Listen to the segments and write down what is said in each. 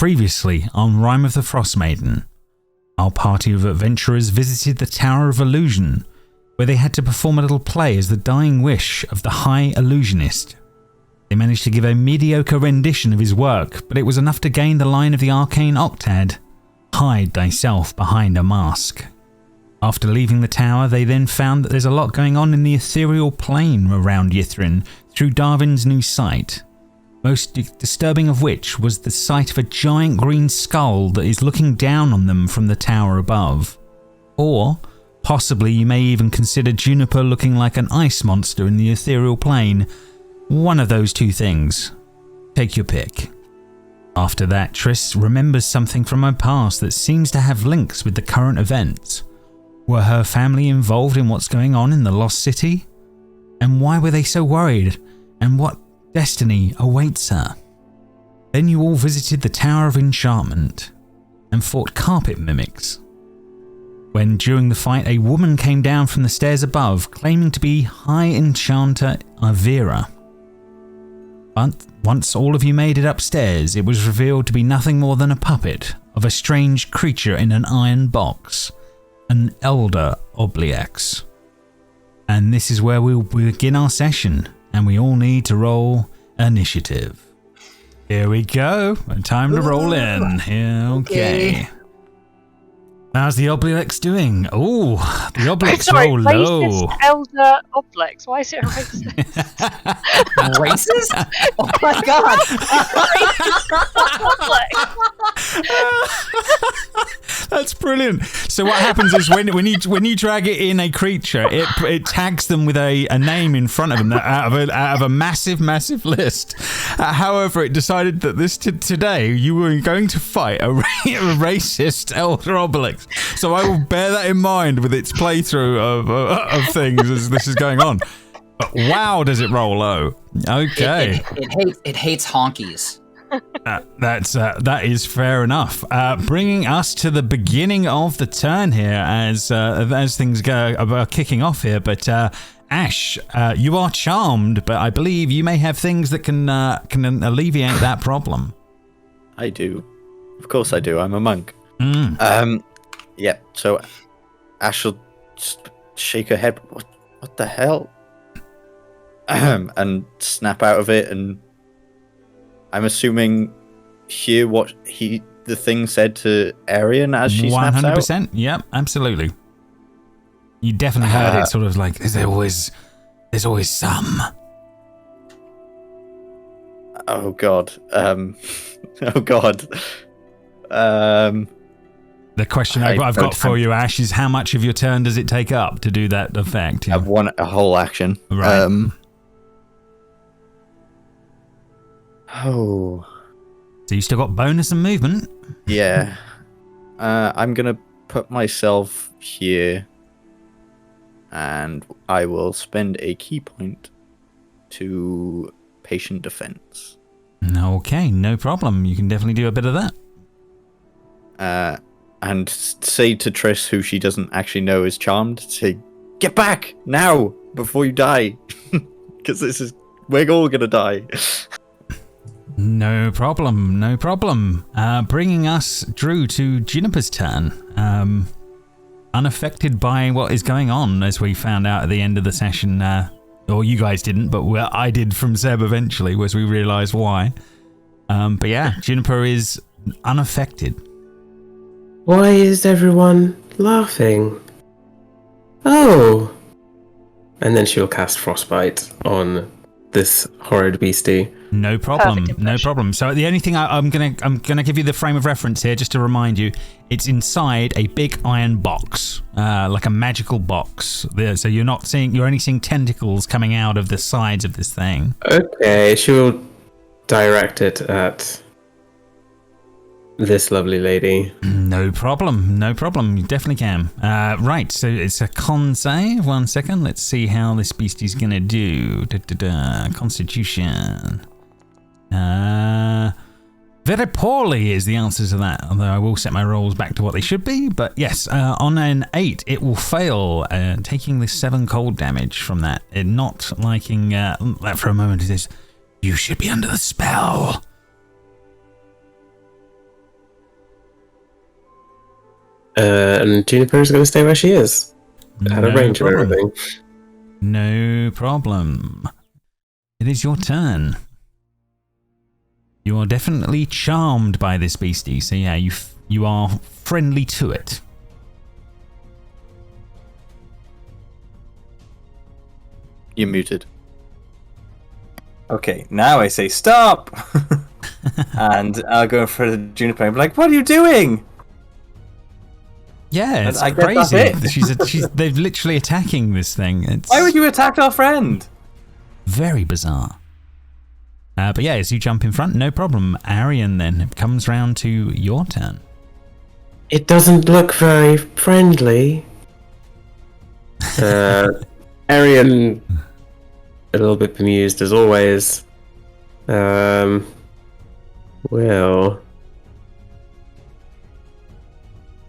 Previously on Rime of the Frostmaiden, our party of adventurers visited the Tower of Illusion, where they had to perform a little play as the dying wish of the High Illusionist. They managed to give a mediocre rendition of his work, but it was enough to gain the line of the arcane octad, "Hide thyself behind a mask." After leaving the tower, they then found that there's a lot going on in the ethereal plane around Ythryn through Darvin's new sight. Most disturbing of which was the sight of a giant green skull that is looking down on them from the tower above. Or, possibly you may even consider Juniper looking like an ice monster in the ethereal plane. One of those two things. Take your pick. After that, Triss remembers something from her past that seems to have links with the current events. Were her family involved in what's going on in the Lost City? And why were they so worried? And what destiny awaits her? Then you all visited the Tower of Enchantment and fought carpet mimics. When during the fight a woman came down from the stairs above claiming to be High Enchanter Avira. But once all of you made it upstairs, it was revealed to be nothing more than a puppet of a strange creature in an iron box, an Elder Obliax. And this is where we'll begin our session, and we all need to roll initiative. Here we go. Time to roll in. Okay. How's the Obliax doing? Oh, the Obliax roll low. Racist Elder Oblex. Why is it a racist? Racist? Oh my god! That's brilliant. So what happens is when you drag it in a creature, it tags them with a name in front of them out of a massive list. However, it decided that today you were going to fight a racist Elder Obelix. So I will bear that in mind with its playthrough of things as this is going on. But wow, does it roll low? Okay. It hates honkies. That is fair enough. Bringing us to the beginning of the turn here as things are kicking off here. But Ashe, you are charmed, but I believe you may have things that can alleviate that problem. I do. Of course I do. I'm a monk. Yeah, so Ashe will shake her head. What the hell? And snap out of it, and I'm assuming hear what the thing said to Arion as she snaps out. 100%. Yep, absolutely. You definitely heard it. Sort of like there's always some. Oh god. Oh god. The question I've got for you, Ashe, is how much of your turn does it take up to do that effect? I've won a whole action. Right. Oh. So you still got bonus and movement? Yeah. I'm going to put myself here, and I will spend a key point to patient defense. Okay, no problem. You can definitely do a bit of that. And say to Triss, who she doesn't actually know is charmed, say, "Get back now before you die," because we're all gonna die. No problem. Bringing us, Drew, to Juniper's turn. Unaffected by what is going on, as we found out at the end of the session. Or you guys didn't, but I did from Seb eventually, as we realised why. But yeah, Juniper is unaffected. Why is everyone laughing? Oh! And then she'll cast Frostbite on this horrid beastie. No problem. So the only thing I'm gonna give you the frame of reference here, just to remind you, it's inside a big iron box, like a magical box. So you're only seeing tentacles coming out of the sides of this thing. Okay, she will direct it at this lovely lady. No problem. You definitely can. Right, so it's a con save. 1 second. Let's see how this beastie's gonna do. Constitution. Very poorly is the answer to that, although I will set my rolls back to what they should be. But yes, on an 8, it will fail, taking the 7 cold damage from that. It not liking that for a moment. It says, "You should be under the spell." And Juniper is going to stay where she is. Out of range of everything. No problem. It is your turn. You are definitely charmed by this beastie, so yeah, you are friendly to it. You're muted. Okay, now I say stop! And I'll go in front of Juniper and be like, what are you doing? Yeah, it's I guess crazy. that's it. They're literally attacking this thing. Why would you attack our friend? Very bizarre. But yeah, as you jump in front, no problem. Arion then comes round to your turn. It doesn't look very friendly. Arion, a little bit bemused as always. Well,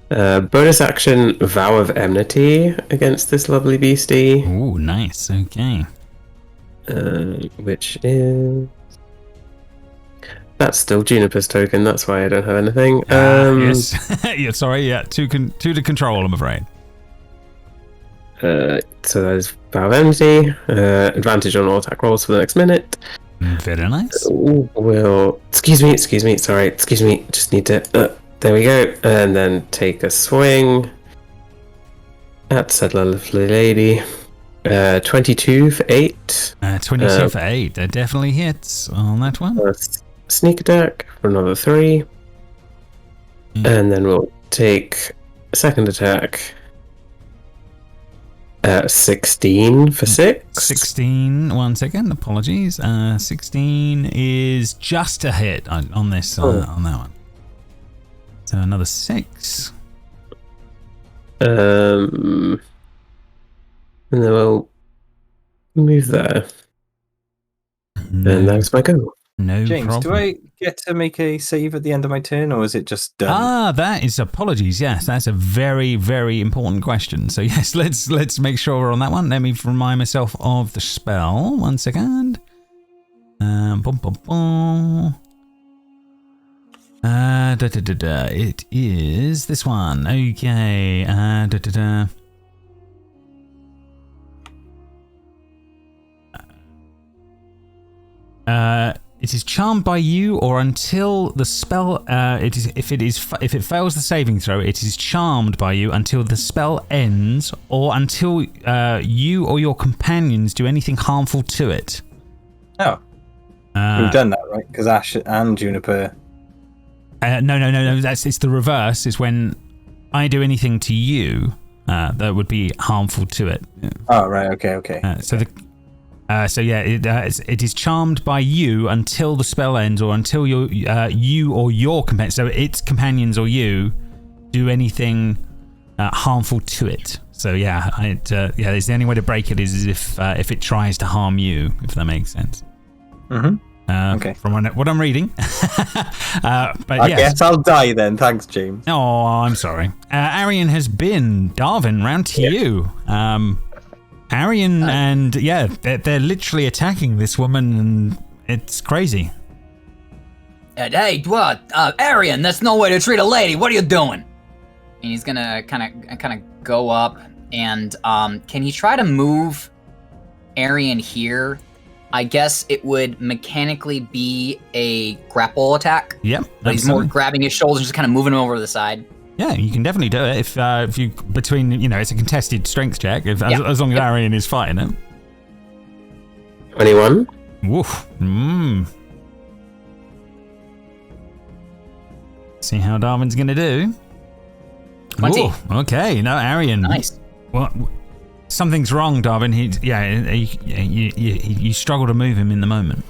bonus action, Vow of Enmity against this lovely beastie. Ooh, nice. Okay. Which is... That's still Juniper's token, that's why I don't have anything. Yes. Yeah, sorry, yeah. Two to control, I'm afraid. So that is Vow of Enmity. Advantage on all attack rolls for the next minute. Very nice. We'll... Excuse me, sorry, excuse me. Just need to... there we go. And then take a swing at said lovely lady. 22 for 8. 22 for 8. That definitely hits on that one. Sneak attack for another 3. And then we'll take a second attack. 16 for 6. 16, 1 second, apologies. 16 is just a hit on this, on that one. So another 6. And then we'll move there. No, And that's my go. no James, problem. do I get to make a save at the end of my turn, or is it just done? That is apologies. Yes, that's a very, very important question. So yes, let's make sure we're on that one. Let me remind myself of the spell. 1 second. It is this one. Okay. It is charmed by you, or until the spell. If it fails the saving throw, it is charmed by you until the spell ends, or until you or your companions do anything harmful to it. Oh, we've done that, right? Because Ashe and Juniper. No. It's the reverse. It's when I do anything to you that would be harmful to it. Oh, right. Okay. So it is charmed by you until the spell ends, or until you or your companions, so its companions or you, do anything harmful to it. So it's the only way to break it is if it tries to harm you, if that makes sense. Mm-hmm. Okay. From what I'm reading. But I guess I'll die then. Thanks, James. Oh, I'm sorry. Arion has been. Darvin, round to you. Arion and they're literally attacking this woman, and it's crazy. Hey, what? Arion, that's no way to treat a lady. What are you doing? And he's gonna kind of go up and can he try to move Arion here? I guess it would mechanically be a grapple attack. Yep. But he's more grabbing his shoulders, just kind of moving him over to the side. Yeah, you can definitely do it if you between it's a contested strength check as long as Arion is fighting it. 21. Woof. See how Darwin's gonna do. 20. Ooh, okay, no, Arion. Nice. What? Something's wrong, Darvin. You struggle to move him in the moment.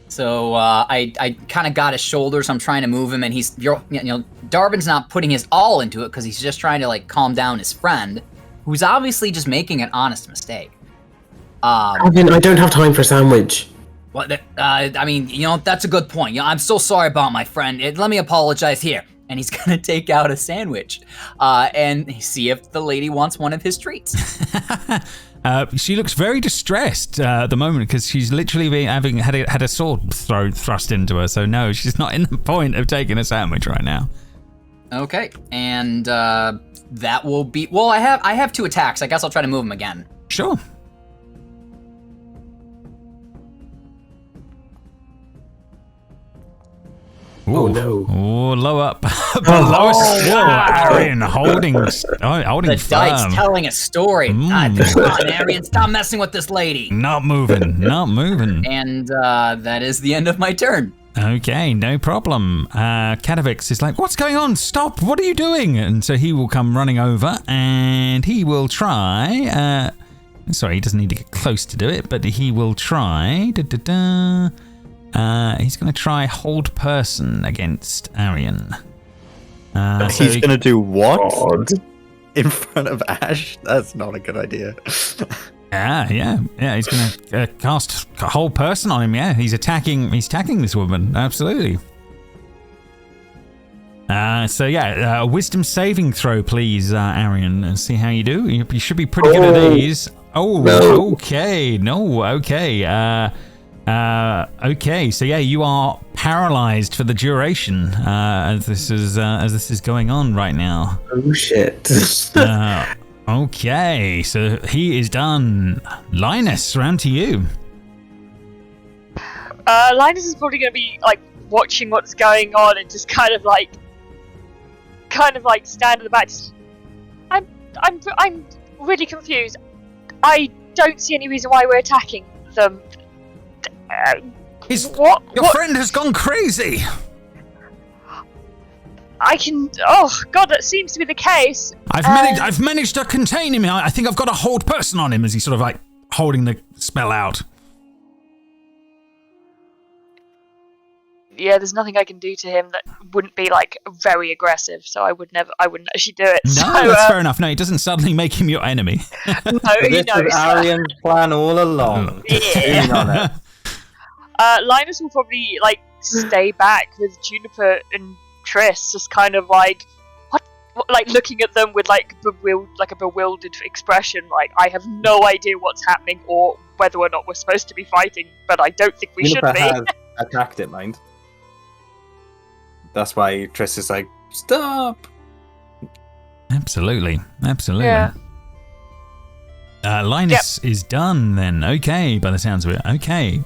So I kind of got his shoulders. I'm trying to move him, and Darvin's not putting his all into it because he's just trying to calm down his friend, who's obviously just making an honest mistake. Darvin, I don't have time for a sandwich. What? That's a good point. I'm so sorry about my friend. Let me apologize here. And he's gonna take out a sandwich, and see if the lady wants one of his treats. She looks very distressed at the moment because she's literally having had a sword thrust into her. So no, she's not in the point of taking a sandwich right now. Okay, and that will be. Well, I have 2 attacks. I guess I'll try to move them again. Sure. Oh no! Oh, low up, below still. Arion holding The firm. dice telling a story. God, come on, Arion, stop messing with this lady. Not moving. Not moving. And that is the end of my turn. Okay, no problem. Kadavix is like, what's going on? Stop! What are you doing? And so he will come running over and he will try. Sorry, he doesn't need to get close to do it, but he will try. He's going to try hold person against Arion. He's going to do what? In front of Ashe? That's not a good idea. Yeah. He's going to cast hold person on him. Yeah, he's attacking this woman. Absolutely. Wisdom saving throw, please, Arion, and see how you do. You should be pretty good at these. Oh, no. Okay. No, okay. Okay, so yeah, you are paralyzed for the duration as this is going on right now. Oh shit! Okay, so he is done. Linus, round to you. Linus is probably going to be like watching what's going on and just kind of like stand in the back. I'm really confused. I don't see any reason why we're attacking them. Your friend has gone crazy. Oh god, that seems to be the case. I've managed to contain him. I think I've got a hold person on him as he's sort of like holding the spell out. Yeah, there's nothing I can do to him that wouldn't be like very aggressive, so I wouldn't actually do it. No, so, that's fair enough. No, it doesn't suddenly make him your enemy. No, This was Arion's plan all along. Yeah. Linus will probably like stay back with Juniper and Triss, just kind of like what like looking at them with like a bewildered expression. Like, I have no idea what's happening or whether or not we're supposed to be fighting, but I don't think we Juniper should be. has attacked it, mind. That's why Triss is like, stop. Absolutely. Yeah. Linus is done then. Okay, by the sounds of it. Okay.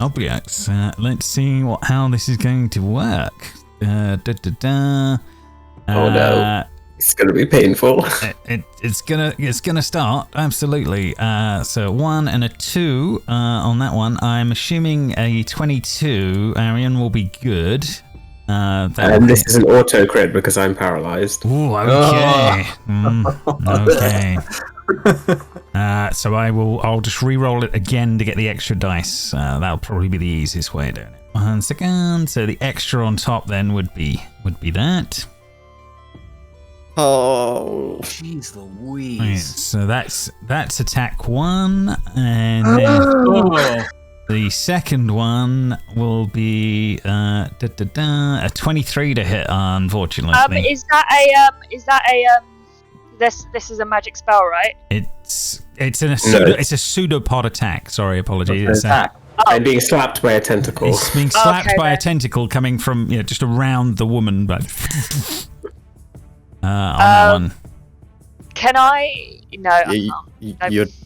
Objects. Let's see how this is going to work. Oh no. It's gonna be painful. It's gonna start, absolutely. So 1 and a 2 on that one. I'm assuming a 22. Arion will be good. And this is an auto crit because I'm paralyzed. Ooh, okay. Okay. So I'll just re-roll it again to get the extra dice. That'll probably be the easiest way of doing it. 1 second. So the extra on top then would be that. Oh, jeez Louise. Right, so that's attack 1, and then the second one will be a 23 to hit. Unfortunately, Is that a this is a magic spell, right? it's a pseudopod attack. Sorry, apologies. It's attack. I'm being slapped by a tentacle. It's being slapped by a tentacle coming from just around the woman, but on that one. Can I? No.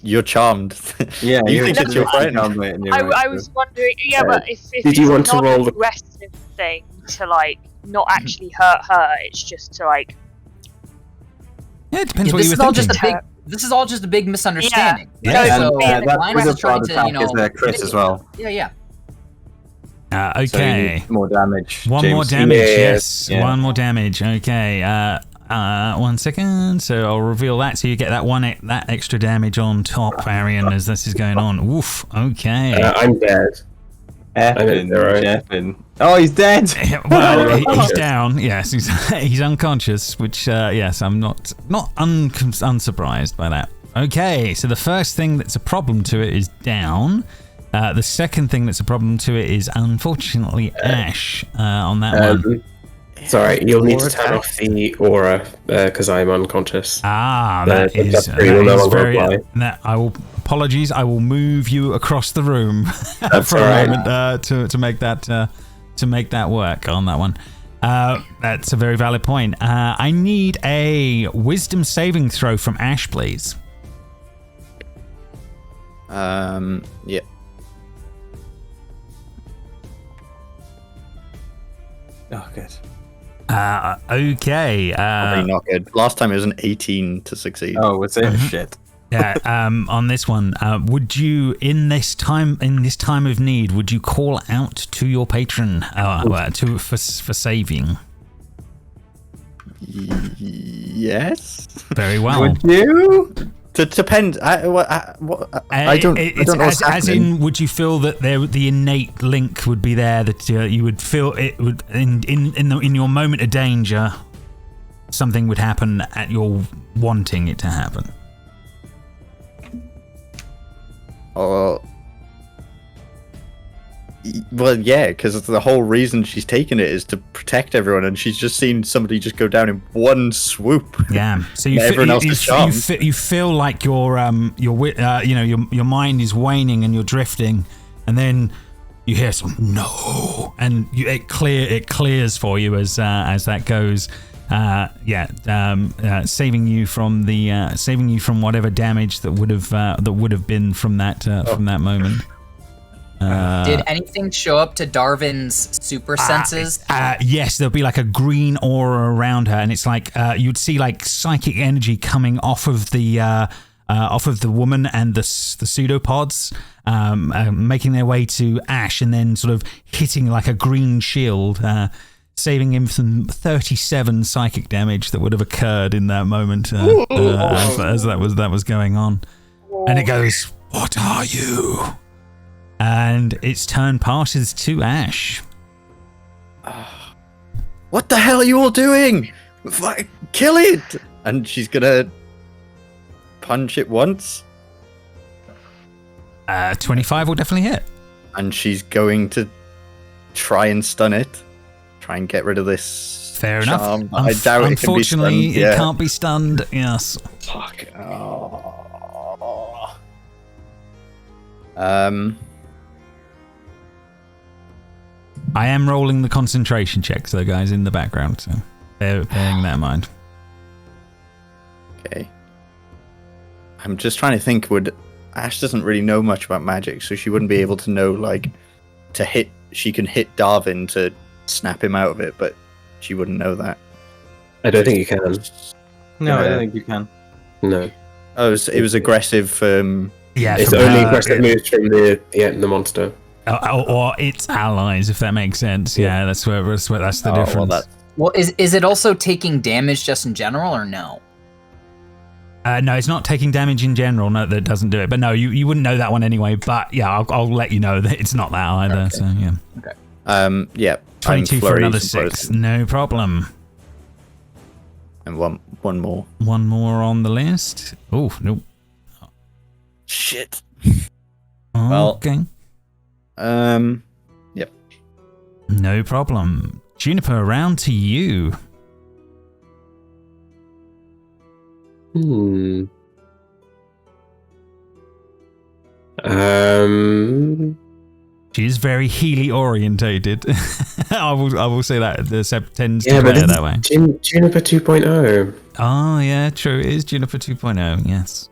You're charmed. Yeah, you think it's your friend. I was wondering. Yeah, but if did you want it's to not roll an aggressive thing to like not actually hurt her, it's just to like. Yeah, it depends what you were thinking. This is all just a big misunderstanding. Yeah. So that Linus is trying to, is Chris as well. Yeah. Okay. So you need more damage. One James. more damage, Yes. yes. Yeah. One more damage. Okay. 1 second. So I'll reveal that. So you get that extra damage on top, Arion, as this is going on. Oof. Okay. I'm dead. Effin. Oh, he's dead. Well, he's down. Yes, he's unconscious. Which, yes, I'm not unsurprised by that. Okay. So the first thing that's a problem to it is down. The second thing that's a problem to it is unfortunately Ashe on that one. Sorry, you'll need to turn off the aura because I'm unconscious. That is very. Apologies. I will move you across the room for a moment to make that work on that one. That's a very valid point. I need a wisdom saving throw from Ashe, please. Yeah. Oh, good. Okay. Probably not good. Last time it was an 18 to succeed. Oh, was it? Shit. Yeah. On this one, would you, in this time of need, would you call out to your patron for saving? Yes. Very well. Would you? It depends. I don't know what's as happening. in, would you feel that the innate link would be there, that you would feel it would in your moment of danger, something would happen at your wanting it to happen? Well, yeah, because the whole reason she's taken it is to protect everyone, and she's just seen somebody just go down in one swoop. Yeah, so you everyone else is charmed. You feel like your mind is waning and you're drifting, and then you hear some no, and it clears for you as that goes. Saving you from whatever damage that would have been from that moment. Did anything show up to Darvin's super senses? Yes, there'll be like a green aura around her, and it's like you'd see like psychic energy coming off of the woman and the pseudopods, making their way to Ashe, and then sort of hitting like a green shield, saving him from 37 psychic damage that would have occurred in that moment as that was going on. And it goes, "What are you?" And its turn passes to Ashe. What the hell are you all doing? Kill it! And she's gonna punch it once. 25 will definitely hit. And she's going to try and stun it. Try and get rid of this. Fair charm. enough. I doubt Unfortunately, it can be stunned. it can't be stunned. Yes. Fuck. I am rolling the concentration checks, though, guys, in the background, so bearing that in mind. Okay. I'm just trying to think. Ashe doesn't really know much about magic, so she wouldn't be able to know she can hit Darvin to snap him out of it, but she wouldn't know that. I don't think you can. No, I don't think you can. No. Oh, it was aggressive. Yeah, It's only aggressive moves from the monster. Or its allies, if that makes sense. Yeah, that's the difference. Well, is it also taking damage just in general, or no? No, it's not taking damage in general. No, that doesn't do it. But no, you wouldn't know that one anyway. But yeah, I'll let you know that it's not that either. Okay. So yeah. Okay. Yeah. 22 for another 6. No problem. And one more. One more on the list. Oh, nope. Shit. Okay. Yep. No problem. Juniper, around to you. She is very Healy orientated. I will say that the Sep tends to play it that way. Juniper 2.0. Oh yeah, true. It is Juniper 2.0. Yes.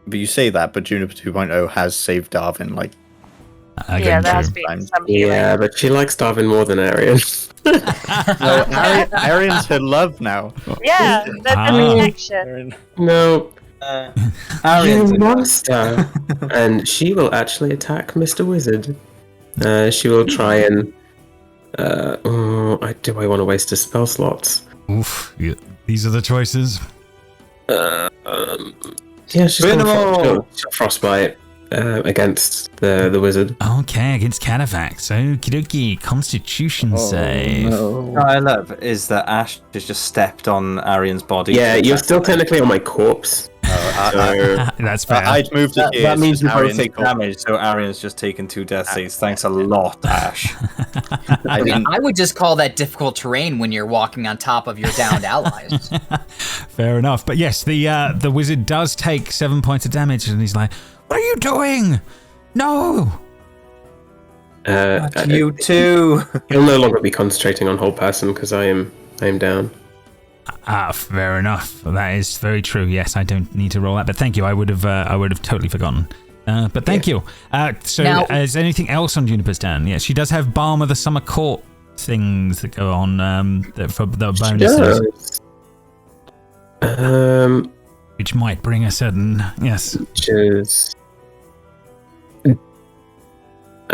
But you say that, but Juniper 2.0 has saved Darvin, like. Yeah, there has been some healing. Yeah, but she likes Darvin more than Arion. No, Arion's her love now. Yeah, there's a connection. No. Arion's You monster. And she will actually attack Mr. Wizard. She will try and... do I want to waste a spell slot? Oof. Yeah, these are the choices. Yeah, she's going to frostbite against the wizard. Okay, against Cataphact. Okie dokie. Constitution save. No. What I love is that Ashe has just stepped on Arion's body. Yeah, you're still technically on my corpse. That's fair. I'd moved it here. That means so you both Arion's take got- damage, so Arion's just taken 2 death saves. Thanks a lot, Ashe. I didn't. I would just call that difficult terrain when you're walking on top of your downed allies. Fair enough. But yes, the wizard does take 7 points of damage, and he's like, "What are you doing? No!" You too. He'll no longer be concentrating on whole person because I am down. Fair enough. That is very true. Yes, I don't need to roll that, but thank you. I would have totally forgotten. But thank you. So, Now- is there anything else on Juniper's turn? Yes, she does have Balm of the Summer Court things that go on for the bonuses, which might bring a certain Which is.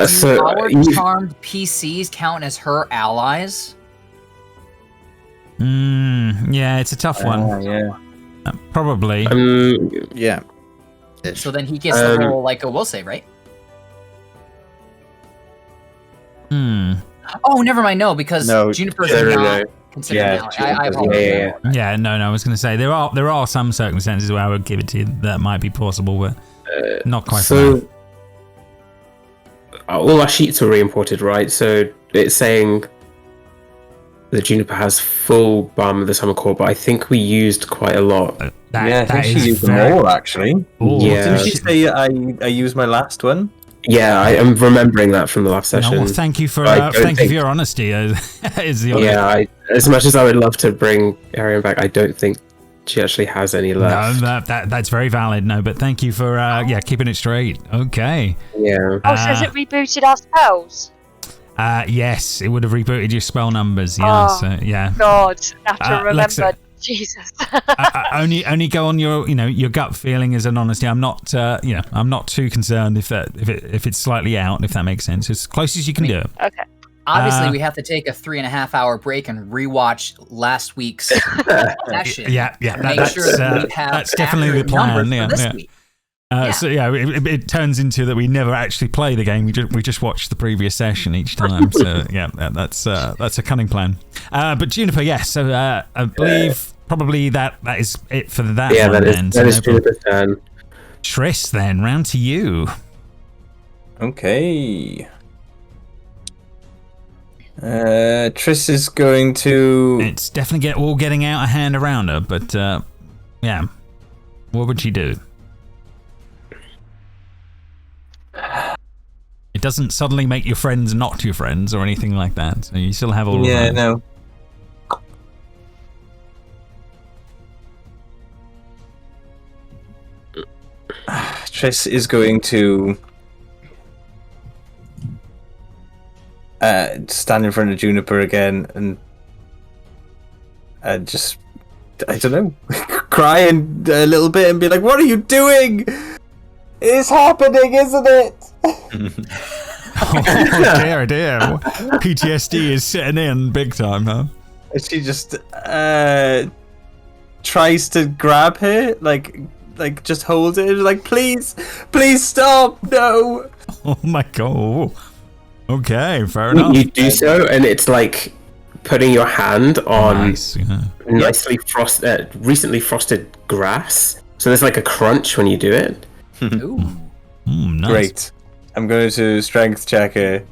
So Our charmed PCs count as her allies. Yeah, it's a tough one. Yeah. Probably. Yeah. So then he gets the whole like a will save, right? Oh, never mind. No, because No, Juniper's no, no, not no. considered Yeah, an ally. I Juniper's- apologize. Yeah, no. I was going to say there are some circumstances where I would give it to you that might be possible, but not quite. So all our sheets were re-imported, right? So it's saying that Juniper has full Balm of the Summer Court, but I think we used quite a lot. I think she is used them very- all, actually. Ooh, Yeah. Didn't she say I used my last one? Yeah, I am remembering that from the last No, session. well, thank you for I don't thank you think- for your honesty. Is the Yeah, as much as I would love to bring Arion back, I don't think she actually has any No, left. that's very valid. No, but thank you for keeping it straight. Okay. Yeah. Oh, so has it rebooted our spells? Yes, it would have rebooted your spell numbers. Yeah, Oh. so, yeah. God, I have to remember. Alexa. Jesus. Only go on your gut feeling as an honesty. I'm not I'm not too concerned if it's slightly out, if that makes sense. As close as you can do it. Okay. Obviously, we have to take a 3.5 hour break and rewatch last week's session. Yeah, to make sure that we have that's definitely the accurate plan. numbers Yeah, for this yeah. week. So it turns into that we never actually play the game. We just watch the previous session each time. So yeah, that's a cunning plan. But Juniper, yes. So I believe probably that is it for that. Yeah, one that is then. that is So no problem. Juniper's turn. Triss, then round to you. Okay. Triss is going to. It's definitely all getting out of hand around her, but yeah, what would she do? It doesn't suddenly make your friends not your friends or anything like that. So you still have all of Yeah, those. no. Triss is going to stand in front of Juniper again and just, I don't know, cry and a little bit and be like, "What are you doing? It's happening, isn't it?" Oh dear, dear. PTSD is setting in big time, huh? And she just tries to grab her, like just hold it, like, please stop, no. Oh my god. Okay, fair enough. You do so, and it's like putting your hand on Nice, yeah. nicely recently frosted grass. So there's like a crunch when you do it. Ooh. Nice. Great. I'm going to strength check her.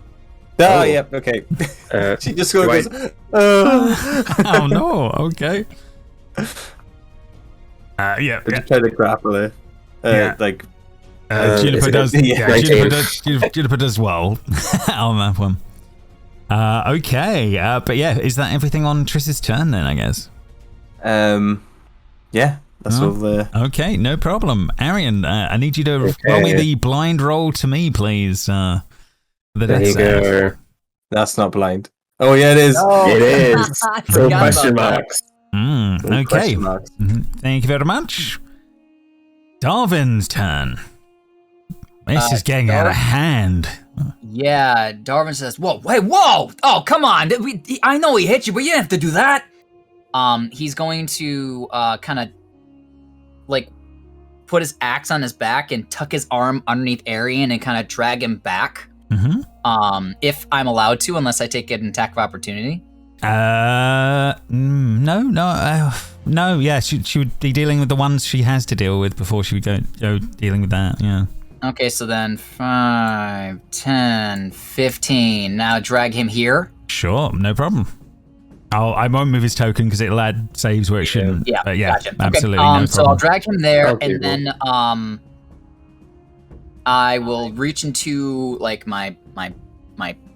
Oh, yep, okay. She just goes, Oh no, okay. Yeah. I just try to grapple her. Yeah. Like, Juniper does. yeah, Juniper does well on that one. Okay, but yeah, is that everything on Triss's turn then? I guess. yeah, that's all the. Okay, no problem. Arion, I need you to roll me the blind roll to me, please. The There death you save. go. That's not blind. Oh yeah, it is. It is. I Full forgot question about that. marks. Okay. Question marks. Thank you very much. Darvin's turn. This is getting out of hand. Yeah, Darvin says, "Whoa, wait, whoa! Oh, come on! I know he hit you, but you didn't have to do that." He's going to kind of like put his axe on his back and tuck his arm underneath Arion and kind of drag him back. If I'm allowed to, unless I take an attack of opportunity. No. Yeah, she would be dealing with the ones she has to deal with before she would go dealing with that. Yeah. Okay, so then 5, 10, 15. Now drag him here. Sure, no problem. I won't move his token because it'll add saves where it shouldn't. Yeah, but yeah, gotcha. absolutely. Okay, No so I'll problem. drag him there, Okay, and then I will reach into like my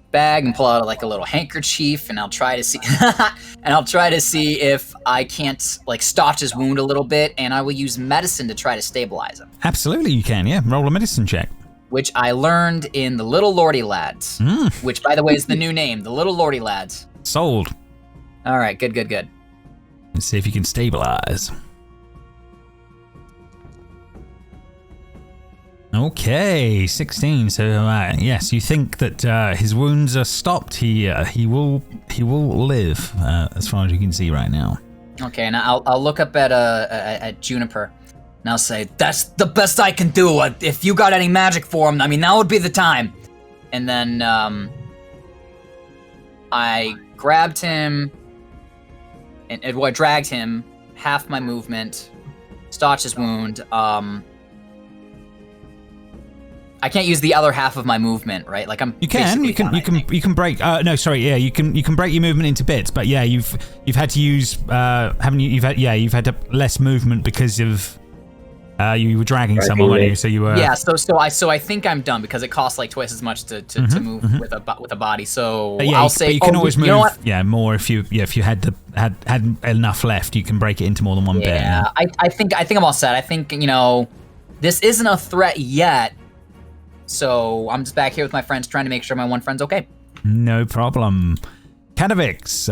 bag and pull out like a little handkerchief, and I'll try to see if I can't like staunch his wound a little bit, and I will use medicine to try to stabilize him. Absolutely, you can. Yeah, roll a medicine check. Which I learned in the Little Lordy Lads, which by the way is the new name, the Little Lordy Lads. Sold. All right, good. Let's see if you can stabilize. Okay, 16. So yes, you think that his wounds are stopped. He will live, as far as you can see right now. Okay, and I'll look up at Juniper, and I'll say, "That's the best I can do. If you got any magic for him, I mean, now would be the time." And then I grabbed him, and I dragged him half my movement, staunch his wound. I can't use the other half of my movement, right? Like you can break. No, sorry. Yeah, you can break your movement into bits. But yeah, you've had to use. Haven't you? You've had less movement because of. You were dragging someone, weren't you? So you were. Yeah. So I think I'm done because it costs like twice as much to move with a body. So yeah, I'll say you can always move. You know what? Yeah, more if you had enough left, you can break it into more than one bit. Yeah, I think I'm all set. I think this isn't a threat yet. So I'm just back here with my friends trying to make sure my one friend's okay. No problem. Kadavix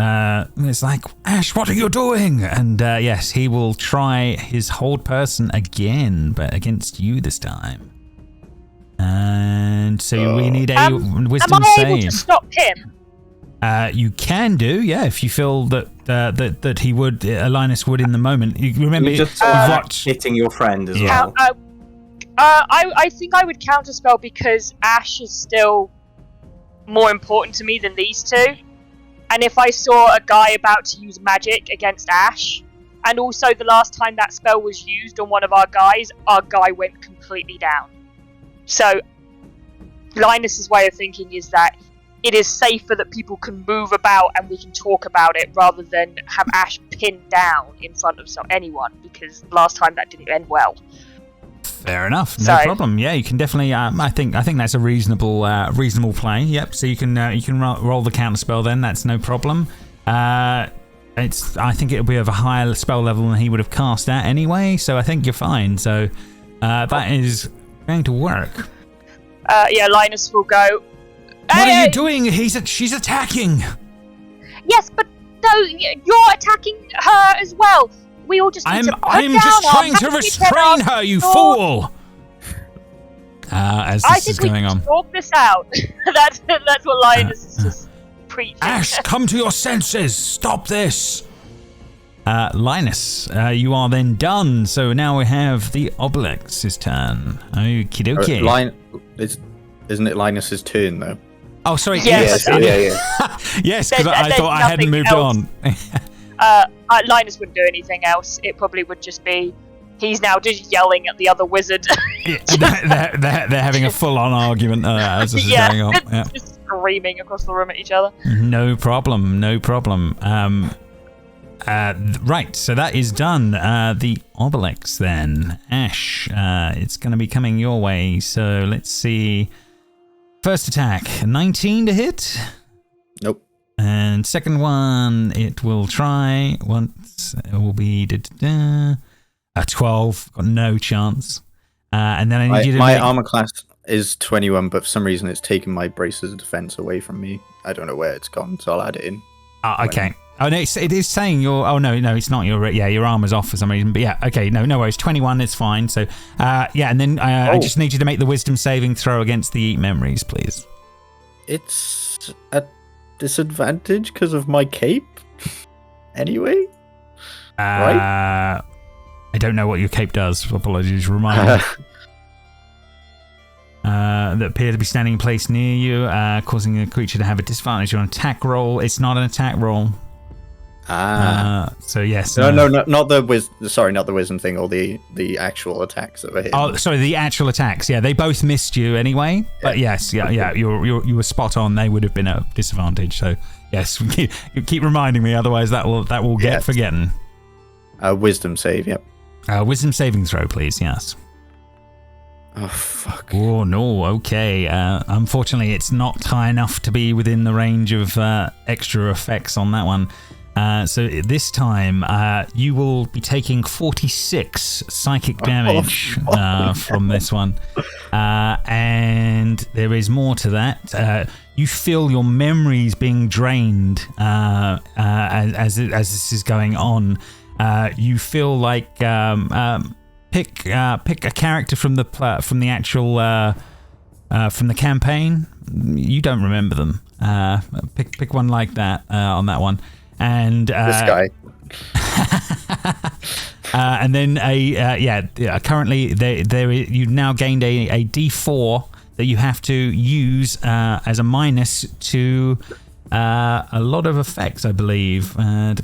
is like, Ashe, what are you doing? And yes, he will try his hold person again, but against you this time. And so we need a wisdom save. Am I able to stop him? You can do, yeah, if you feel that he would, Linus would in the moment. You remember, you just hitting your friend as well. I think I would counterspell because Ashe is still more important to me than these two. And if I saw a guy about to use magic against Ashe, and also the last time that spell was used on one of our guy went completely down. So Linus's way of thinking is that it is safer that people can move about and we can talk about it rather than have Ashe pinned down in front of anyone, because last time that didn't end well. Fair enough, no problem. Yeah, you can definitely. I think that's a reasonable play. Yep. So you can roll the counter spell then. That's no problem. I think it'll be of a higher spell level than he would have cast at anyway. So I think you're fine. So that is going to work. Yeah, Linus will go. What are you doing? She's attacking. Yes, but no, you're attacking her as well. We all just need I'm just trying to restrain her, you fool! As this is going on. I think we can talk this out. That's what Linus is just preaching. Ashe, come to your senses! Stop this! Linus, you are then done. So now we have the Obelix's turn. Okie dokie. Isn't it Linus's turn, though? Oh, sorry. Yes. Yeah. Yes, because I thought I hadn't moved on. Linus wouldn't do anything else. It probably would just be he's now just yelling at the other wizard. Yeah, they're having a full-on argument as this is going on. Yeah. Just screaming across the room at each other. No problem. Right, so that is done. The Obelix then. Ashe, it's going to be coming your way. So let's see. First attack, 19 to hit. Nope. And second one, it will try once. It will be a 12. Got no chance. And then I need you to my armor class is 21, but for some reason it's taken my braces of defense away from me. I don't know where it's gone, so I'll add it in. Okay. Oh no, it is saying your. Oh no, it's not your. Yeah, your armor's off for some reason. But yeah, okay, no worries. 21, it's fine. So, and then I just need you to make the wisdom saving throw against the Eat Memories, please. It's at disadvantage because of my cape. Anyway, right? I don't know what your cape does. Apologies. Remind me. That appear to be standing in place near you, causing a creature to have a disadvantage on an attack roll. It's not an attack roll. So yes. No, not the wisdom thing, or the actual attacks that were hit. Oh, sorry, the actual attacks. Yeah, they both missed you anyway. Yeah. But yes, yeah, you were spot on. They would have been at a disadvantage. So yes, keep reminding me. Otherwise, that will get forgotten. Wisdom save. Yep. Wisdom saving throw, please. Yes. Oh, fuck. Oh, no. Okay. Unfortunately, it's not high enough to be within the range of extra effects on that one. So this time, you will be taking 46 psychic damage from this one. And there is more to that. You feel your memories being drained as this is going on. You feel like pick a character from the actual from the campaign. You don't remember them. Pick one like that on that one. And This guy. and then currently you've now gained a D4 that you have to use as a minus to a lot of effects, I believe. You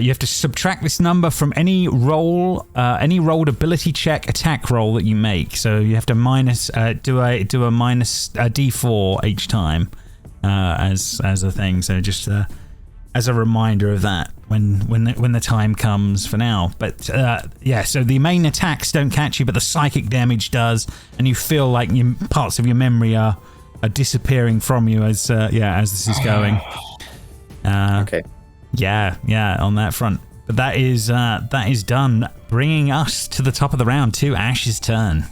have to subtract this number from any rolled ability check attack roll that you make. So you have to do a minus a D4 each time as a thing. So just as a reminder of that when the time comes for now. But so the main attacks don't catch you, but the psychic damage does, and you feel like parts of your memory are disappearing from you as this is going. Okay. Yeah, on that front. But that is done, bringing us to the top of the round, to Ashe's turn.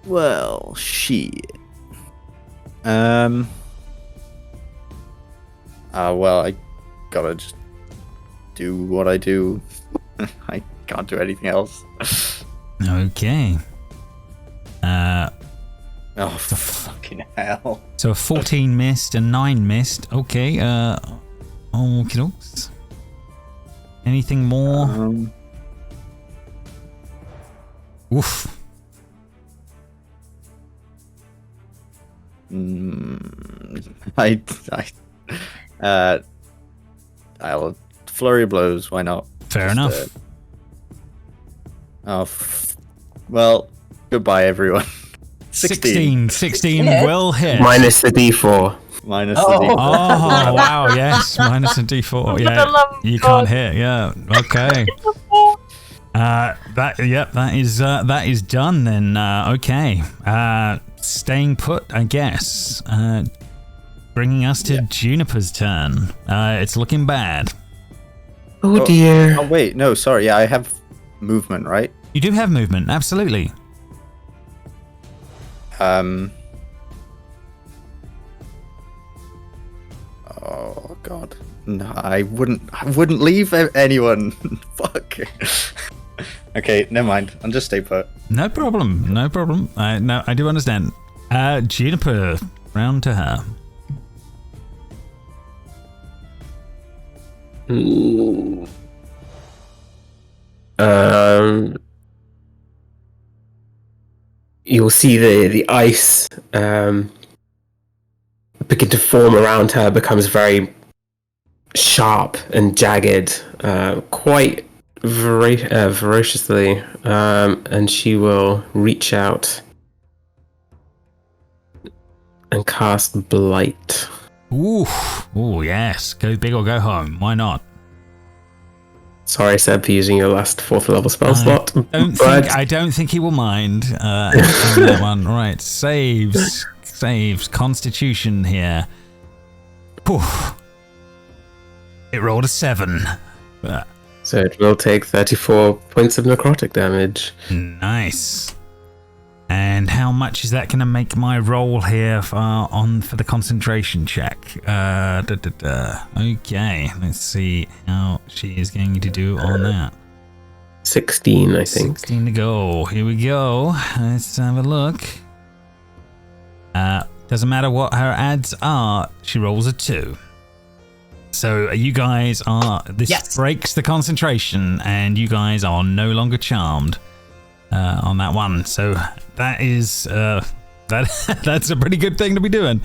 Well, shit. Well, I gotta just do what I do. I can't do anything else. Okay. Oh, fucking hell. So a 14 missed, a 9 missed. Okay, okie dokes. Anything more? Oof. I'll flurry of blows. Why not? Fair enough. Well, goodbye, everyone. 16 will hit. Minus the D4. Minus the D4. Oh, wow, yes. Minus a D4. Yeah. You can't hit. Yeah. Okay. That is done then. Okay. Staying put, I guess. Bringing us to Juniper's turn. It's looking bad. Oh dear. Oh, wait. No, sorry. Yeah, I have movement, right? You do have movement, absolutely. Oh god, no! I wouldn't leave anyone. Fuck. Okay, never mind. I'll just stay put. No problem. No, I do understand. Juniper, round to her. You'll see the ice begin to form around her, becomes very sharp and jagged, quite ferociously, and she will reach out and cast Blight. Ooh, yes. Go big or go home. Why not? Sorry, Seb, for using your last 4th level spell slot. I don't think he will mind on that one. Right, saves. Constitution here. Whew. It rolled a 7. So it will take 34 points of necrotic damage. Nice. And how much is that going to make my roll here for the concentration check? Okay, let's see how she is going to do on that. 16, I think. 16 to go. Here we go. Let's have a look. Doesn't matter what her adds are. She rolls a 2. So you guys are... This breaks the concentration, and you guys are no longer charmed on that one. So that is... that's a pretty good thing to be doing.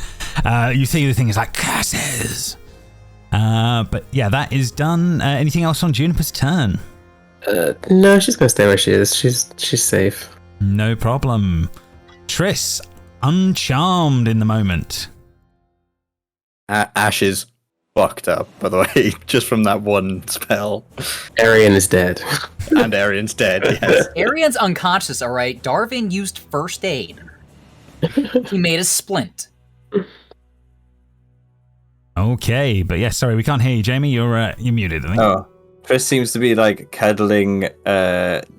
You see the thing is like, curses! But yeah, that is done. Anything else on Juniper's turn? No, she's going to stay where she is. She's safe. No problem. Triss, uncharmed in the moment. Ashe is fucked up, by the way, just from that one spell. Arion is dead. And Arion's dead, yes. Arion's unconscious, alright? Darvin used first aid. He made a splint. Okay, but yeah, sorry, we can't hear you, Jamie. You're muted, I think. Oh, Chris seems to be like cuddling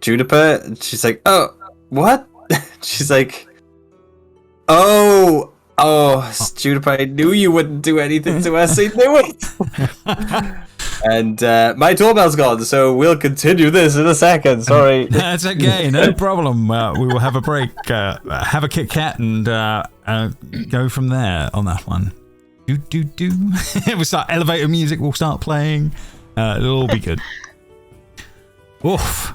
Juniper. She's like, "Oh, what?" She's like, "Oh, Juniper, I knew you wouldn't do anything to us. I knew it." And my doorbell's gone, so we'll continue this in a second. Sorry. That's okay, no problem. We will have a break, have a Kit Kat, and go from there on that one. Do. We'll start elevator music. Will start playing. It'll all be good. Oof.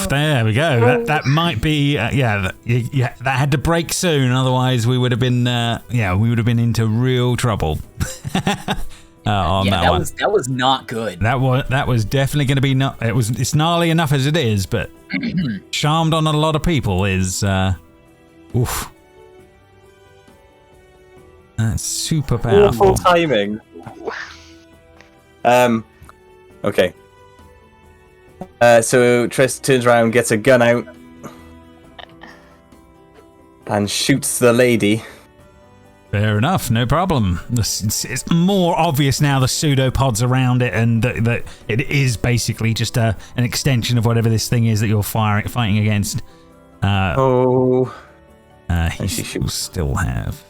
There we go. That might be. That had to break soon. Otherwise, we would have been. We would have been into real trouble. That was not good. That was definitely going to be not. It's gnarly enough as it is, but charmed on a lot of people is. Oof. That's super powerful. Awful timing. Okay. So Triss turns around, gets a gun out, and shoots the lady. Fair enough, no problem. It's more obvious now the pseudopods around it, and that it is basically just an extension of whatever this thing is that you're fighting against. He will still have.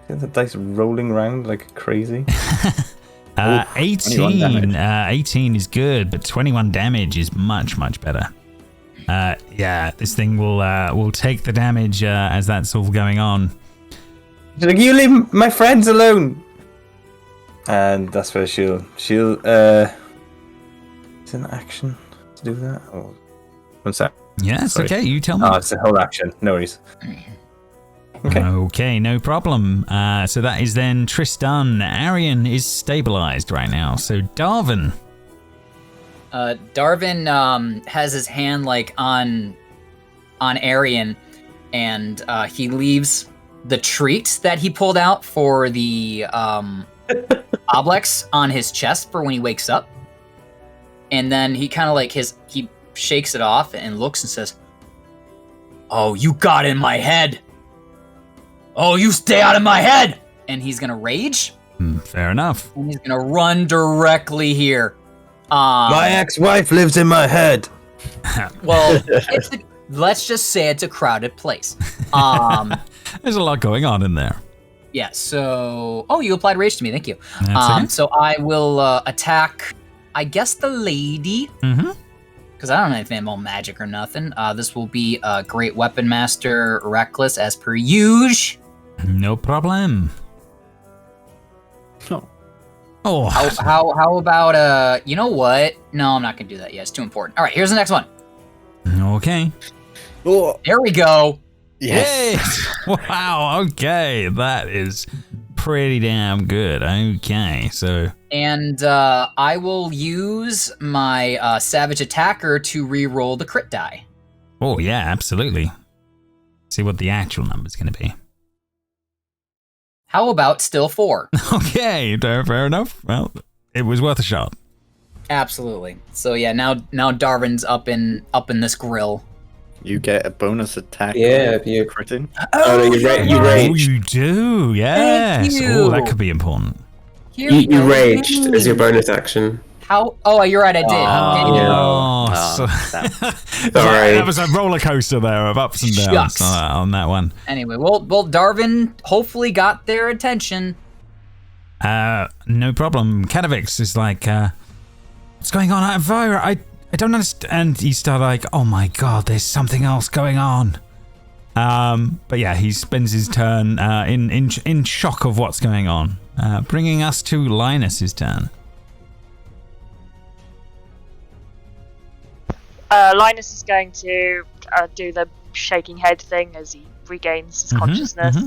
The dice rolling around like crazy. 18. 18 is good, but 21 damage is much, much better. This thing will take the damage as that's all going on. She's like, "You leave my friends alone," and that's where she'll. It's an action to do that. Oh, one sec. Yeah, it's okay. You tell me. Oh, it's a whole action. No worries. Okay, no problem. So that is then Tristan. Arion is stabilized right now. So Darvin. Darvin has his hand like on Arion, and he leaves the treat that he pulled out for the oblex on his chest for when he wakes up, and then he kind of like he shakes it off and looks and says, "Oh, you got in my head. Oh, you stay out of my head!" And he's gonna rage. Fair enough. And he's gonna run directly here. My ex-wife lives in my head. Well, let's just say it's a crowded place. There's a lot going on in there. Yeah, so... Oh, you applied rage to me, thank you. That's okay. So I will attack, I guess, the lady. Mm-hmm. Because I don't know anything about magic or nothing. This will be Great Weapon Master Reckless as per usual. No problem. Oh. How about you know what? No, I'm not gonna do that yet. It's too important. All right, here's the next one. Okay. Oh, There we go. yes. Wow. Okay, that is pretty damn good. Okay, so. And I will use my Savage Attacker to re-roll the crit die. Oh yeah, absolutely. See what the actual number's gonna be. How about still 4? Okay, fair enough. Well, it was worth a shot. Absolutely. So yeah, now Darvin's up in this grill. You get a bonus attack. Yeah, you critting. Oh, no, you Oh, raged. you do, yes. Thank you. Oh, that could be important. Here we You go. raged as your bonus action. How? Oh, you're right. I did. Sorry. That was a roller coaster there of ups and downs Shucks. on that one. Anyway, well, Darvin hopefully got their attention. No problem. Kadavix is like, what's going on out of Vira? I don't understand. And he started like, oh my god, there's something else going on. But yeah, he spends his turn in shock of what's going on, bringing us to Linus's turn. Linus is going to do the shaking head thing as he regains his consciousness.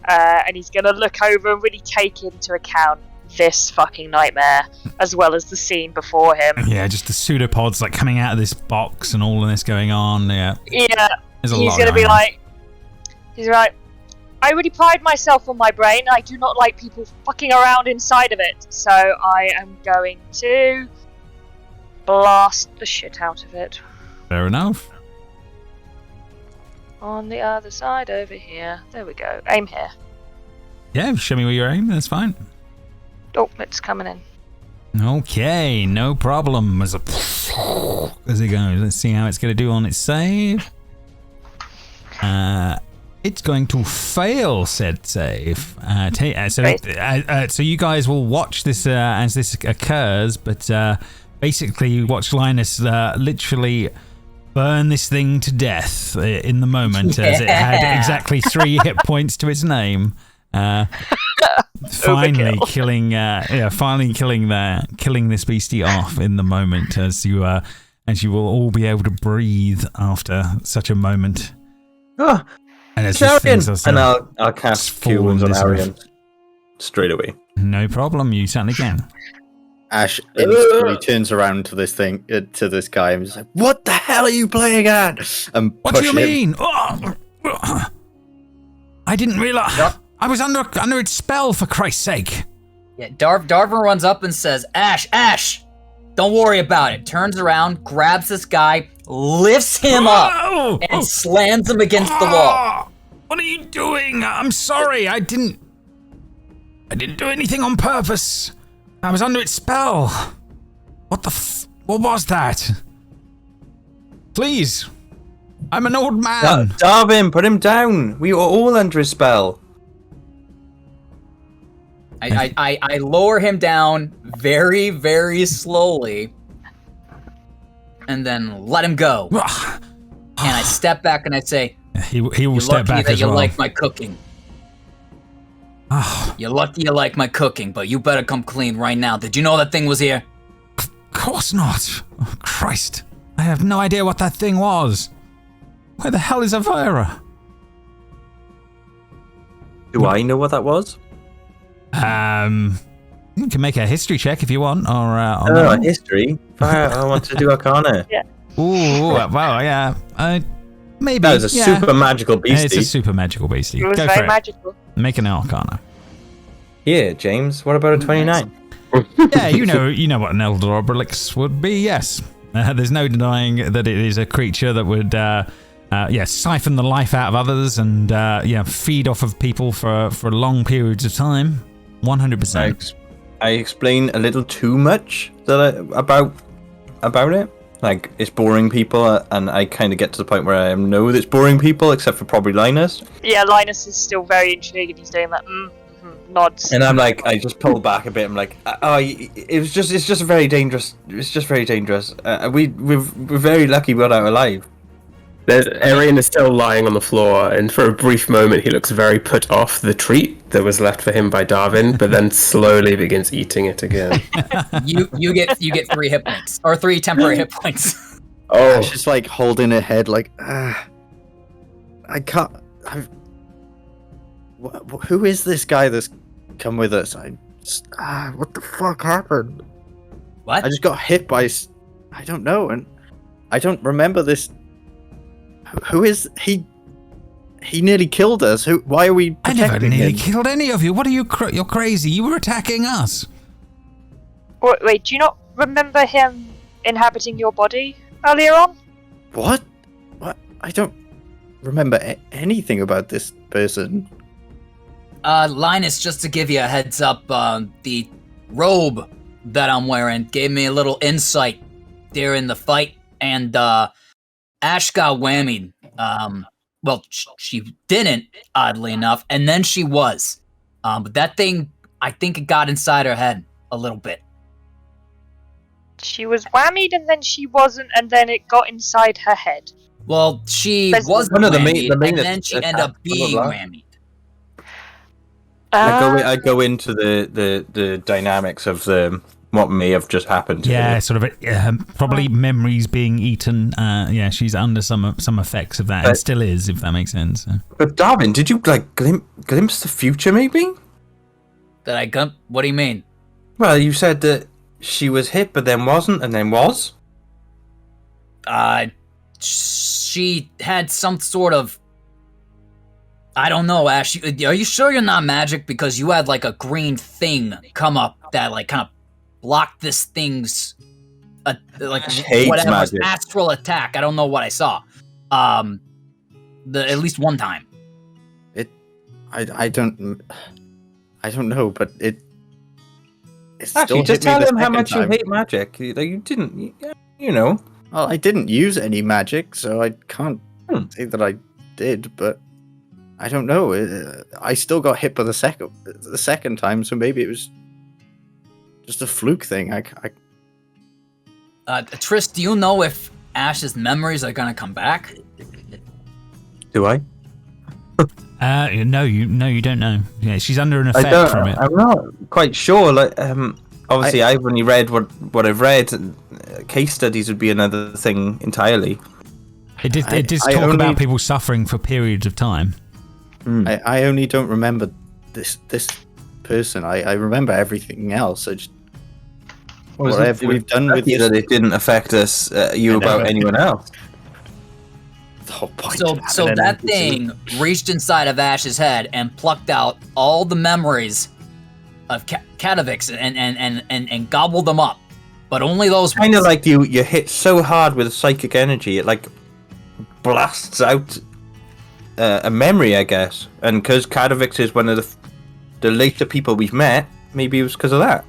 And he's going to look over and really take into account this fucking nightmare, as well as the scene before him. Yeah, just the pseudopods like coming out of this box and all of this going on. Yeah. Yeah. There's a He's lot going to be going on. like, he's right, I really pride myself on my brain. I do not like people fucking around inside of it. So I am going to blast the shit out of it. Fair enough. On the other side over here. There we go. Aim here. Yeah, show me where you're aiming. That's fine. Oh, it's coming in. Okay, no problem. As it goes, let's see how it's going to do on its save. It's going to fail said save. So you guys will watch this as this occurs, but basically you watch Linus literally burn this thing to death in the moment as it had exactly 3 hit points to its name. Finally killing this beastie off in the moment as you will all be able to breathe after such a moment. Oh, and as Arion! And I'll cast Cure Wounds on Arion straight away. No problem, you certainly can. Ashe instantly turns around to this thing, to this guy, and is like, "What the hell are you playing at?" And what do you mean? Oh, I didn't realize. Yep. I was under its spell, for Christ's sake. Yeah, Darvin runs up and says, Ashe, don't worry about it. Turns around, grabs this guy, lifts him up, and slams him against the wall. What are you doing? I'm sorry, I didn't do anything on purpose. I was under its spell. What was that? Please. I'm an old man. Darvin, put him down. We were all under his spell. I lower him down very, very slowly, and then let him go. And I step back and I say, he will step back that as you well. like my cooking. You're lucky you like my cooking, but you better come clean right now. Did you know that thing was here? Of course not. Oh, Christ. I have no idea what that thing was. Where the hell is Avira? Do I know what that was? You can make a history check if you want, or history. I want to do Arcana. Yeah. Ooh, well, yeah. Maybe. That was a super magical beastie. It's a super magical beastie. It was Go very for it. magical. Make an Arcana. Here, James. What about a 29? Yeah, you know what an Elder Obelix would be. Yes. There's no denying that it is a creature that would, siphon the life out of others and feed off of people for long periods of time. 100%. I explain a little too much about it. Like, it's boring people, and I kind of get to the point where I know that it's boring people, except for probably Linus. Yeah, Linus is still very intrigued. He's doing that nods. And I'm like, I just pull back a bit. I'm like, it's just very dangerous. It's just very dangerous. We're very lucky we got out alive. Arion is still lying on the floor, and for a brief moment he looks very put off the treat that was left for him by Darvin, but then slowly begins eating it again. You get 3 hit points, or 3 temporary hit points. Oh, she's like holding her head, like, I can't. Who is this guy that's come with us? What the fuck happened? What? I just got hit by. I don't know, and I don't remember this. Who is he? He nearly killed us. Why are we protecting him? I never nearly killed any of you. What are you? You're crazy. You were attacking us. Wait, do you not remember him inhabiting your body earlier on? What? I don't remember anything about this person. Linus, just to give you a heads up, the robe that I'm wearing gave me a little insight during the fight, and Ashe got whammied. Well, she didn't, oddly enough, and then she was. But that thing, I think it got inside her head a little bit. She was whammied and then she wasn't, and then it got inside her head. Well, she That's was one of the whammied, main and then she ended up being whammied. I go into the dynamics of what may have just happened to Yeah, her. sort of probably memories being eaten. She's under some effects of that, and still is, if that makes sense. But Darvin, did you like glimpse the future? Maybe. Did I glimpse? What do you mean? Well, you said that she was hit, but then wasn't, and then was. She had some sort of. I don't know, Ash. Are you sure you're not magic? Because you had like a green thing come up that like kind of blocked this thing's like whatever magic. astral attack. I don't know what I saw. At least one time. I don't know, but it Actually, still just hit me tell the him how second much time. you hate magic. You didn't, you know. Well, I didn't use any magic, so I can't say that I did. But I don't know. I still got hit by the second time, so maybe it was just a fluke thing. Triss, do you know if Ash's memories are gonna come back? Do I? No, you don't know. Yeah, she's under an effect from it. I'm not quite sure. Like, obviously, I've only read what I've read. Case studies would be another thing entirely. It did talk about people suffering for periods of time. I only don't remember this person. I remember everything else. I just whatever we've done with this, that it didn't affect us. About anyone else. The whole point. So that thing reached inside of Ash's head and plucked out all the memories of Katavix and gobbled them up, but only those. Kind of like you hit so hard with psychic energy, it like blasts out a memory, I guess. And because Katavix is one of the later people we've met, maybe it was because of that.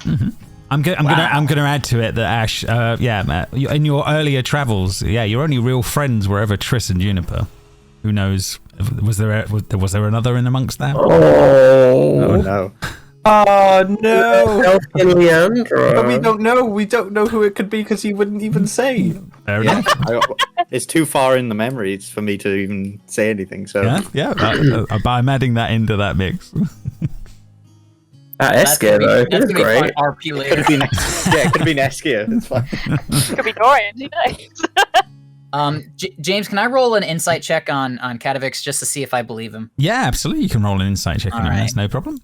Mm-hmm. I'm gonna add to it that Ash, in your earlier travels, your only real friends were ever Triss and Juniper. Who knows? Was there another in amongst that? Oh no! Oh no! Leandra. But we don't know. We don't know who it could be because he wouldn't even say. Fair enough. It's too far in the memories for me to even say anything. So I'm adding that into that mix. Eskia though, That's he's gonna be great. fun RP later. Could have been, it could have been Eskia. It's fine. Could be Dorian. Who knows? James, can I roll an insight check on Katavix just to see if I believe him? Yeah, absolutely. You can roll an insight check on him. That's no problem.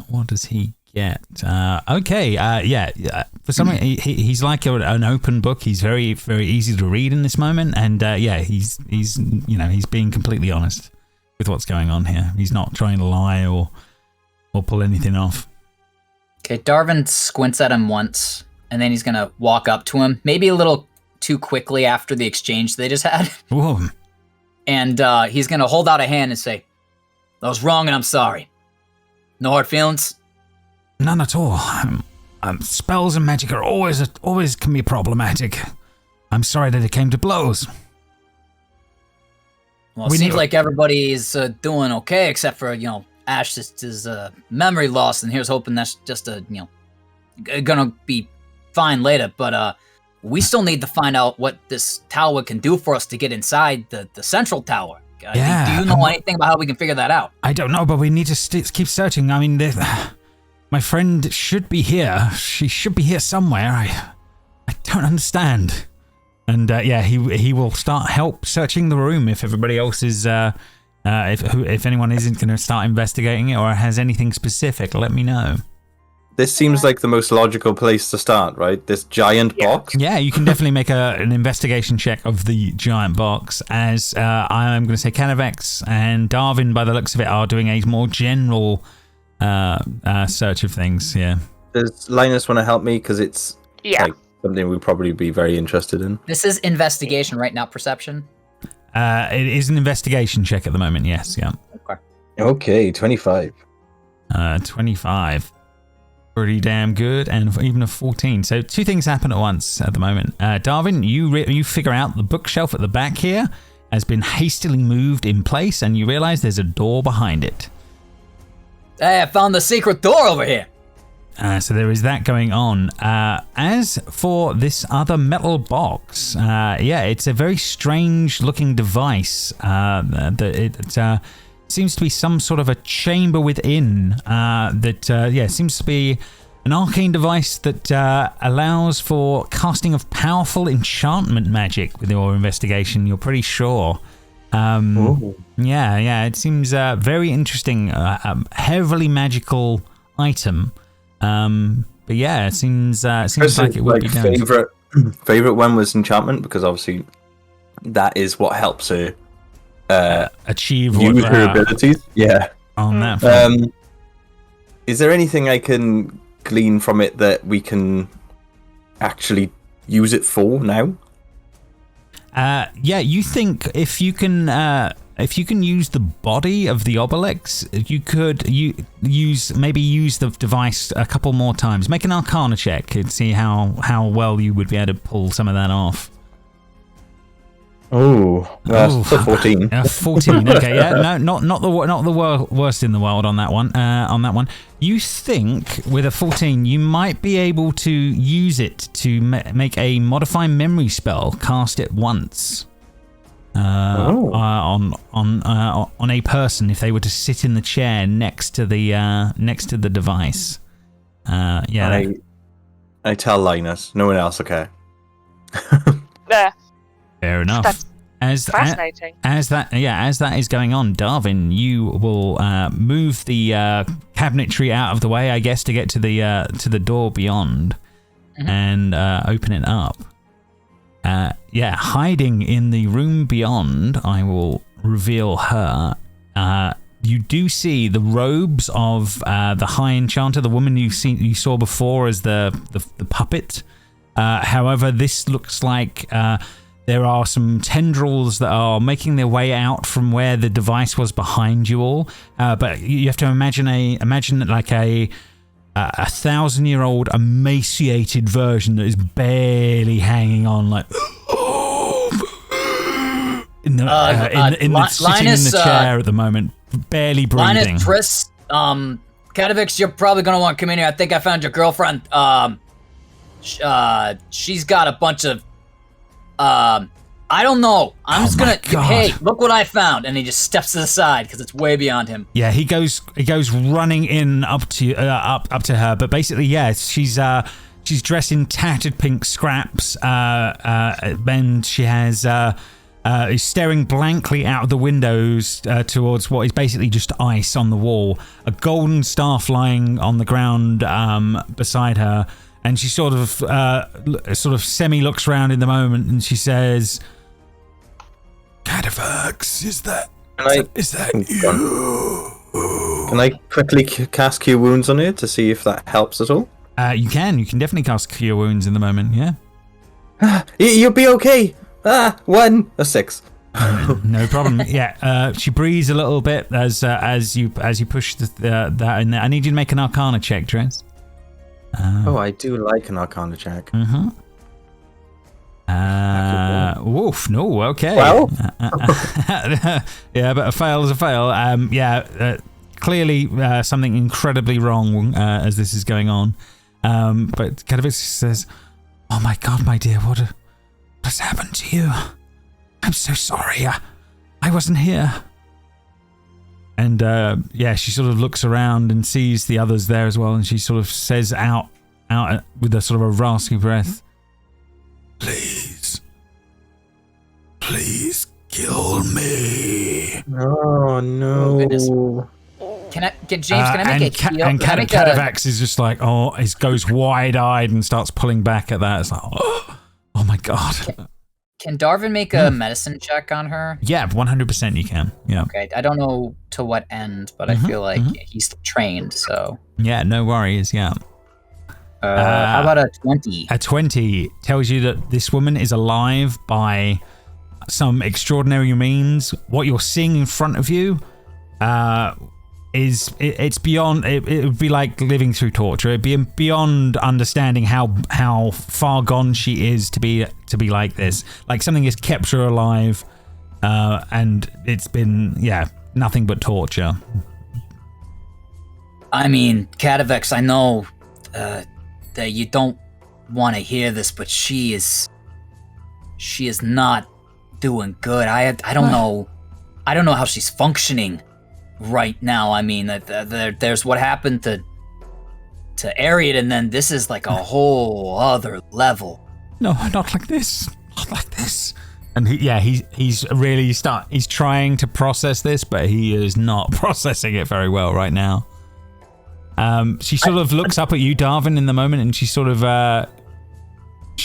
What does he get? For some reason, he's like an open book. He's very, very easy to read in this moment, and he's being completely honest with what's going on here. He's not trying to lie or pull anything off. Okay, Darvin squints at him once, and then he's gonna walk up to him, maybe a little too quickly after the exchange they just had. Whoa. And he's gonna hold out a hand and say, "I was wrong, and I'm sorry. No hard feelings." None at all. Spells and magic are always can be problematic. I'm sorry that it came to blows. Well, it seems like everybody's doing okay, except for, Ash's memory loss, and here's hoping that's just gonna be fine later. But we still need to find out what this tower can do for us to get inside the central tower. Do you know anything about how we can figure that out? I don't know, but we need to keep searching. I mean, my friend should be here. She should be here somewhere. I don't understand. And he will start help searching the room if everybody else is if anyone isn't going to start investigating it or has anything specific. Let me know. This seems like the most logical place to start, right? This giant box. Yeah, you can definitely make an investigation check of the giant box. As I'm going to say, Katavix and Darvin, by the looks of it, are doing a more general search of things. Yeah. Does Linus want to help me? Because it's something we'd probably be very interested in. This is investigation, right? Not perception. It is an investigation check at the moment. Yes. Yeah. Okay. 25. 25. Pretty damn good, and even a 14. So two things happen at once at the moment. Darvin, you figure out the bookshelf at the back here has been hastily moved in place, and you realize there's a door behind it. Hey, I found the secret door over here. So there is that going on. As for this other metal box, it's a very strange looking device. It seems to be some sort of a chamber within that seems to be an arcane device that allows for casting of powerful enchantment magic. With your investigation, you're pretty sure. It seems very interesting, heavily magical item. It seems like it would be favorite one was enchantment, because obviously that is what helps her achieve use her abilities. Yeah. On that front. Is there anything I can glean from it that we can actually use it for now? Yeah, you think if you can use the body of the obelix, you could use the device a couple more times. Make an Arcana check and see how well you would be able to pull some of that off. Oh, that's 14. 14. Okay, yeah, no, not the worst in the world on that one. You think with a 14, you might be able to use it to make a modify memory spell. Cast it once. On a person if they were to sit in the chair next to the device. Yeah. I tell Linus. No one else. Okay. There. Fair enough. That's fascinating. As that is going on, Darvin, you will move the cabinetry out of the way, I guess, to get to the door beyond, and open it up. Hiding in the room beyond, I will reveal her. You do see the robes of the High Enchanter, the woman you saw before as the puppet. However, this looks like there are some tendrils that are making their way out from where the device was behind you all. But you have to imagine like a 1,000-year-old emaciated version that is barely hanging on, like sitting in the chair at the moment, barely breathing. Linus, Chris, Kadovix, you're probably gonna want to come in here. I think I found your girlfriend. She's got a bunch of I don't know. I'm just gonna. Hey, look what I found! And he just steps to the side because it's way beyond him. Yeah, he goes running in up to her. But basically, yeah, she's dressed in tattered pink scraps. And she has is staring blankly out of the windows towards what is basically just ice on the wall. A golden staff lying on the ground beside her. And she sort of semi looks around in the moment, and she says, "Kadovix, is that you?" Can I quickly cast Cure Wounds on it to see if that helps at all? You can definitely cast Cure Wounds in the moment. Yeah. You'll be okay. 1 or 6. No problem. Yeah. She breathes a little bit as you push that in there. I need you to make an Arcana check, Trent. I do like an Arcana check. Woof, no, okay. Well? Yeah, but a fail is a fail. Clearly something incredibly wrong as this is going on. But Kadovix says, "Oh my God, my dear, what has happened to you? I'm so sorry. I wasn't here." And she sort of looks around and sees the others there as well, and she sort of says out with a sort of a raspy breath, Please kill me." Oh no! Can James? Can I make a heal? And Kadovix is just like, goes wide-eyed and starts pulling back at that. It's like, oh my God. Can Darvin make a medicine check on her? Yeah, 100% you can. Yeah. Okay, I don't know to what end, but I feel like he's trained, so. Yeah, no worries, yeah. How about a 20? A 20 tells you that this woman is alive by some extraordinary means. What you're seeing in front of you it's beyond. It would be like living through torture. It'd be beyond understanding how far gone she is to be like this. Like something has kept her alive, and it's been nothing but torture. I mean, Kadovix, I know that you don't want to hear this, but she is not doing good. I don't know how she's functioning right now. I mean, there's what happened to Arion, and then this is like a whole other level. No, not like this. Not like this. And he's really he's trying to process this, but he is not processing it very well right now. She sort of looks up at you, Darvin, in the moment, and she sort of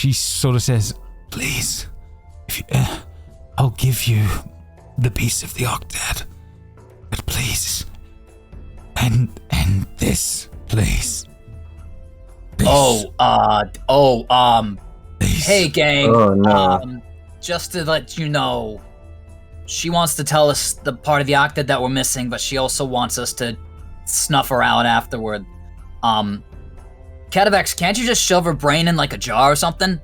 she sort of says, "Please, I'll give you the piece of the octad, but please, end this, please." Please. Please. Hey gang, Oh, no. just to let you know, she wants to tell us the part of the octad that we're missing, but she also wants us to snuff her out afterward. Catavex, can't you just shove her brain in like a jar or something?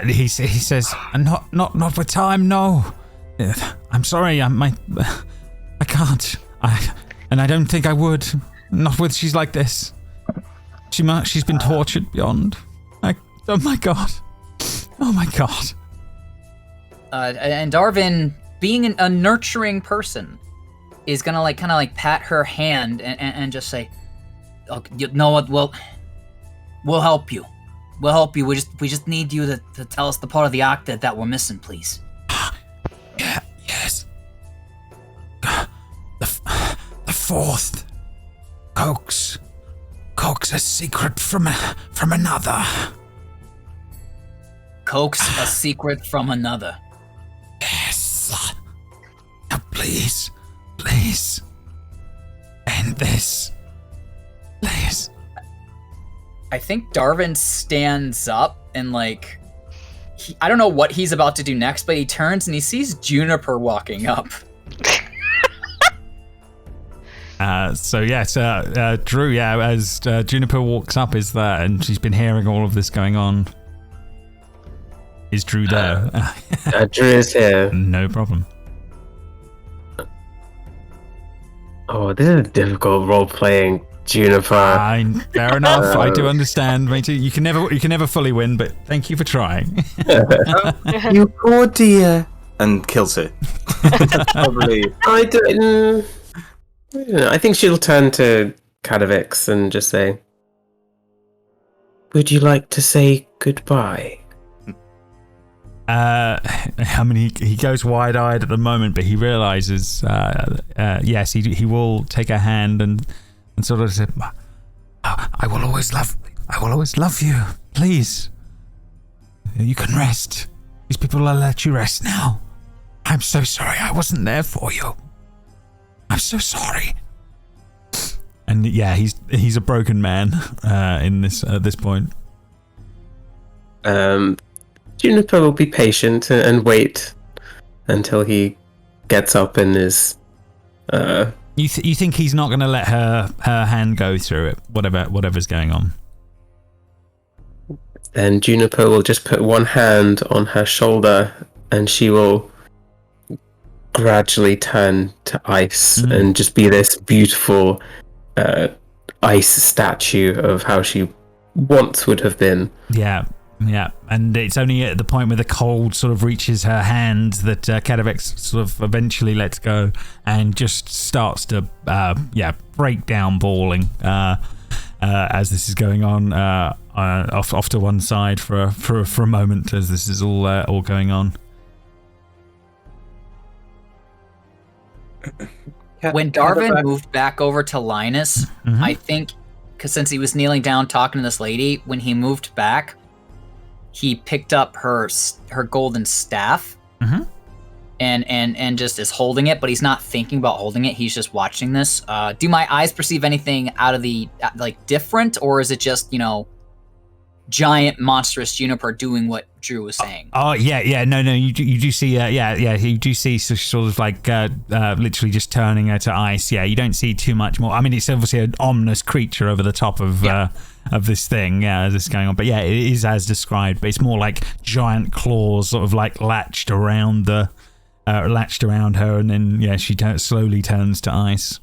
He says, not with time, no. I'm sorry, I can't. And I don't think I would. Not with she's like this. She's been tortured beyond. Oh my god. Oh my god. And Darvin, being a nurturing person, is gonna kind of pat her hand and just say, "Oh, you know what? We'll help you. We'll help you. We just need you to tell us the part of the octad that we're missing, please." Yeah, yes. The fourth. Coax a secret from another. Coax a secret from another. Yes. Now please. End this. Please. I think Darvin stands up and I don't know what he's about to do next, but he turns and he sees Juniper walking up. Drew, as Juniper walks up, is there, and she's been hearing all of this going on. Is Drew there? Drew is here. No problem. Oh, this is difficult role-playing, Juniper. Fine, fair enough. I do understand, mate. You can never fully win, but thank you for trying. You poor dear. And kills her. Probably. I think she'll turn to Kadavix and just say, "Would you like to say goodbye?" I mean, he goes wide-eyed at the moment, but he realizes, yes, he will take a hand and sort of say, I will always love you. Please, you can rest. These people will let you rest now. I'm so sorry I wasn't there for you. I'm so sorry. And yeah, he's a broken man in this at this point. Juniper will be patient and wait until he gets up and is. You think he's not going to let her hand go through it, whatever's going on? Then Juniper will just put one hand on her shoulder, and she will gradually turn to ice and just be this beautiful ice statue of how she once would have been. Yeah. And it's only at the point where the cold sort of reaches her hand that Kadavex sort of eventually lets go and just starts to break down bawling as this is going on off to one side for a moment as this is all going on. When Darvin moved back over to Linus, I think, because since he was kneeling down talking to this lady, when he moved back, he picked up her golden staff and just is holding it, but he's not thinking about holding it. He's just watching this. Do my eyes perceive anything out of the different, or is it just giant monstrous Juniper doing what Drew was saying? No, you do see you do see sort of literally just turning her to ice. Yeah, you don't see too much more. I mean, it's obviously an ominous creature over the top of this thing as this is going on, but yeah, it is as described, but it's more like giant claws sort of latched around her, and then she slowly turns to ice.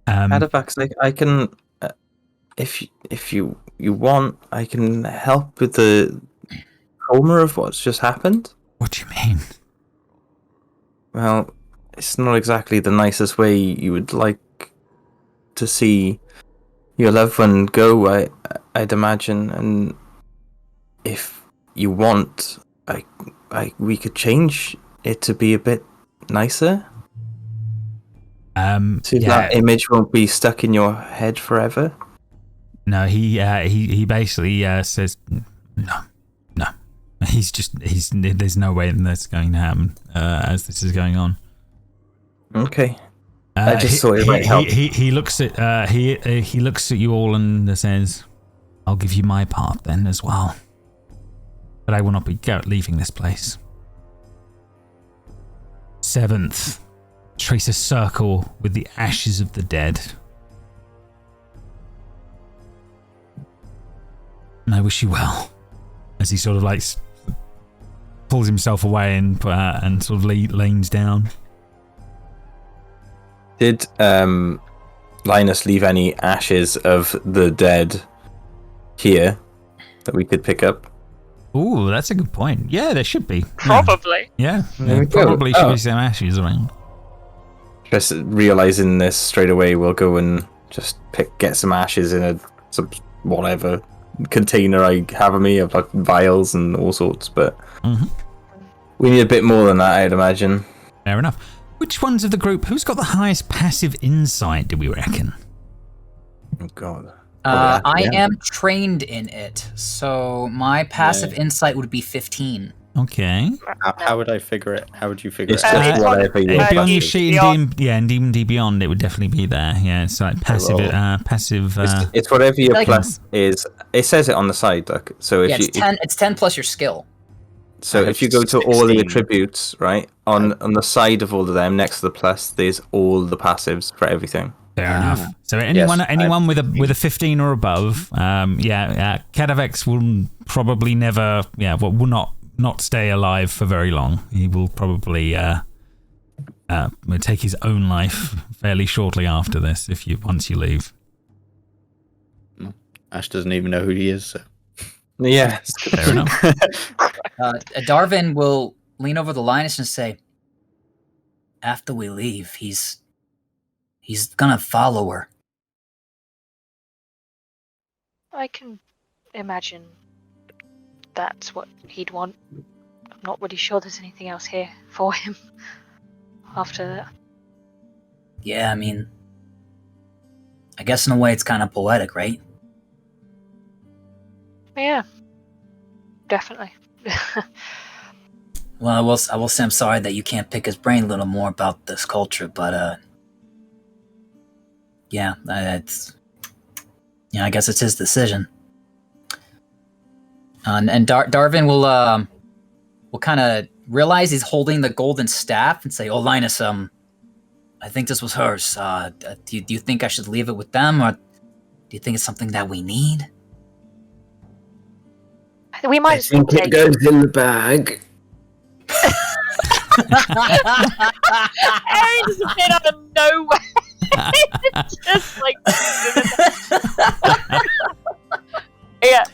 Cadafax, I can, if you want, I can help with the coma of what's just happened. What do you mean? Well, it's not exactly the nicest way you would like to see your loved one go, I'd imagine, and if you want, we could change it to be a bit nicer. So that image won't be stuck in your head forever? No, he basically says no. There's no way that's going to happen as this is going on. Okay. I just thought it might help. He looks at he looks at you all and says, "I'll give you my part then as well, but I will not be leaving this place." 7th, trace a circle with the ashes of the dead. And I wish you well. As he sort of like pulls himself away and sort of leans down. Did Linus leave any ashes of the dead here that we could pick up? Ooh, that's a good point. Yeah, there should be. Probably. Yeah, there probably should be some ashes around. Just realizing this straight away, we'll go and just get some ashes in some whatever container I have of me, of like vials and all sorts, but we need a bit more than that, I'd imagine. Fair enough. Which ones of the group, who's got the highest passive insight, do we reckon? Oh god. I am trained in it, so my passive insight would be 15. Okay. How would I figure it? How would you figure It's it out? just whatever you It'd be on your D- sheet in D&D Beyond, it would definitely be there. Yeah, it's like passive. It's whatever your Like- plus is. It says it on the side, look. So if Yeah, it's 10 plus your skill. So I if you have go to all the 16. attributes, right, on the side of all of them, next to the plus, there's all the passives for everything. Fair enough. So anyone Yes, with a 15 or above, Cadavex will probably never, will not stay alive for very long. He will probably take his own life fairly shortly after this. Once you leave. Ashe doesn't even know who he is. So. Yeah. Fair enough. Darvin will lean over the Linus and say, after we leave, he's gonna follow her. I can imagine that's what he'd want. I'm not really sure there's anything else here for him after that. Yeah, I mean, I guess in a way it's kind of poetic, right? Yeah, definitely. Well, I will say I'm sorry that you can't pick his brain a little more about this culture, but yeah, I guess it's his decision. And Darvin will kind of realize he's holding the golden staff and say, "Oh, Linus, I think this was hers. Do you think I should leave it with them, or do you think it's something that we need?" We might I as well think it take goes in the bag. Arion just appeared out of nowhere. Just like yeah,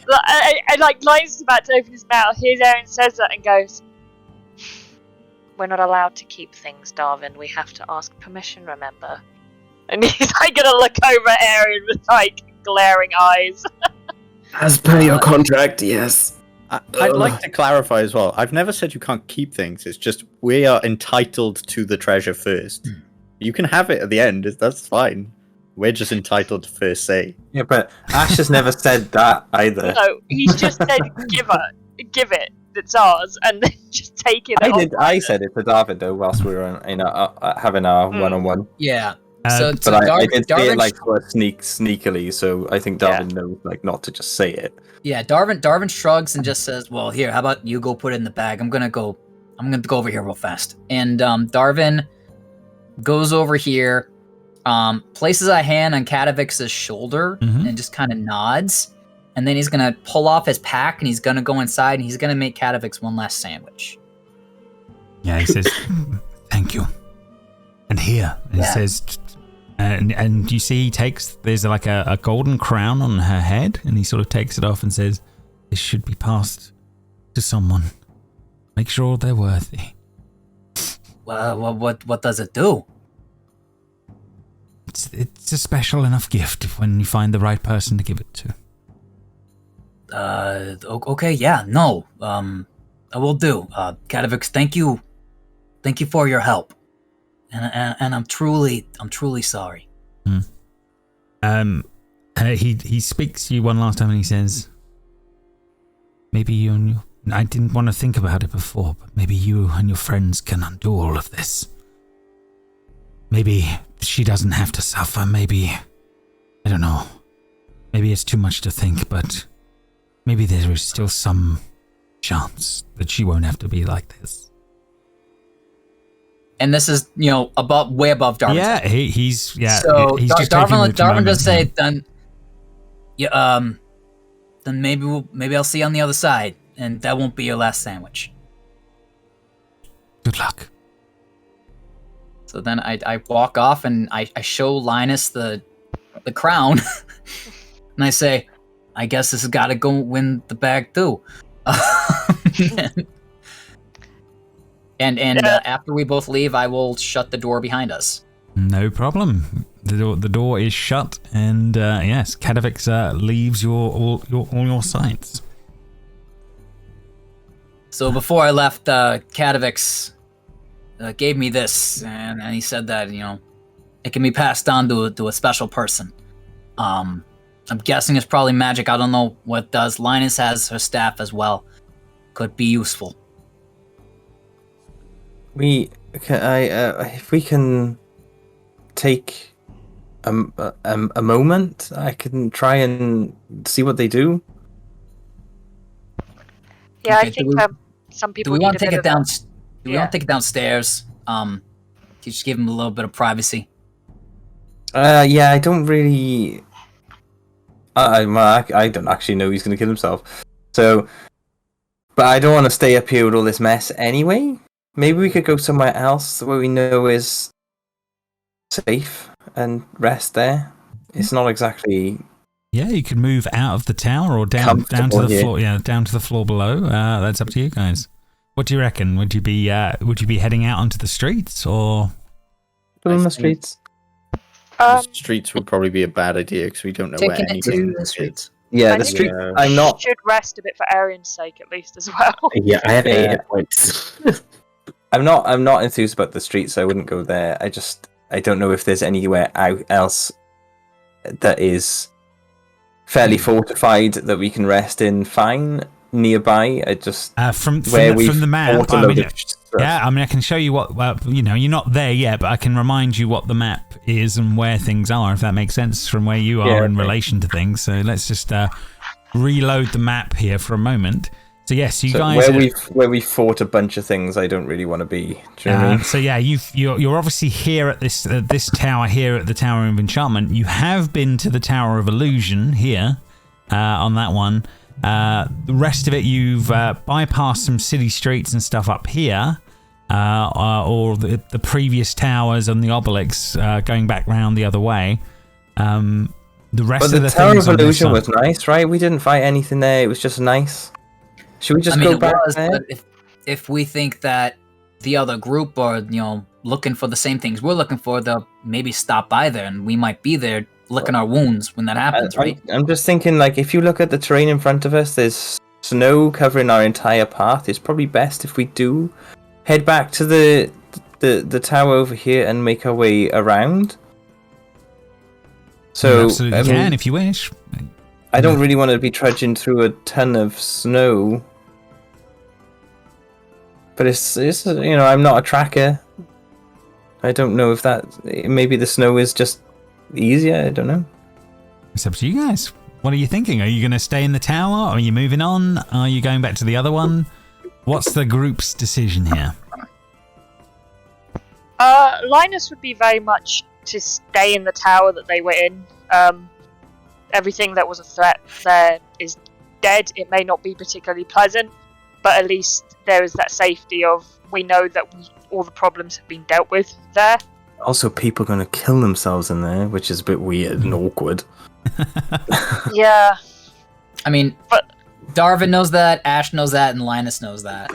and like Linus is about to open his mouth. Here's Arion says that and goes, "We're not allowed to keep things, Darvin. We have to ask permission, remember?" And he's like gonna look over at Arion with like glaring eyes. As per your contract, yes. I'd like to clarify as well. I've never said you can't keep things. It's just we are entitled to the treasure first. You can have it at the end. That's fine. We're just entitled to first say. Yeah, but Ashe has never said that either. No, he's just said, give it. It's ours, and then just take it. I said it to Darvin though, whilst we were having our one-on-one. Yeah. So So But I did say Darvin, it like sort of sneakily, so I think Darvin knows like not to just say it. yeah, Darvin shrugs and just says, "Well, here, how about you go put it in the bag? I'm gonna go over here real fast." And Darvin goes over here, places a hand on Kadavix's shoulder, and just kind of nods. And then he's gonna pull off his pack and he's gonna go inside and he's gonna make Kadavix one last sandwich. Yeah, he says, "Thank you." And here, he says, and you see he takes, there's like a golden crown on her head, and he sort of takes it off and says, "This should be passed to someone. Make sure they're worthy." Well, what does it do? It's a special enough gift when you find the right person to give it to. Okay, yeah, no, I will do. Kadavix, thank you for your help. and I'm truly sorry. He speaks to you one last time and he says, maybe you and your... I didn't want to think about it before, but maybe you and your friends can undo all of this. Maybe she doesn't have to suffer, maybe... I don't know. Maybe it's too much to think, but maybe there is still some chance that she won't have to be like this. And this is, way above Darvin. Yeah, he's So he's just taking the Darvin moment, does say, yeah. then maybe I'll see you on the other side, and that won't be your last sandwich. Good luck. So then I walk off and I show Linus the crown, and I say, I guess this has got to go win the bag too. And after we both leave, I will shut the door behind us. No problem. The door is shut, and yes, Kadavix leaves all your sights. So before I left, Kadavix gave me this, and he said that it can be passed on to a special person. I'm guessing it's probably magic. I don't know what it does. Linus has her staff as well. Could be useful. If we can take a moment, I can try and see what they do. Yeah, Okay, I think some people. Do we need want a to take bit it of down? that. Do we want to take it downstairs? To just give him a little bit of privacy. Yeah, I don't really. I don't actually know he's going to kill himself. So, but I don't want to stay up here with all this mess anyway. Maybe we could go somewhere else where we know is safe and rest there. It's not exactly. Yeah, you could move out of the tower or down to the floor. Yeah, down to the floor below. That's up to you guys. What do you reckon? Would you be heading out onto the streets or? On the streets. The streets would probably be a bad idea because we don't know where Taking it to anything the is. streets. Yeah, I the think street. Yeah. I'm not. Should rest a bit for Arion's sake, at least as well. Yeah, I have 8 Yeah. hit points. I'm not enthused about the streets, so I wouldn't go there. I don't know if there's anywhere else that is fairly fortified that we can rest in fine nearby. From where the map. fought a I load mean, of stuff. yeah, I mean, I can show you what. Well, you're not there yet, but I can remind you what the map is and where things are, if that makes sense from where you are in relation to things. So let's just reload the map here for a moment. So yes, you guys. Where we fought a bunch of things, I don't really want to be. Do you know what I mean? So yeah, you're obviously here at this tower here at the Tower of Enchantment. You have been to the Tower of Illusion here on that one. The rest of it, you've bypassed some city streets and stuff up here, or the previous towers on the obelisk, going back round the other way. The rest of the Tower things of on this Illusion side- was nice, right? We didn't fight anything there. It was just nice. Should we just go back there? But if we think that the other group are, looking for the same things we're looking for, they'll maybe stop by there, and we might be there licking our wounds when that happens, right? I'm just thinking, like, if you look at the terrain in front of us, there's snow covering our entire path. It's probably best if we do head back to the tower over here and make our way around. So you absolutely can if you wish. I don't really want to be trudging through a ton of snow. But it's I'm not a tracker. I don't know if maybe the snow is just easier. I don't know. It's up to you guys. What are you thinking? Are you going to stay in the tower? Are you moving on? Are you going back to the other one? What's the group's decision here? Linus would be very much to stay in the tower that they were in. Everything that was a threat there is dead. It may not be particularly pleasant, but at least there is that safety of we know that all the problems have been dealt with there. Also, people are going to kill themselves in there, which is a bit weird and awkward. Yeah. I mean, But- Darvin knows that, Ashe knows that, and Linus knows that.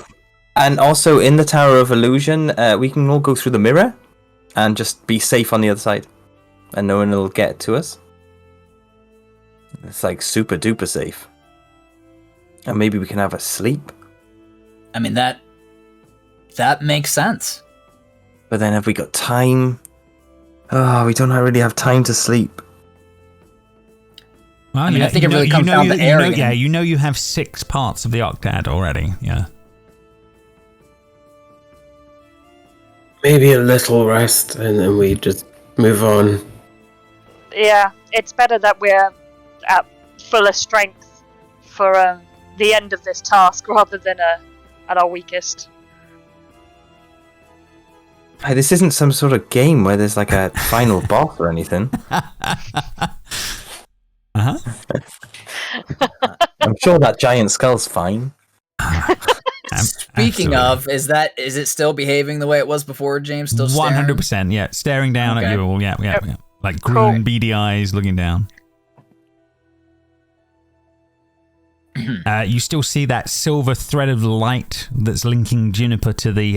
And also, in the Tower of Illusion, we can all go through the mirror and just be safe on the other side. And no one will get to us. It's like super duper safe. And maybe we can have a sleep. I mean, that makes sense. But then have we got time? Oh, we don't really have time to sleep. Well, I mean, I think it really comes down to Arion. You know you have 6 parts of the octad already. Yeah. Maybe a little rest, and then we just move on. Yeah, it's better that we're at fuller strength for the end of this task rather than at our weakest. Hey, this isn't some sort of game where there's like a final boss or anything. Uh-huh. I'm sure that giant skull's fine. Speaking of, is it still behaving the way it was before, James? Still staring? 100%, yeah. Staring down at you all, yeah. Like green, Cool. beady eyes looking down. You still see that silver thread of light that's linking Juniper to the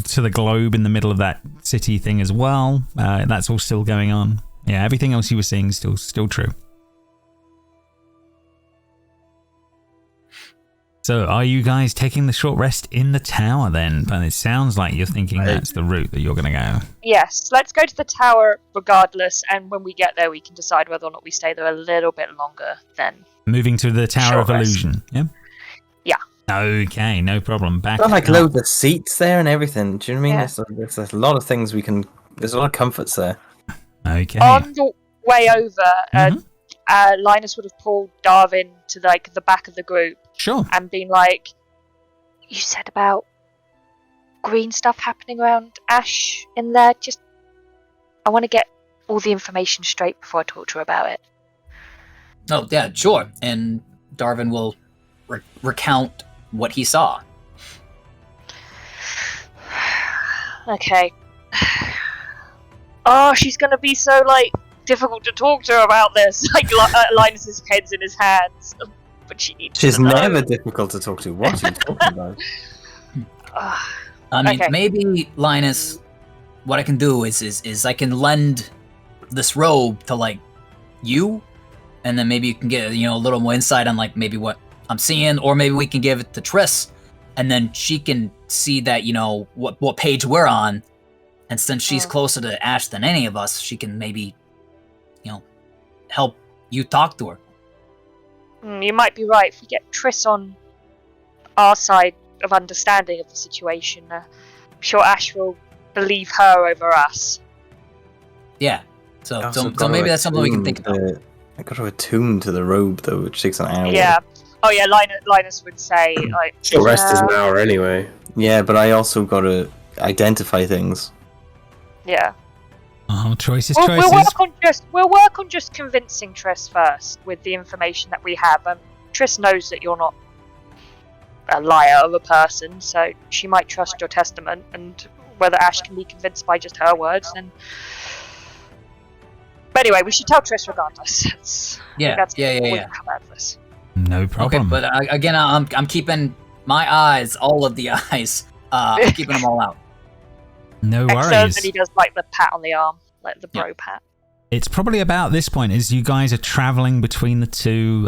to the globe in the middle of that city thing as well. That's all still going on. Yeah, everything else you were seeing is still true. So, are you guys taking the short rest in the tower then? But it sounds like you're thinking that's the route that you're going to go. Yes, let's go to the tower regardless, and when we get there, we can decide whether or not we stay there a little bit longer then. Moving to the Tower Short of rest. Illusion, yeah? Yeah. Okay, no problem. Back Got like up. loads of seats there and everything. Do you know what I mean? Yeah. There's a lot of things we can. There's a lot of comforts there. Okay. On the way over, Linus would have pulled Darvin to like the back of the group Sure. and been like, "You said about green stuff happening around Ashe in there. I want to get all the information straight before I talk to her about it." Oh, yeah, sure. And Darvin will recount what he saw. Okay. Oh, she's gonna be so like difficult to talk to her about this. Like Linus's head's in his hands, but she needs She's to know. never difficult to talk to. What are you talking about? I mean, Okay. maybe, Linus, what I can do is I can lend this robe to, like, you, and then maybe you can get, a little more insight on, like, maybe what I'm seeing, or maybe we can give it to Triss, and then she can see that, what page we're on, and since she's closer to Ashe than any of us, she can maybe, help you talk to her. You might be right. If we get Triss on our side of understanding of the situation, I'm sure Ashe will believe her over us. Yeah. So Also so gotta maybe that's something we can think attune about. I got to attune to the robe though, which takes an hour. Yeah. Oh yeah. Linus would say like. Short rest is yeah, an hour anyway. Yeah, but I also got to identify things. Yeah. Oh, choices. We'll work on just convincing Triss first with the information that we have. Triss knows that you're not a liar of a person, so she might trust your testament. And whether Ashe can be convinced by just her words, then. But anyway, we should tell Triss regardless. Yeah. That's Yeah. what will come out of this. No Okay, problem. but again, I'm keeping my eyes, all of the eyes, I'm keeping them all out. No Excellent, worries. and he does like the pat on the arm, like the bro pat. It's probably about this point as you guys are traveling between the two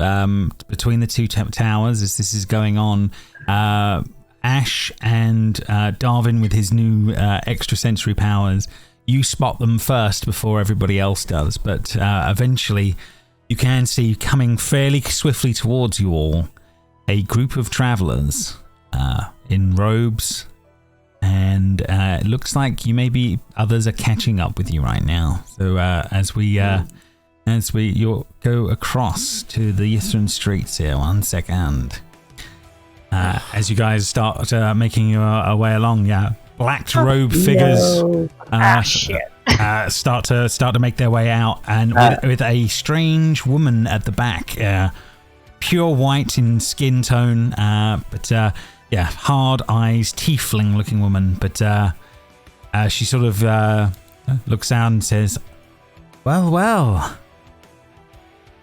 towers as this is going on. Ashe and Darvin with his new extrasensory powers. You spot them first before everybody else does, but eventually you can see coming fairly swiftly towards you all a group of travelers in robes. And it looks like maybe others are catching up with you right now. So as we go across to the Ythryn streets here, 1 second. As you guys start making your way along, black robe figures start to make their way out, and with a strange woman at the back, pure white in skin tone, but. Hard eyes, tiefling looking woman, but she sort of looks out and says, Well,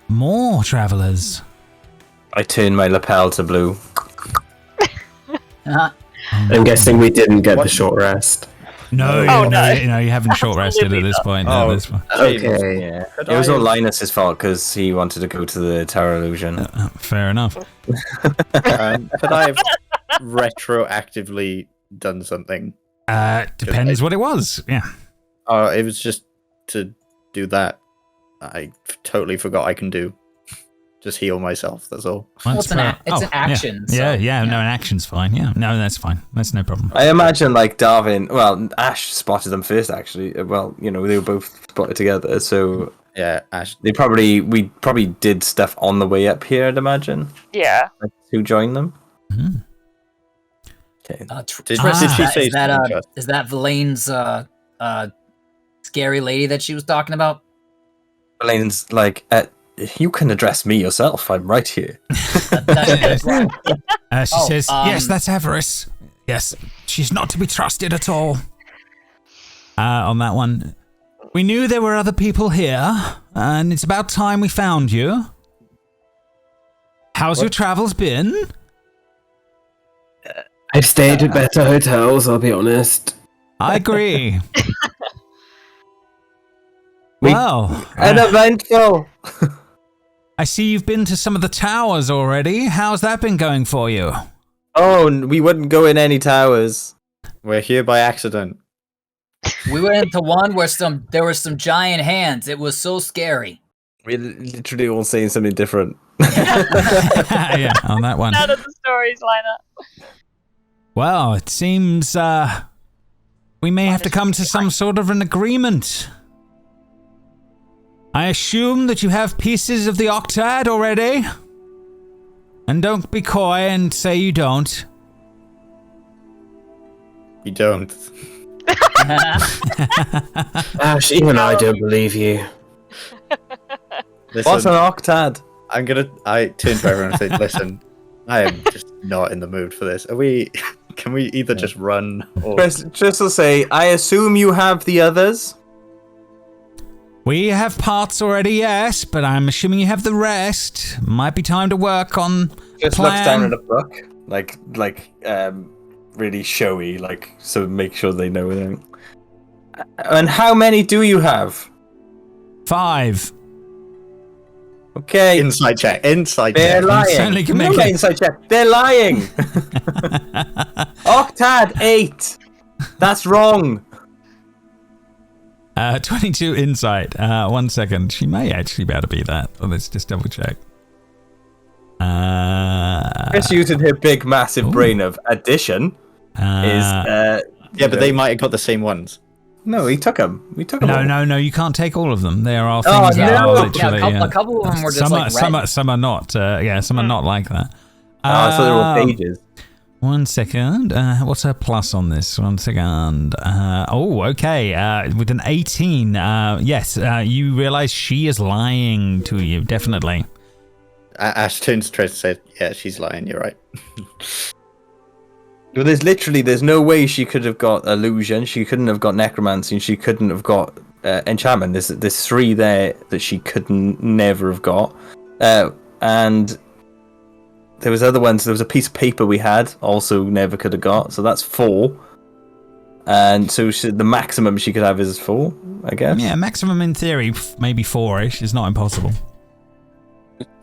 more travellers. I turn my lapel to blue. I'm guessing we didn't get the short rest. No, you haven't short rested at this point. Oh. Okay. Yeah. It was all Linus's fault because he wanted to go to the Tower Illusion. Fair enough. But I have retroactively done something. Depends what it was. Yeah. It was just to do that. I totally forgot I can do. Just heal myself, that's all. Well, it's an action. Yeah, no, an action's fine. Yeah, no, that's fine. That's no problem. I imagine like Darvin, well, Ashe spotted them first actually. Well, they were both spotted together, so yeah, Ashe. We probably did stuff on the way up here, I'd imagine. Yeah. Like, who joined them? Mm-hmm. Okay. Did she say is that Verlaine's scary lady that she was talking about? Verlaine's like, you can address me yourself. I'm right here. She says, yes, that's Avarice. Yes, she's not to be trusted at all. On that one, we knew there were other people here, and it's about time we found you. How's your travels been? I've stayed at better hotels, I'll be honest. I agree. Well, an eventful. I see you've been to some of the towers already. How's that been going for you? Oh, we wouldn't go in any towers. We're here by accident. We went into one where there were some giant hands. It was so scary. We're literally all saying something different. Yeah, on that one. None of the stories line up. Well, it seems we may have to come to some sort of an agreement. I assume that you have pieces of the octad already? And don't be coy and say you don't. You don't. Ashe, even I don't believe you. Listen, What's an octad? I turn to everyone and say, listen, I am just not in the mood for this. Can we either just run or... Just to say, I assume you have the others? We have parts already, yes, but I'm assuming you have the rest. Might be time to work on Just plan. looks down at a book, like really showy, like so make sure they know everything. And how many do you have? 5. Okay. Inside check. They're lying. certainly can make No it. inside check. They're lying. Octad 8. That's wrong. 22 insight. 1 second. She may actually be able to be that. Let's just double check. Chris using her big, massive brain of addition is. Yeah, but they might have got the same ones. No, he took them. We took them. No. You can't take all of them. There are things that are literally. A couple of them were just some are not. Some are not like that. So they're all pages. 1 second. What's her plus on this? 1 second. Okay. With an 18, yes, you realize she is lying to you, definitely. Ashe turns to Trish and said, yeah, she's lying, you're right. Well, there's no way she could have got illusion. She couldn't have got necromancy. And she couldn't have got enchantment. There's 3 there that she couldn't never have got. And there was other ones. There was a piece of paper we had, also never could have got. So that's 4. And so the maximum she could have is 4, I guess. Yeah, maximum in theory, maybe 4-ish. It's not impossible.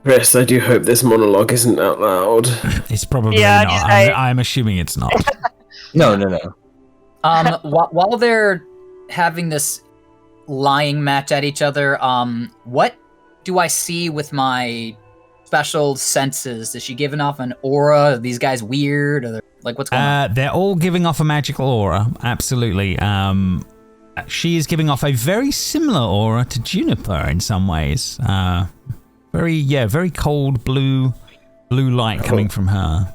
Chris, I do hope this monologue isn't out loud. It's probably Yeah, not. I'm assuming it's not. No. While they're having this lying match at each other, what do I see with my special senses? Is she giving off an aura? Are these guys weird? Or like, what's going on? They're all giving off a magical aura. Absolutely. She is giving off a very similar aura to Juniper in some ways. Very cold blue light coming from her.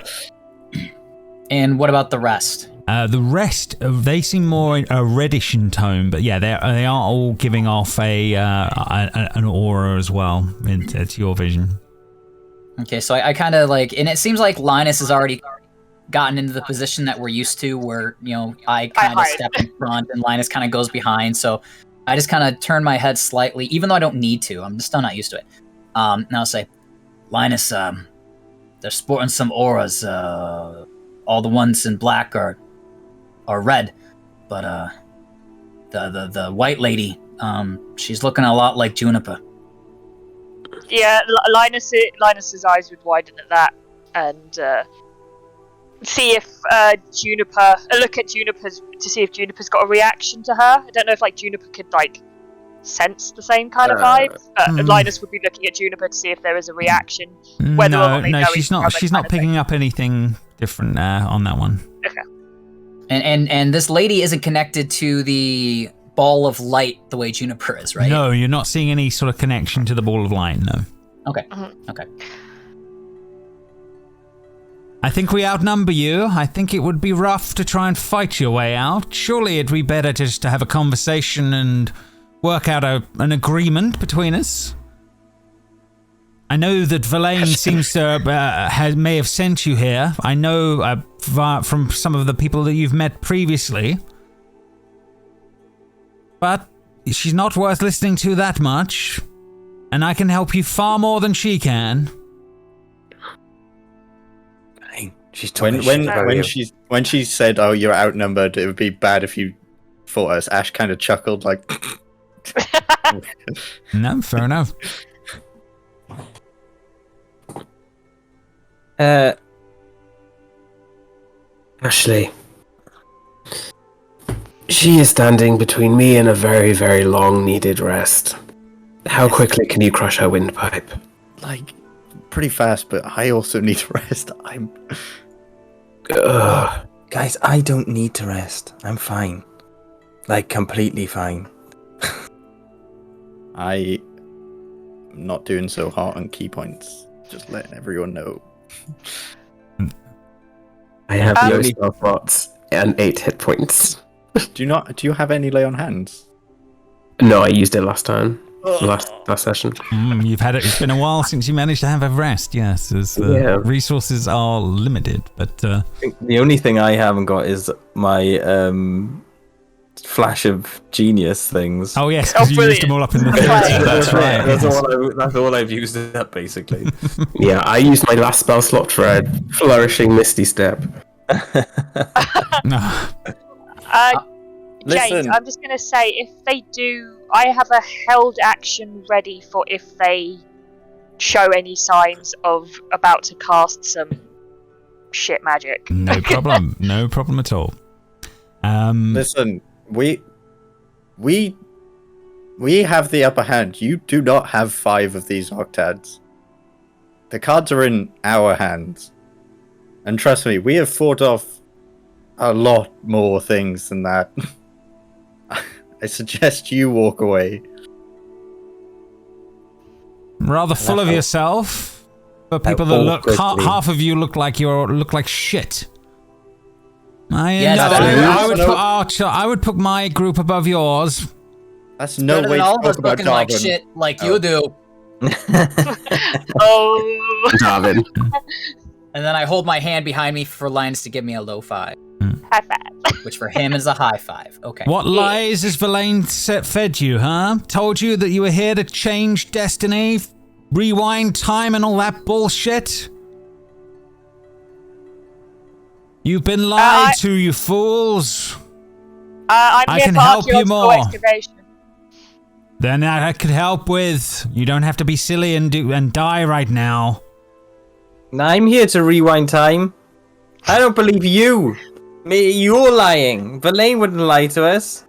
And what about the rest? The rest, they seem more a reddish in tone, but yeah, they are all giving off an aura as well into your vision. Okay, so I kind of like, and it seems like Linus has already gotten into the position that we're used to, where I kind of step in front and Linus kind of goes behind. So I just kind of turn my head slightly, even though I don't need to. I'm just still not used to it. Now I'll say, Linus, they're sporting some auras. All the ones in black are red, but the white lady, she's looking a lot like Juniper. Yeah, Linus's eyes would widen at that, and see if Juniper, look at Juniper's to see if Juniper's got a reaction to her. I don't know if like Juniper could like sense the same kind of vibes, but Linus would be looking at Juniper to see if there is a reaction. Whether or not they know she's not. She's not picking up anything different on that one. Okay. And this lady isn't connected to the ball of light the way Juniper is, right? No, you're not seeing any sort of connection to the ball of light. No. Okay. Okay. I think we outnumber you. I think it would be rough to try and fight your way out. Surely it'd be better just to have a conversation and work out an agreement between us. I know that Verlaine seems to may have sent you here. I know from some of the people that you've met previously. But she's not worth listening to that much. And I can help you far more than she can. She's when she said, "Oh, you're outnumbered. It would be bad if you fought us." Ashe kind of chuckled, like, "No, fair enough." Ashley, she is standing between me and a very, very long-needed rest. How quickly can you crush her windpipe? like, pretty fast. But I also need to rest. Guys, I don't need to rest. I'm fine. Like, completely fine. I'm not doing so hot on key points. Just letting everyone know. I have no spell slots and 8 hit points. Do you have any lay on hands? No, I used it last time. Last session. It's been a while since you managed to have a rest. Yes, resources are limited, but I think the only thing I haven't got is my flash of genius things. Oh yes, because you used them all up in the third. That's right. That's all I've used it up basically. Yeah, I used my last spell slot for a flourishing misty step. No. James, Listen. I'm just going to say, if they do, I have a held action ready for if they show any signs of about to cast some shit magic. No problem. No problem at all. Listen, we have the upper hand. You do not have 5 of these octads. The cards are in our hands. And trust me, we have fought off a lot more things than that. I suggest you walk away. Rather full of yourself. But people that look, half of you look like shit. I would put my group above yours. That's no way to all of talk us about looking like Darvin. shit like you do. Oh. Darvin. And then I hold my hand behind me for Linus to give me a low 5. High five. Which for him is a high 5. Okay. What lies has Verlaine fed you, huh? Told you that you were here to change destiny, rewind time and all that bullshit? You've been lied to, you fools. I'm I here can for help you archaeological more. excavation. Then I could help with. You don't have to be silly and die right now. I'm here to rewind time. I don't believe you. You're lying. Verlaine wouldn't lie to us.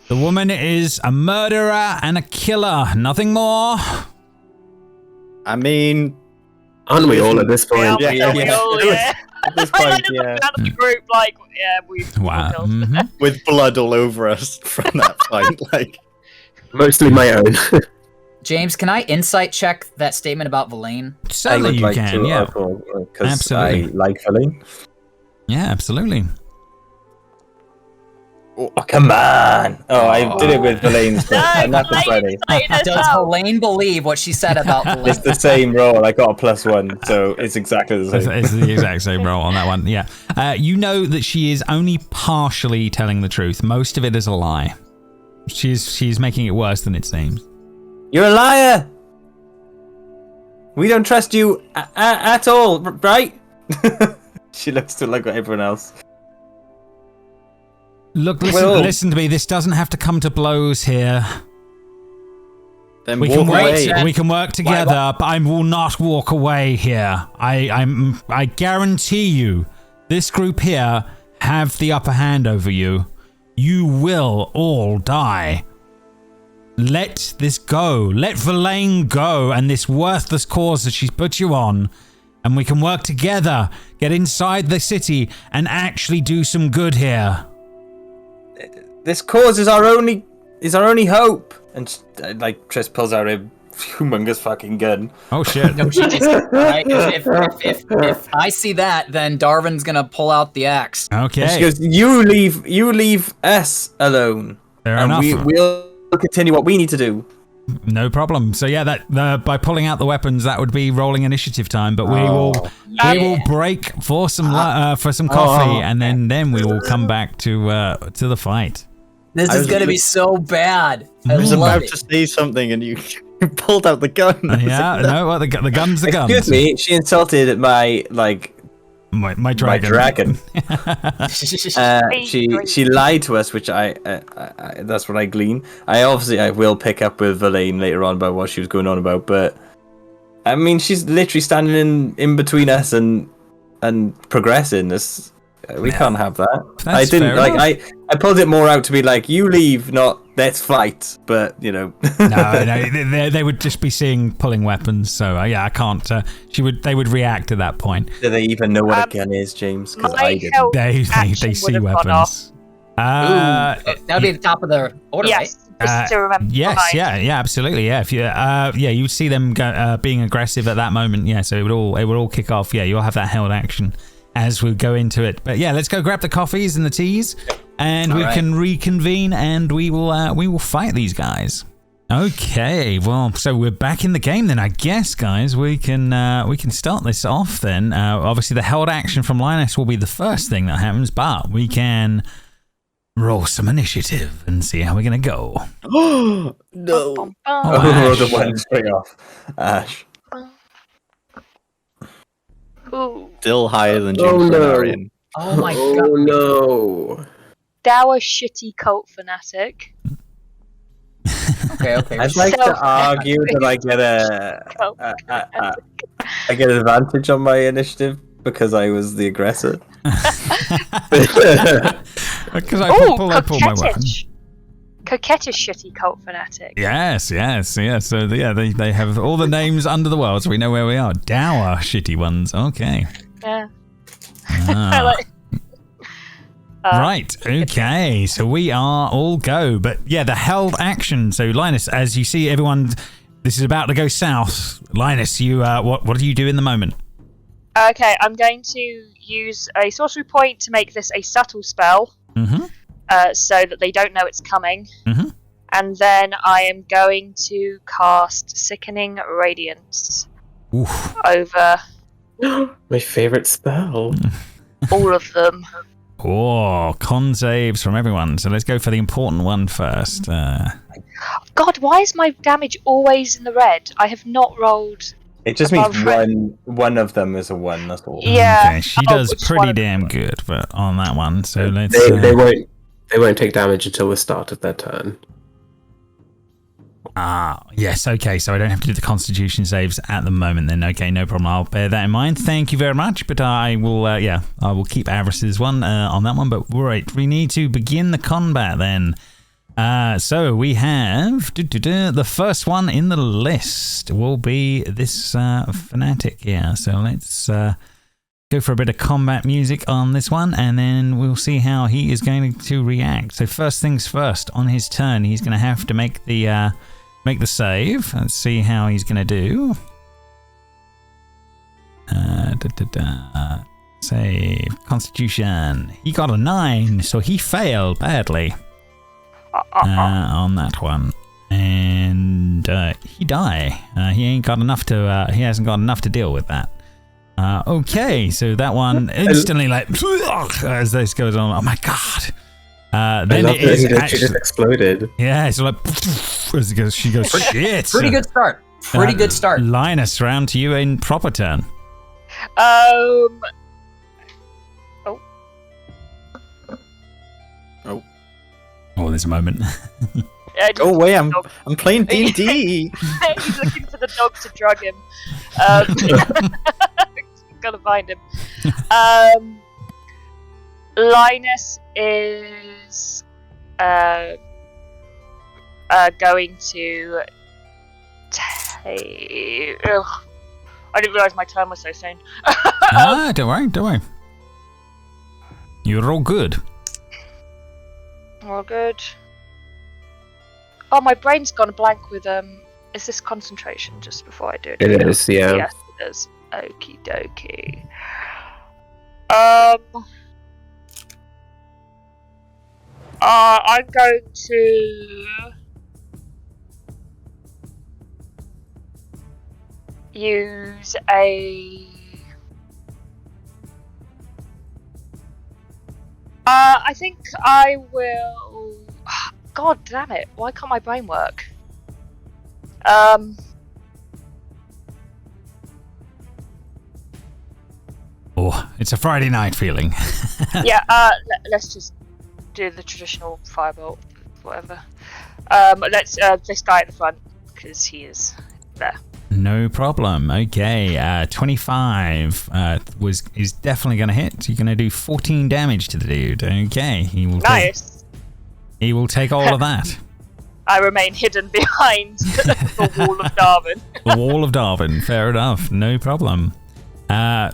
The woman is a murderer and a killer. Nothing more. I mean, Aren't we all at this point? Yeah. At this I point, like yeah. out of the group, like, yeah, we've Wow. killed. Mhm. with blood all over us from that fight, like. Mostly my own. James, can I insight check that statement about Verlaine? Certainly you can, yeah. Because Absolutely. I like Verlaine. Yeah, absolutely. Oh, come on! Oh, I did it with Verlaine's, but I'm not ready. Does Verlaine believe what she said about It's Verlaine? the same roll. I got a +1, so it's exactly the same. It's the exact same roll on that one, yeah. You know that she is only partially telling the truth. Most of it is a lie. She's making it worse than it seems. You're a liar! We don't trust you at all, right? She looks to look at everyone else. Look, Well- listen to me. This doesn't have to come to blows here. Then We walk can away. work. We can work together, but I will not walk away here. I guarantee you, this group here have the upper hand over you. You will all die. Let this go. Let Verlaine go and this worthless cause that she's put you on, and we can work together, get inside the city, and actually do some good here. This cause is our only hope. And like Triss pulls out a humongous fucking gun. Oh shit! No, if I see that, then Darvin's gonna pull out the axe. Okay. And she goes, "You leave us alone, Fair and enough. we'll continue what we need to do." No problem. So yeah, that by pulling out the weapons, that would be rolling initiative time. But we will break for some coffee, and then we will come back to the fight. This is gonna be so bad. I was love about it. to say something and you pulled out the gun. Yeah, no, well, the gun's the gun. Excuse me, she insulted my my dragon. She lied to us, which I that's what I glean. I will pick up with Verlaine later on about what she was going on about, but I mean she's literally standing in between us and progressing. This we can't have that. I didn't like. I pulled it more out to be like, you leave, not let's fight. But you know, no, they would just be pulling weapons. So yeah, I can't. They would react at that point. Do they even know what a gun is, James? Because I didn't. They see weapons. That'd be the top of the order, right? Just to remember. Yes, yeah, absolutely, yeah. If you, you would see them being aggressive at that moment. Yeah, so it would all kick off. Yeah, you'll have that held action as we go into it. But yeah, let's go grab the coffees and the teas, and we can reconvene, and we will fight these guys. Okay, well, so we're back in the game then, I guess, guys. We can start this off then. Obviously, the held action from Linus will be the first thing that happens, but we can roll some initiative and see how we're gonna go. Oh no! Oh, the one straight off. Ashe. Ooh. Still higher than Juniper and Arion. Oh my god. Oh no! Dour shitty cult fanatic. Okay. I'd like to argue that I get an advantage on my initiative because I was the aggressor. Because I pulled my weapon. Coquettish shitty cult fanatic. Yes. So yeah, they have all the names under the world, so we know where we are. Dour shitty ones. Okay. Yeah. Right. Okay. So we are all go, but yeah, the held action. So Linus, as you see, everyone, this is about to go south. Linus, you what do you do in the moment? Okay, I'm going to use a sorcery point to make this a subtle spell. Mm-hmm. So that they don't know it's coming. Mm-hmm. And then I am going to cast Sickening Radiance over My favorite spell. all of them. Oh, con saves from everyone. So let's go for the important one first. God, why is my damage always in the red? I have not rolled. It just means one of them is a 1, that's all. Yeah. Okay, she does pretty damn good, but on that one. So let's. They won't take damage until the start of their turn. Yes, okay, so I don't have to do the constitution saves at the moment then. Okay, no problem. I'll bear that in mind. Thank you very much, but I will keep Avarice's one on that one. But right, we need to begin the combat then. So we have the first one in the list will be this fanatic here. So let's go for a bit of combat music on this one, and then we'll see how he is going to react. So first things first, on his turn, he's going to have to make the save. Let's see how he's going to do. Save Constitution. He got a 9, so he failed badly on that one, and he die. He ain't got enough to. He hasn't got enough to deal with that. Okay, so that one instantly as this goes on. Oh my god! Then it is actually just exploded. Yeah, it's like as she goes. Shit! Pretty good start. Pretty good start. Linus, round to you in proper turn. Oh, there's a moment. Go away! I'm playing D&D. He's looking for the dog to drug him. Gotta find him. Linus is going to take. Ugh. I didn't realise my turn was so soon. Don't worry. You're all good. All good. Oh, my brain's gone blank with Is this concentration just before I do it? It is, yeah. Yes, it is. Okie dokie. I'm going to use a. I think I will. God damn it! Why can't my brain work? Oh, it's a Friday night feeling. Yeah. Let's just do the traditional firebolt, whatever. Let's this guy at the front because he is there. No problem. Okay, 25 is definitely going to hit. You're going to do 14 damage to the dude. Okay, he will take all of that. I remain hidden behind the wall of Darvin. The wall of Darvin. Fair enough. No problem.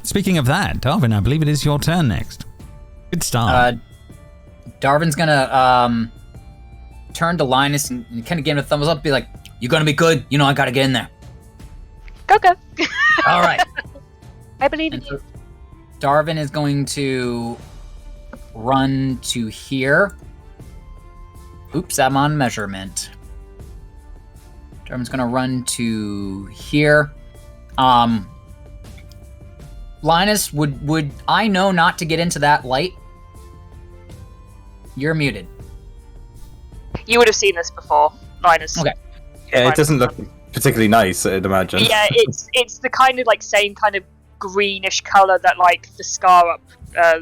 Speaking of that, Darvin, I believe it is your turn next. Good start. Darvin's gonna turn to Linus and kind of give him a thumbs up, be like, "You gonna be good? You know I gotta get in there." Go. All right. I believe in you. Darvin is going to run to here. Oops, I'm on measurement. Darvin's gonna run to here. Linus, would I know not to get into that light? You're muted. You would have seen this before, Linus. Okay. Yeah, it doesn't look particularly nice, I'd imagine. Yeah, it's the kind of same kind of greenish color that the scar up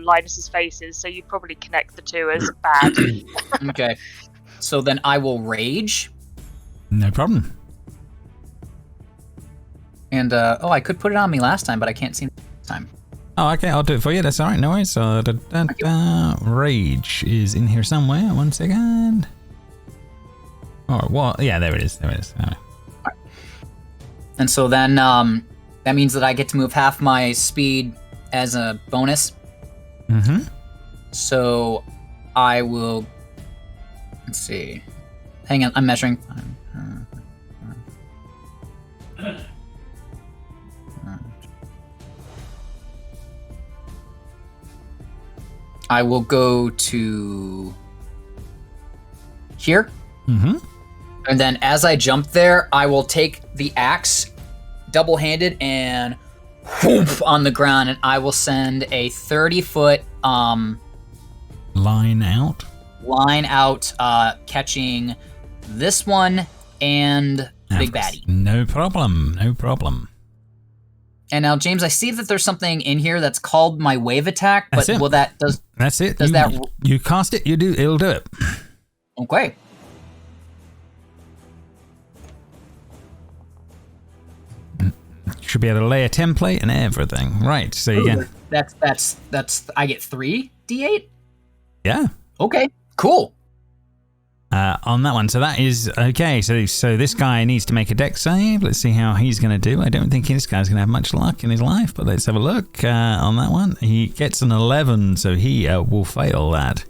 Linus's face is. So you'd probably connect the two as bad. Okay. So then I will rage. No problem. And I could put it on me last time, but I can't see it this time. Oh, okay, I'll do it for you. That's all right. No worries. So, rage is in here somewhere. 1 second. Oh, what? Yeah, there it is. All right. And so then that means that I get to move half my speed as a bonus. Mm-hmm. So I will. Let's see. Hang on, I'm measuring. I will go to here. Mm-hmm. And then as I jump there, I will take the axe double-handed and whoop on the ground, and I will send a 30-foot line out, catching this one and Big Baddie. No problem. And now, James, I see that there's something in here that's called my wave attack, but That's it. Does you cast it? It'll do it. Okay. You should be able to lay a template and everything. Right. So again, that's I get 3d8. Yeah. Okay. Cool. On that one, so that is okay. So this guy needs to make a dex save. Let's see how he's going to do. I don't think this guy's going to have much luck in his life, but let's have a look on that one. He gets an 11, so he will fail that.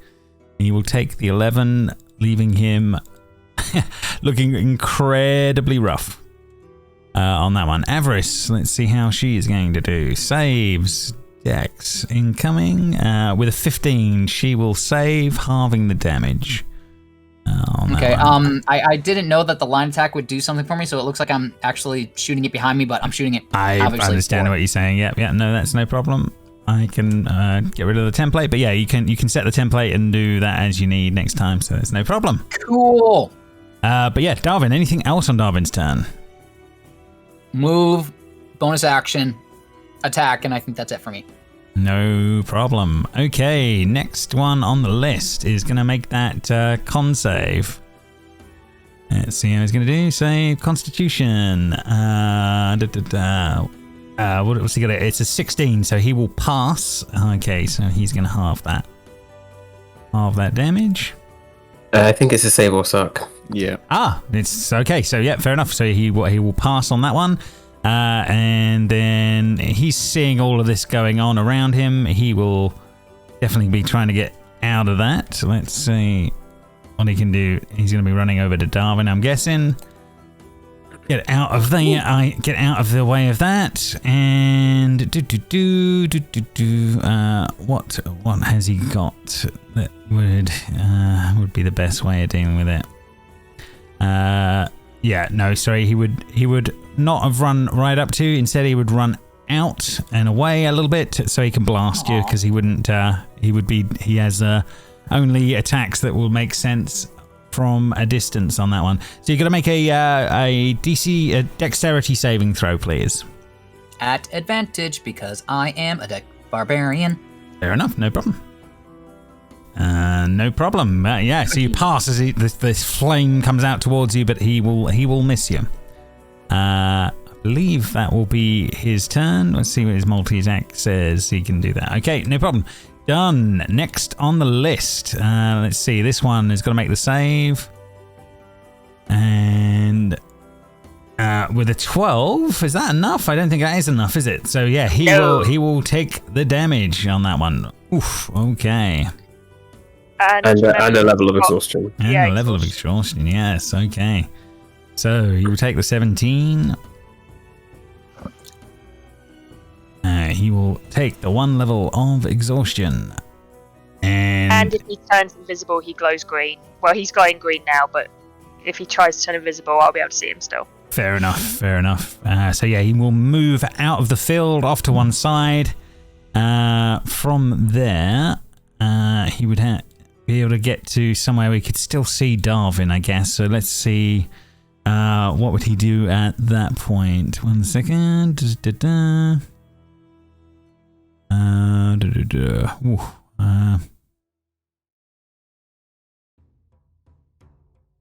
He will take the 11, leaving him looking incredibly rough on that one. Avarice, let's see how she is going to do. Saves. Dex incoming with a 15. She will save, halving the damage. Okay, I didn't know that the line attack would do something for me, so it looks like I'm actually shooting it behind me, but I'm shooting it I understand what you're saying. Yeah, no, that's no problem. I can get rid of the template, but yeah, you can set the template and do that as you need next time, so it's no problem. Cool. But yeah, Darvin, anything else on Darvin's turn? Move, bonus action, attack, and I think that's it for me. No problem. Okay, next one on the list is going to make that con save. Let's see how he's going to do. Save Constitution. What's he got? It's a 16, so he will pass. Okay, so he's going to halve that. Halve that damage. I think it's a save or suck. Yeah. It's okay. So yeah, fair enough. So he will pass on that one. And then he's seeing all of this going on around him. He will definitely be trying to get out of that. Let's see what he can do. He's going to be running over to Darvin, I'm guessing. Get out of the way of that. And what has he got that would be the best way of dealing with it? He would not have run right up to. Instead, he would run out and away a little bit so he can blast you, because he wouldn't. He has only attacks that will make sense from a distance on that one. So you're gonna make a dexterity saving throw, please. At advantage, because I am a barbarian. Fair enough, no problem. No problem. So you pass as this flame comes out towards you, but he will miss you. I believe that will be his turn. Let's see what his multi-attack says. He can do that. Okay, no problem. Done. Next on the list. Let's see. This one is going to make the save. And with a 12, is that enough? I don't think that is enough, is it? So yeah, he will take the damage on that one. Oof. Okay. And a level of exhaustion. And a level of exhaustion, yes, okay. So he will take the 17. He will take the 1 level of exhaustion. And if he turns invisible, he glows green. Well, he's glowing green now, but if he tries to turn invisible, I'll be able to see him still. Fair enough. So yeah, he will move out of the field off to one side. From there, he would be able to get to somewhere we could still see Darvin, I guess. So let's see, what would he do at that point? 1 second.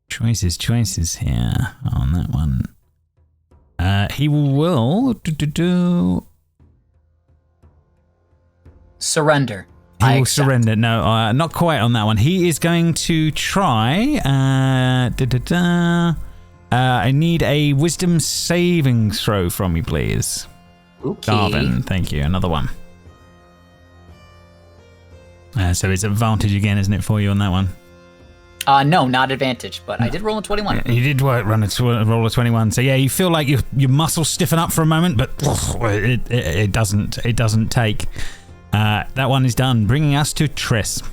Choices here on that one. He will surrender. He will surrender. No, not quite on that one. He is going to try. I need a wisdom saving throw from you, please. Okay. Darvin, thank you. Another one. So it's advantage again, isn't it, for you on that one? No, not advantage, but I did roll a 21. You did roll a 21. So yeah, you feel like your muscles stiffen up for a moment, but it doesn't take. That one is done, bringing us to Triss.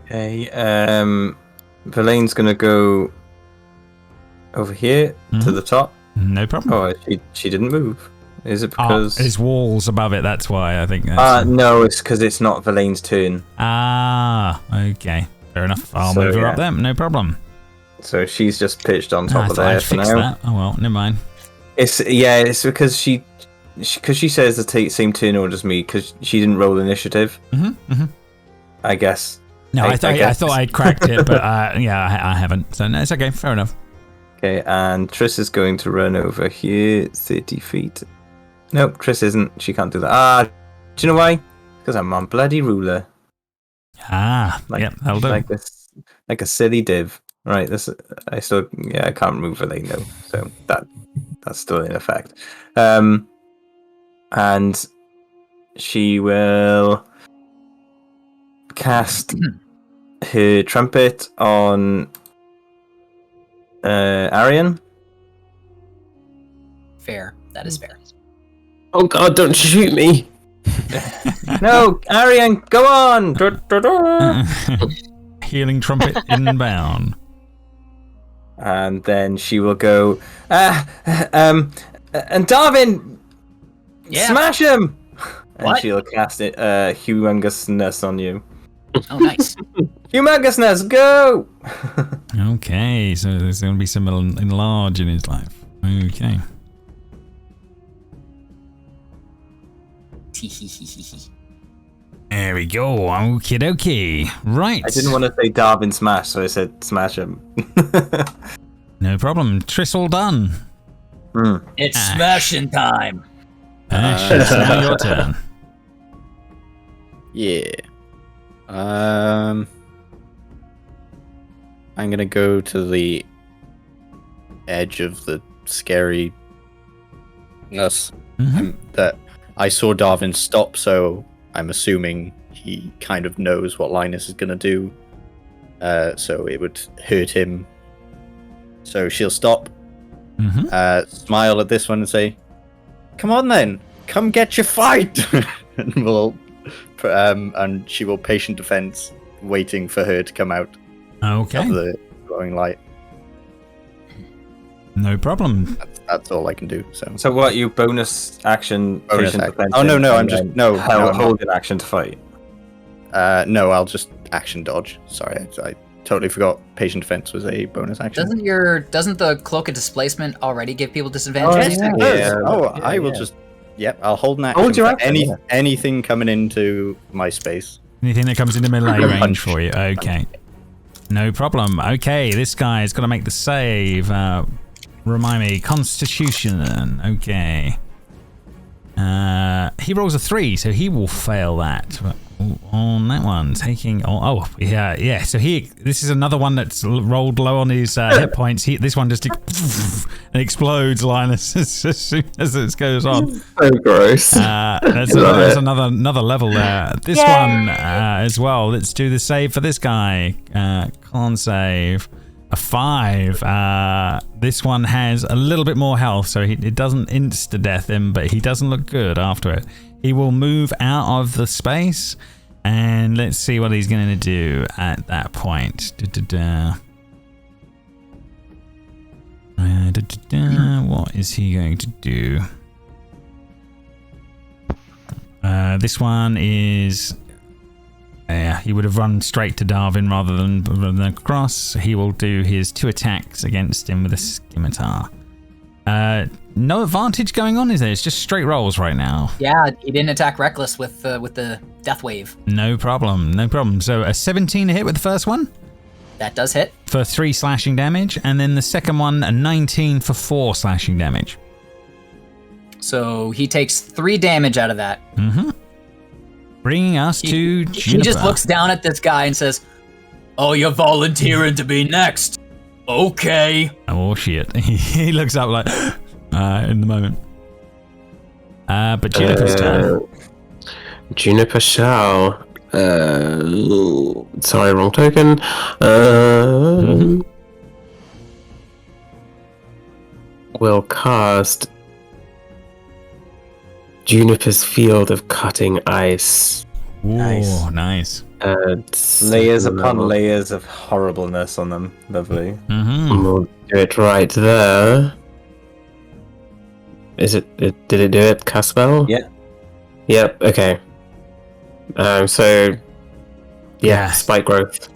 Okay, Verlaine's gonna go over here to the top. No problem. Oh, she didn't move. Is it because there's walls above it? That's why I think. No, it's because it's not Verlaine's turn. Okay, fair enough. I'll move her up there. No problem. So she's just pitched on top of there I'd for fix now. That. Oh well, never mind. It's because she says the same turn order as me because she didn't roll initiative. I guess. No, I thought I'd cracked it, but I haven't. So no, it's okay. Fair enough. Okay, and Triss is going to run over here, 30 feet. Nope, Triss isn't. She can't do that. Do you know why? Because I'm on bloody ruler. Yep, that'll do. Like a silly div. Right, I can't move Verlaine though, so that's still in effect. And she will cast her trumpet on Arion. Fair. That is fair. Oh god, don't shoot me! No, Arion, go on! Healing trumpet inbound. And then she will go, and Darvin, smash him! And she'll cast it, humongousness on you. Oh, nice. Humongousness, go! Okay, so there's going to be some enlarge in his life. Okay. There we go. Okie dokie. Right. I didn't want to say Darvin smash, so I said smash him. No problem. Triss all done. It's Ashe. smashing time. Ashe, it's now your turn. Yeah. I'm gonna go to the edge of the scary that I saw Darvin stop, so I'm assuming he kind of knows what Linus is gonna do. So it would hurt him. So she'll stop, smile at this one and say, "Come on then, come get your fight," and she will patient defense, waiting for her to come out Okay. of the glowing light. No problem. That's all I can do. So what? You bonus action? Bonus patient action. defense Oh no, and I'm just then I'm hold an action to fight. no, I'll just action dodge. Sorry, I totally forgot. Patient defense was a bonus action. Doesn't the cloak of displacement already give people disadvantage? I will just. Yep, I'll hold an action Hold your for action, anything coming into my space. Anything that comes into melee range Punch. for you. Okay. No problem. Okay, this guy's got to make the save. Remind me, Constitution. Okay. He rolls a 3, so he will fail that. But on that one, taking. Yeah. So this is another one that's rolled low on his hit points. This one just explodes, Linus, as soon as it goes on. So gross. There's another level there. This one as well. Let's do the save for this guy. Con save. A 5. This one has a little bit more health, so it doesn't insta-death him, but he doesn't look good after it. He will move out of the space, and let's see what he's going to do at that point. What is he going to do? This one is... he would have run straight to Darvin rather than across. He will do his 2 attacks against him with a scimitar. No advantage going on, is there? It's just straight rolls right now. Yeah, he didn't attack reckless with the death wave. No problem. So a 17 to hit with the first one That does hit. for 3 slashing damage, and then the second one a 19 for 4 slashing damage. So he takes 3 damage out of that. Bringing us to Juniper. He just looks down at this guy and says, "Oh, you're volunteering to be next. Okay." Oh shit! He looks up like in the moment. But Juniper's turn. Juniper shall. Sorry, wrong token. Will cast Juniper's Field of Cutting Ice. Ooh, nice. Layers upon layers of horribleness on them. Lovely. We'll do it right there. Did it do it? Cast spell? Yeah. Yep, okay. So, Yeah. spike growth.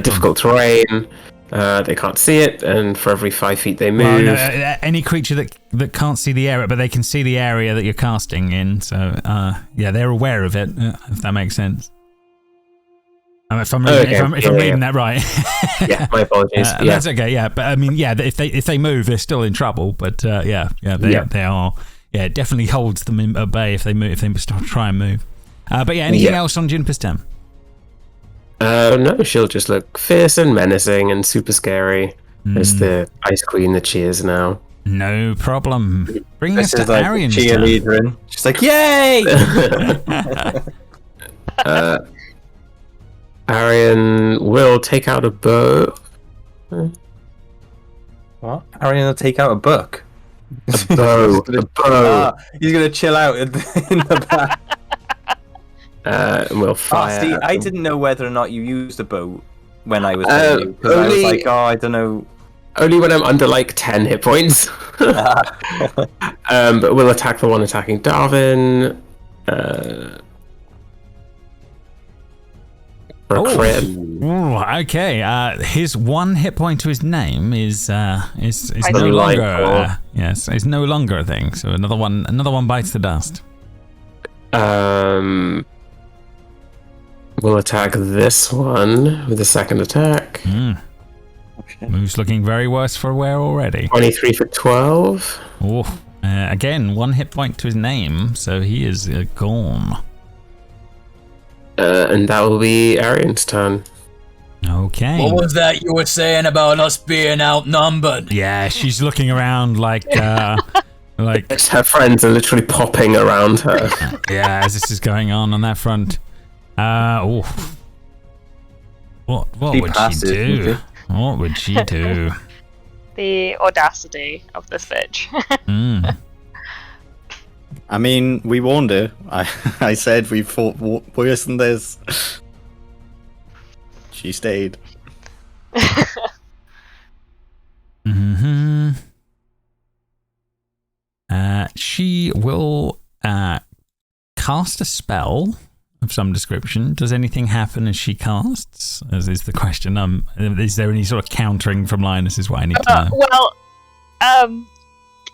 Difficult terrain. They can't see it, and for every 5 feet they move. Well, no, any creature that can't see the area, but they can see the area that you're casting in. So, they're aware of it. If that makes sense. If I'm reading that right. Yeah, my apologies. That's okay. Yeah, but I mean, if they move, they're still in trouble. But they are. Yeah, it definitely holds them at bay if they move. If they try and move. But anything else on Juniper's turn? No, she'll just look fierce and menacing and super scary as the Ice Queen that she is now. No problem. Bringing us This to is like Arion's turn. cheerleading. She's like, "Yay!" Arion will take out a bow. What? Arion will take out a book. A bow. A bow. He's gonna chill out in the back. And we'll fire. See, I didn't know whether or not you used a bow when I was telling you. Because I was like, I don't know. Only when I'm under like 10 hit points. But we'll attack the one attacking Darvin. For a crit. Ooh, okay. His 1 hit point to his name is no Light longer. It's no longer a thing. So another one bites the dust. We'll attack this one with the second attack. Move's looking very worse for wear already. 23 for 12. Oh, again, 1 hit point to his name, so he is gone. And that will be Arion's turn. Okay. What was that you were saying about us being outnumbered? Yeah, she's looking around like Her friends are literally popping around her. yeah, as this is going on that front. What She would passes, she do? doesn't What would she do? The audacity of this bitch. I mean, we warned her. I said we fought worse than this. She stayed. She will cast a spell of some description. Does anything happen as she casts? As is the question. Is there any sort of countering from Linus? Is what I need to know. Well,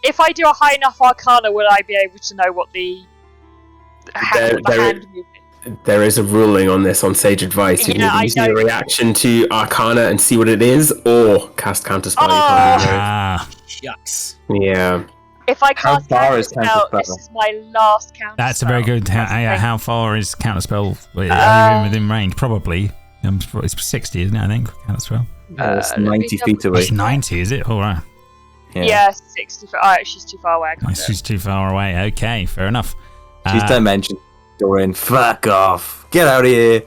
if I do a high enough arcana, will I be able to know what the hand movement? There is a ruling on this on Sage Advice. You can either use your reaction to Arcana and see what it is, or cast Counterspell. Shucks. Yeah. If I cast far is Counterspell, this is my last Counterspell. That's a very good. How far is Counterspell? Are you even within range? Probably. It's 60, isn't it? I think Counterspell. It's 90 feet away. It's 90, is it? All right. Yeah, 60 feet. Alright, she's too far away. She's too far away. Okay, fair enough. She's dimension. Doing fuck off. Get out of here.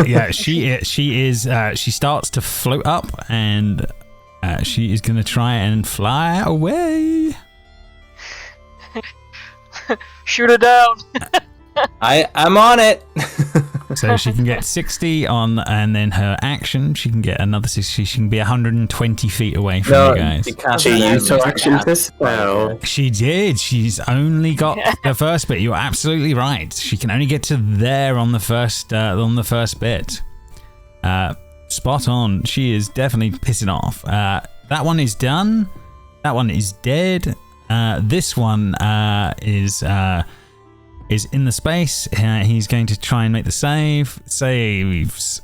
Yeah, she is. She starts to float up, and she is going to try and fly away. Shoot her down. I'm on it. So she can get 60 on, and then her action, she can get another 60. She can be 120 feet away from you guys. She used her action to spell. She did. She's only got the first bit. You're absolutely right. She can only get to there on the first bit. Spot on. She is definitely pissing off. That one is done. That one is dead. This one is in the space. He's going to try and make the save. Saves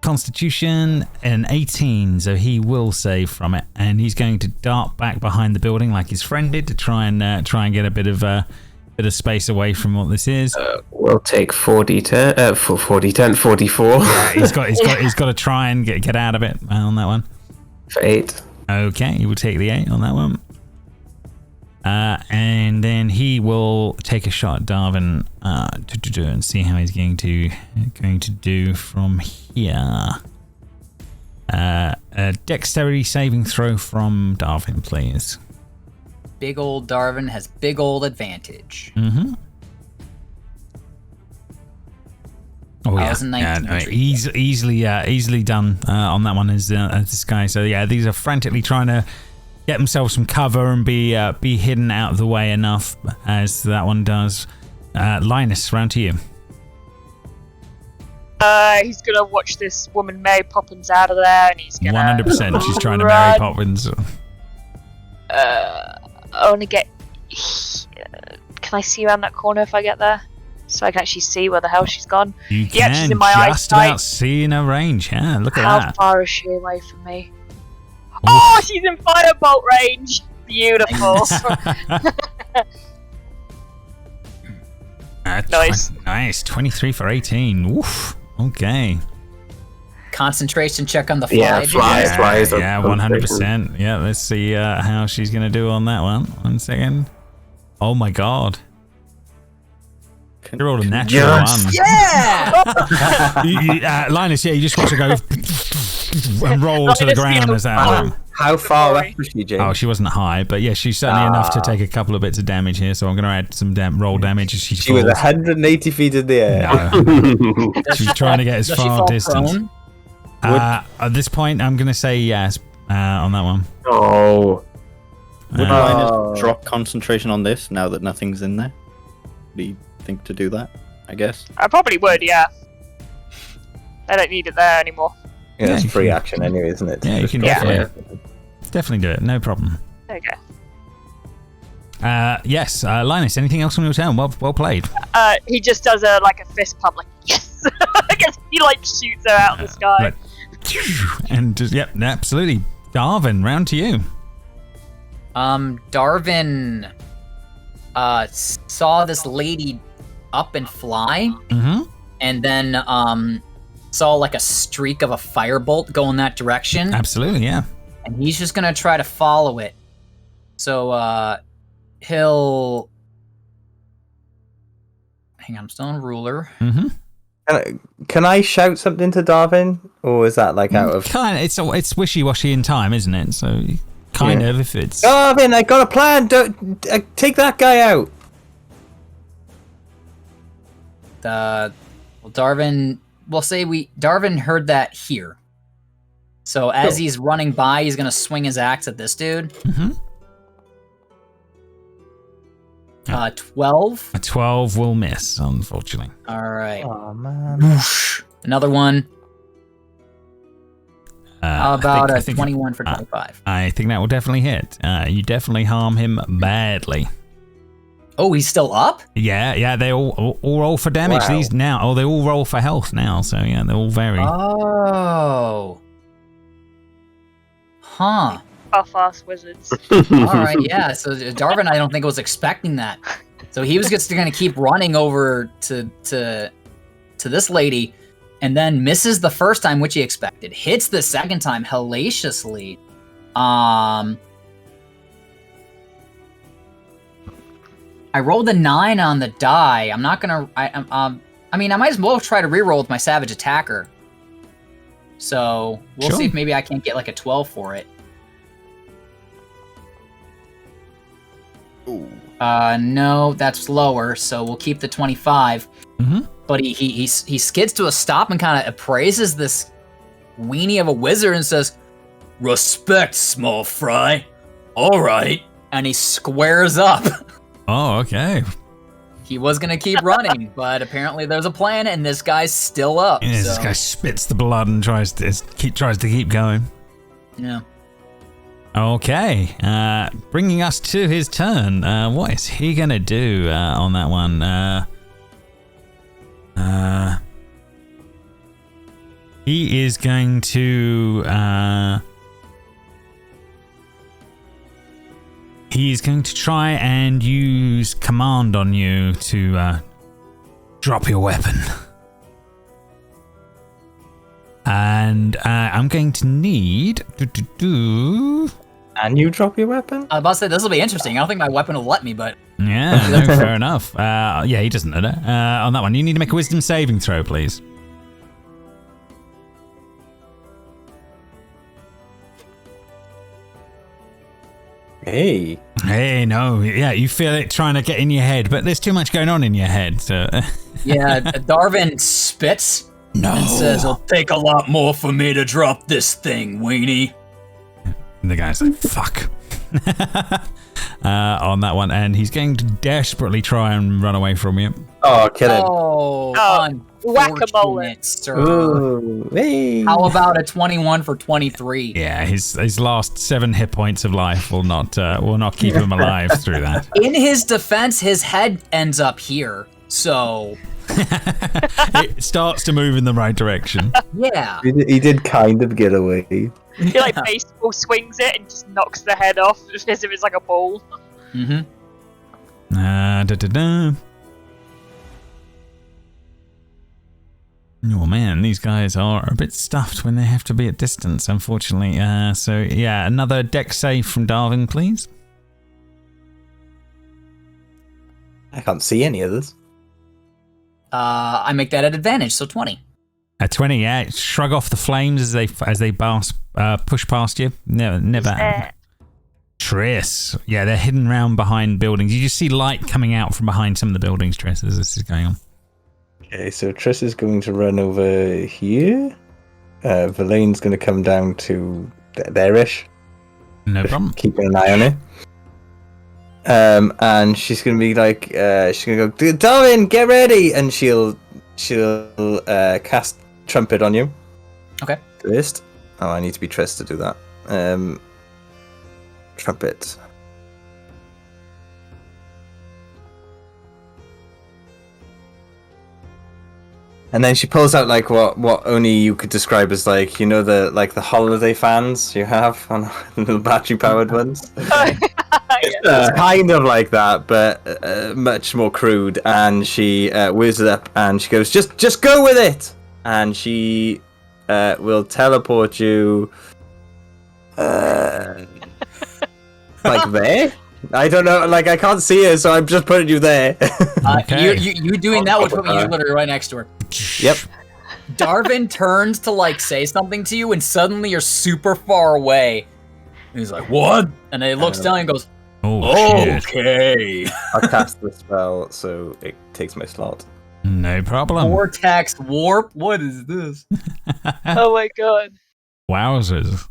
Constitution an 18, so he will save from it, and he's going to dart back behind the building like his friend did to try and get a bit of space away from what this is. We'll take 44. Yeah, he's got to try and get out of it on that one. For 8. Okay, he will take the 8 on that one. And then he will take a shot at Darvin and see how he's going to do from here. A dexterity saving throw from Darvin, please. Big old Darvin has big old advantage. Mm-hmm. Oh yeah, was a 19. Easily done on that one as this guy. So yeah, these are frantically trying to get themselves some cover and be hidden out of the way enough as that one does. Linus, round to you. He's gonna watch this woman Mary Poppins out of there, and he's gonna 100%. She's trying to marry Poppins. I want to get. Can I see around that corner if I get there, so I can actually see where the hell she's gone? You Yeah, can she's in my just eyesight. about see in her range. Yeah, look at How that. far is she away from me? Oh, she's in firebolt range. Beautiful. Nice. Nice. 23 for 18. Oof. Okay. Concentration check on the fly. Yeah, flies. Yeah, 100%. Yeah, let's see how she's going to do on that one. 1 second. Oh my god. You're all a natural one. Yeah! Linus, you just got to go and roll to the ground as that. How far up was she, James? Oh, she wasn't high, but yeah, she's certainly enough to take a couple of bits of damage here, so I'm going to add some roll damage as she She was falls. 180 feet in the air. No. She's trying to get as Does she far fall distance. prone? At this point, I'm going to say yes on that one. Oh. Would Linus drop concentration on this now that nothing's in there? Do you think to do that? I guess. I probably would, yeah. I don't need it there anymore. Yeah, it's you free can- action anyway, isn't it? Yeah, you can Yeah. definitely do it. No problem. There you go. Yes, Linus, anything else on your turn? Well played. He just does a fist pump, like yes. I guess he shoots her out of the sky. And yep, absolutely. Darvin, round to you. Darvin saw this lady up and fly, and then saw a streak of a firebolt go in that direction. Absolutely, yeah. And he's just gonna try to follow it. So he'll hang on, I'm still on ruler. Can I shout something to Darvin, or is that out of kind of? It's wishy-washy in time, isn't it? So kind of, if it's Darvin, I got a plan. Don't take that guy out. Darvin. We'll say Darvin heard that here. So as he's running by, he's gonna swing his axe at this dude. 12. A 12 will miss, unfortunately. All right. Oh man. Another one. How about I think 21 for 25? I think that will definitely hit. You definitely harm him badly. Oh, he's still up? Yeah, they all roll for damage. Wow. These now, they all roll for health now. So yeah, they all vary. Oh. Huh. Buff-ass wizards. All right, yeah. So Darvin, I don't think was expecting that. So he was just going to keep running over to this lady, and then misses the first time, which he expected. Hits the second time hellaciously. I rolled a 9 on the die. I'm not gonna. I might as well try to reroll with my savage attacker. So we'll see if maybe I can't get a 12 for it. Ooh. No, that's lower, so we'll keep the 25. But he skids to a stop and kind of appraises this weenie of a wizard and says, "Respect, small fry. All right." And he squares up. Oh, okay. He was gonna keep running, but apparently there's a plan, and this guy's still up. Yeah, so. This guy spits the blood and tries to keep going. Yeah. Okay, bringing us to his turn. What is he gonna do on that one? He is going to. He's going to try and use command on you to drop your weapon. And I'm going to need. And you drop your weapon? I was about to say, this will be interesting. I don't think my weapon will let me, but... Yeah, no, fair enough. Yeah, he doesn't know that. On that one, you need to make a wisdom saving throw, please. Hey, no. Yeah, you feel it trying to get in your head, but there's too much going on in your head. So. Yeah, Darvin spits. No. And says, "It'll take a lot more for me to drop this thing, weenie." And the guy's like, fuck. On that one, and he's going to desperately try and run away from you. Oh, kill him. Oh, whack-a-mole. unfortunate, sir. Ooh, hey. How about a 21 for 23? Yeah, his last 7 hit points of life will not keep him alive through that. In his defense, his head ends up here, so... It starts to move in the right direction. Yeah. He did kind of get away. He baseball swings it and just knocks the head off just as if it's like a ball. Oh man, these guys are a bit stuffed when they have to be at distance, unfortunately. So yeah, another dex save from Darvin, please. I can't see any others. I make that at advantage, so 20. At 20, yeah. Shrug off the flames as they push past you. Never. Triss. Yeah, they're hidden round behind buildings. You just see light coming out from behind some of the buildings, Triss, as this is going on. Okay, so Triss is going to run over here. Verlaine's going to come down to there-ish. No problem. Keeping an eye on it. And she's going to be like, she's going to go, "Darvin, get ready!" And she'll cast Trumpet on you. Okay. First. Oh, I need to be Triss to do that. Trumpet. And then she pulls out like what only you could describe as like, you know, the holiday fans you have on the little battery powered ones. It's kind of like that, but much more crude. And she whizzes it up and she goes, just go with it. And she will teleport you like there. I don't know, like I can't see her, so I'm just putting you there. Okay. You doing that would put me literally right next to her. Yep. Darvin turns to like say something to you, and suddenly you're super far away. And he's like, "What?" And then he looks down and goes, Oh, shit. "Okay." I'll cast the spell, so it takes my slot. No problem. Vortex warp. What is this? Oh my god. Wowzers.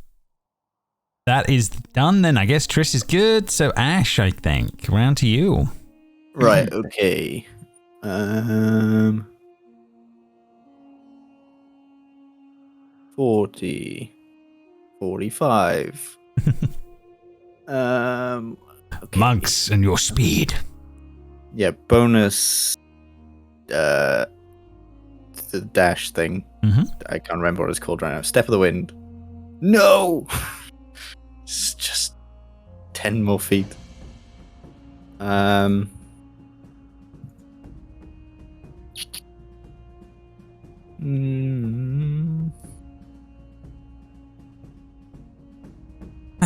That is done then. I guess Triss is good. So Ashe, I think. Round to you. Right, okay. 40. 45. Okay. Monks and your speed. Yeah, bonus the dash thing. I can't remember what it's called right now. Step of the wind. No! It's just 10 more feet. That's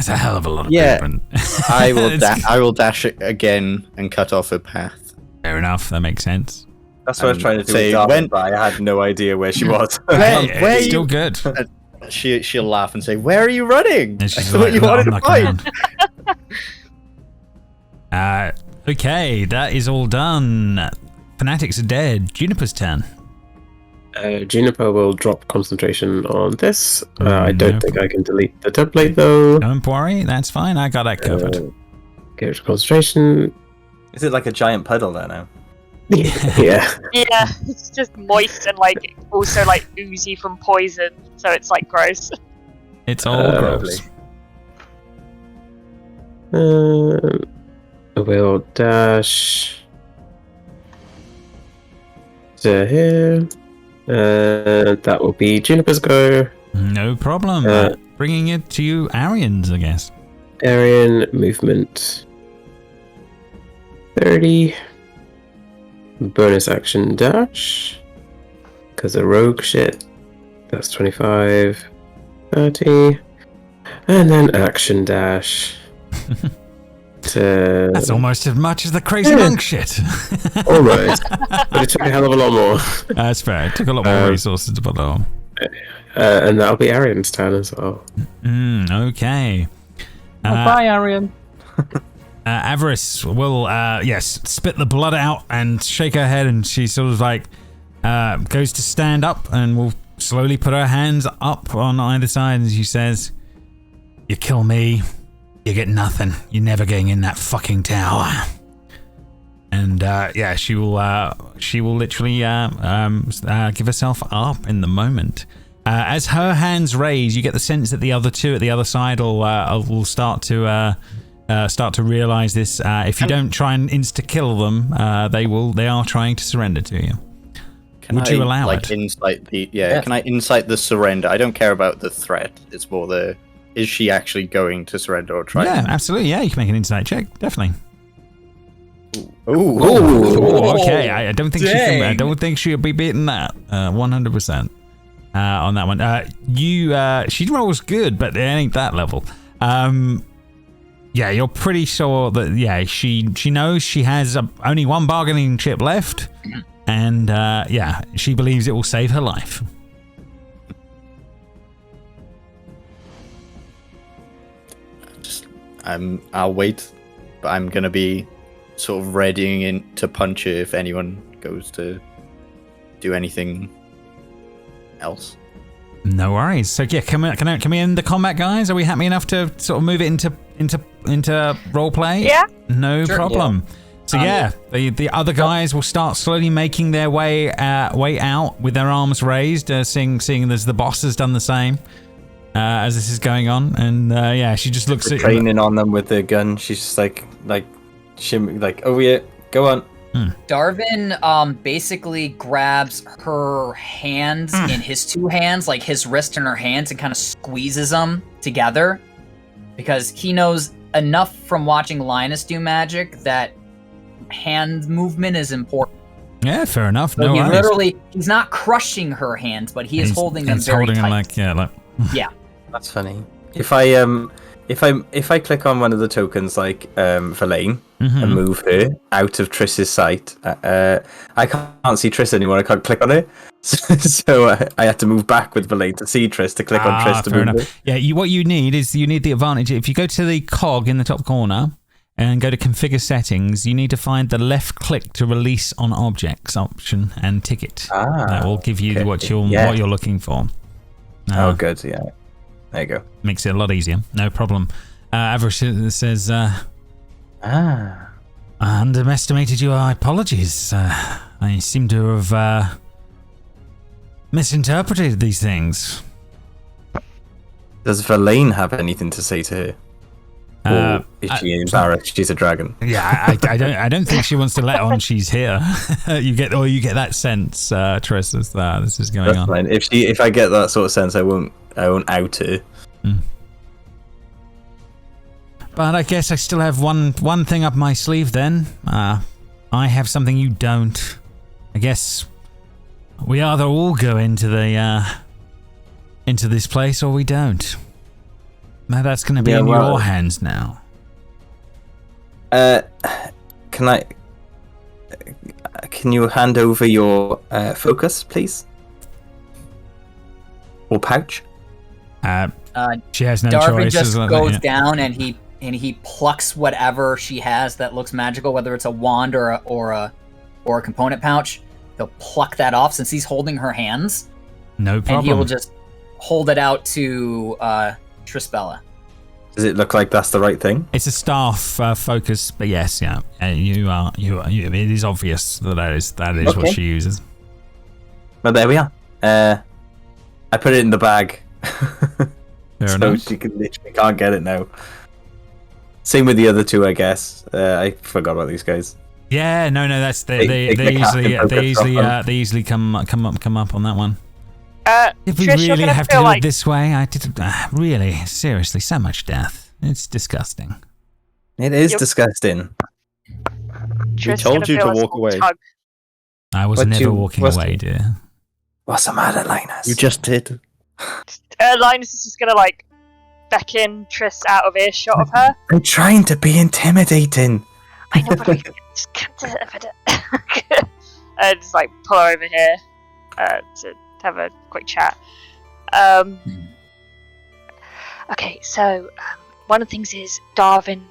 a hell of a lot of Yeah. movement. I will dash it again and cut off her path. Fair enough. That makes sense. That's what I was trying to do Say, with Darvin, when- but I had no idea where she was. Hey, where it's you- still good. She'll laugh and say, "Where are you running? And I she's thought like, you "No, wanted I'm to not fight." going. Okay, that is all done. Fanatics are dead. Juniper's turn. Juniper will drop concentration on this. I No don't think I can delete the template though. Don't worry, that's fine. I got that covered. Go to concentration. Is it like a giant puddle there now? Yeah. Yeah, it's just moist and like also like oozy from poison, so it's like gross. It's all gross. We'll dash to here. That will be Juniper's go. No problem. Bringing it to you, Arians, I guess. Arion movement 30. Bonus action dash. Because of rogue shit. That's 25. 30. And then action dash. That's almost as much as the crazy monk shit. Almost. But it took a hell of a lot more. That's fair. It took a lot more resources to put that on. And that'll be Arion's turn as well. Okay. Bye, Arion. Avarice will, spit the blood out and shake her head, and she sort of like goes to stand up and will slowly put her hands up on either side, and she says, "You kill me, you get nothing. You're never getting in that fucking tower." And she will literally give herself up in the moment. As her hands raise, you get the sense that the other two at the other side will start to realize this. If you don't try and insta kill them, they are trying to surrender to you. Would you allow it? Insight can I insight the surrender? I don't care about the threat. It's more is she actually going to surrender or try? Yeah, absolutely. Yeah, you can make an insight check, definitely. Ooh. Okay. I don't think she can. I don't think she'll be beating that. 100% on that one. She rolls good, but it ain't that level. Yeah, you're pretty sure that. Yeah, she knows she has only one bargaining chip left, and she believes it will save her life. I'll wait, but I'm gonna be sort of readying in to punch her if anyone goes to do anything else. No worries. So yeah, can we end the combat, guys? Are we happy enough to sort of move it into role play? Yeah. No Sure, problem. So the other guys will start slowly making their way out with their arms raised, seeing as the boss has done the same as this is going on, and she just looks at Training on them with the gun. She's just like shimmy, like, oh yeah, go on. Darvin basically grabs her hands in his two hands, like his wrist and her hands, and kind of squeezes them together because he knows enough from watching Linus do magic that hand movement is important. Yeah, fair enough. So he's not crushing her hands, but he's holding them very tight. Yeah. That's funny. If I click on one of the tokens like Verlaine and move her out of Triss's sight, I can't see Triss anymore. I can't click on it, so I had to move back with Verlaine to see Triss to click on Triss to move her. Yeah, what you need is the advantage. If you go to the cog in the top corner and go to configure settings, you need to find the left click to release on objects option and tick it. That will give you what you're looking for. Oh, good. Yeah. There you go. Makes it a lot easier. No problem. Avarice says, I underestimated you. Apologies. I seem to have misinterpreted these things. Does Verlaine have anything to say to her? Or is she embarrassed? She's a dragon. Yeah, I don't think she wants to let on she's here. you get that sense, Triss, this is going That's on. fine. If I get that sort of sense, I won't out her. But I guess I still have one thing up my sleeve then. I have something you don't. I guess we either all go into this place or we don't. Now that's going to be in your hands now. Can you hand over your focus, please? Or pouch? She has no Darvin choice. just goes down and he plucks whatever she has that looks magical, whether it's a wand or a component pouch. He'll pluck that off since he's holding her hands. No problem. And he will just hold it out to Trispella. Does it look like that's the right thing? It's a staff focus, but yes, yeah. You are. It is obvious that is what she uses. Well, there we are. I put it in the bag. Fair so enough. she can't get it now. Same with the other two, I guess. I forgot about these guys. Yeah, no, that's they easily come up on that one. If we Trish, really have to do like... it this way, I did really seriously so much death. It's disgusting. It is disgusting. We told you to walk away. I was never walking away, dear. What's the matter, Linus? You just did. Linus is just gonna beckon Triss out of earshot of her. I'm trying to be intimidating. I know, but I just can't do it. And just pull her over here to have a quick chat. Okay, so one of the things is Darvin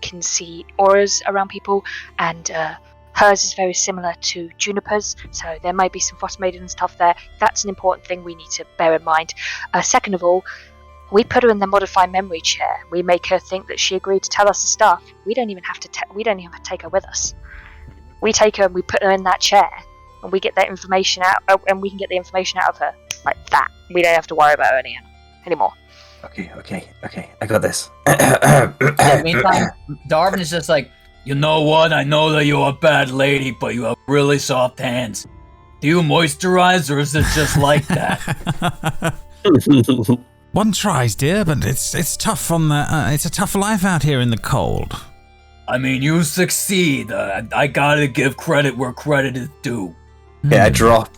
can see auras around people, and hers is very similar to Juniper's, so there might be some Frostmaiden stuff there. That's an important thing we need to bear in mind. Second of all, we put her in the modified memory chair. We make her think that she agreed to tell us the stuff. We don't even have to take her with us. We take her and we put her in that chair, and we get that information out, and we can get the information out of her like that. We don't have to worry about her anymore. Okay. I got this. In the meantime, Darvin is just like, you know what? I know that you're a bad lady, but you have really soft hands. Do you moisturize, or is it just like that? One tries, dear, but it's tough on the. It's a tough life out here in the cold. I mean, you succeed. I gotta give credit where credit is due. Okay, I drop.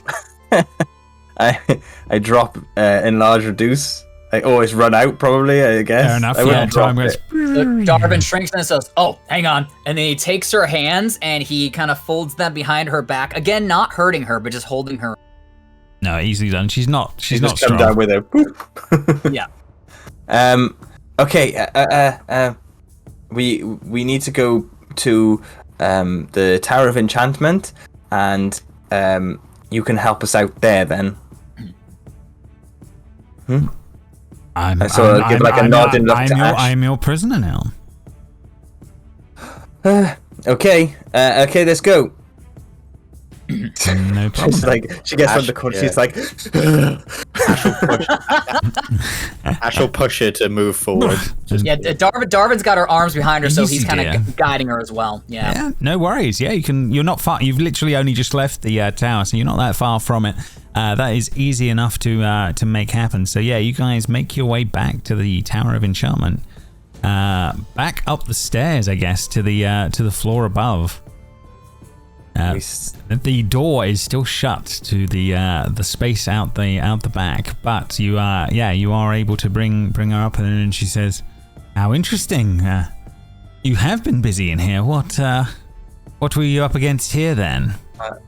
I drop enlarge reduce. I always run out, probably, I guess. Fair enough. Time goes. Darvin shrinks and says, "Oh, hang on," and then he takes her hands and he kind of folds them behind her back. Again, not hurting her, but just holding her. No, easily done. She's not just strong. come down with her. Yeah. Okay. We need to go to the Tower of Enchantment, and you can help us out there then. I'm give a nod and look to Ashe. I'm your prisoner now. Okay, let's go. No problem. She's like, she gets from the corner. She's like, Ash will push her to move forward. Yeah, Darvin's got her arms behind her, so Easy, he's kind dear. of guiding her as well. Yeah. Yeah, no worries. Yeah, you're not far. You've literally only just left the tower, so you're not that far from it. That is easy enough to make happen. So yeah, you guys make your way back to the Tower of Enchantment. Back up the stairs, I guess, to the floor above. The door is still shut to the space out the back, but you are able to bring her up, and she says, "How interesting! You have been busy in here. What were you up against here then?"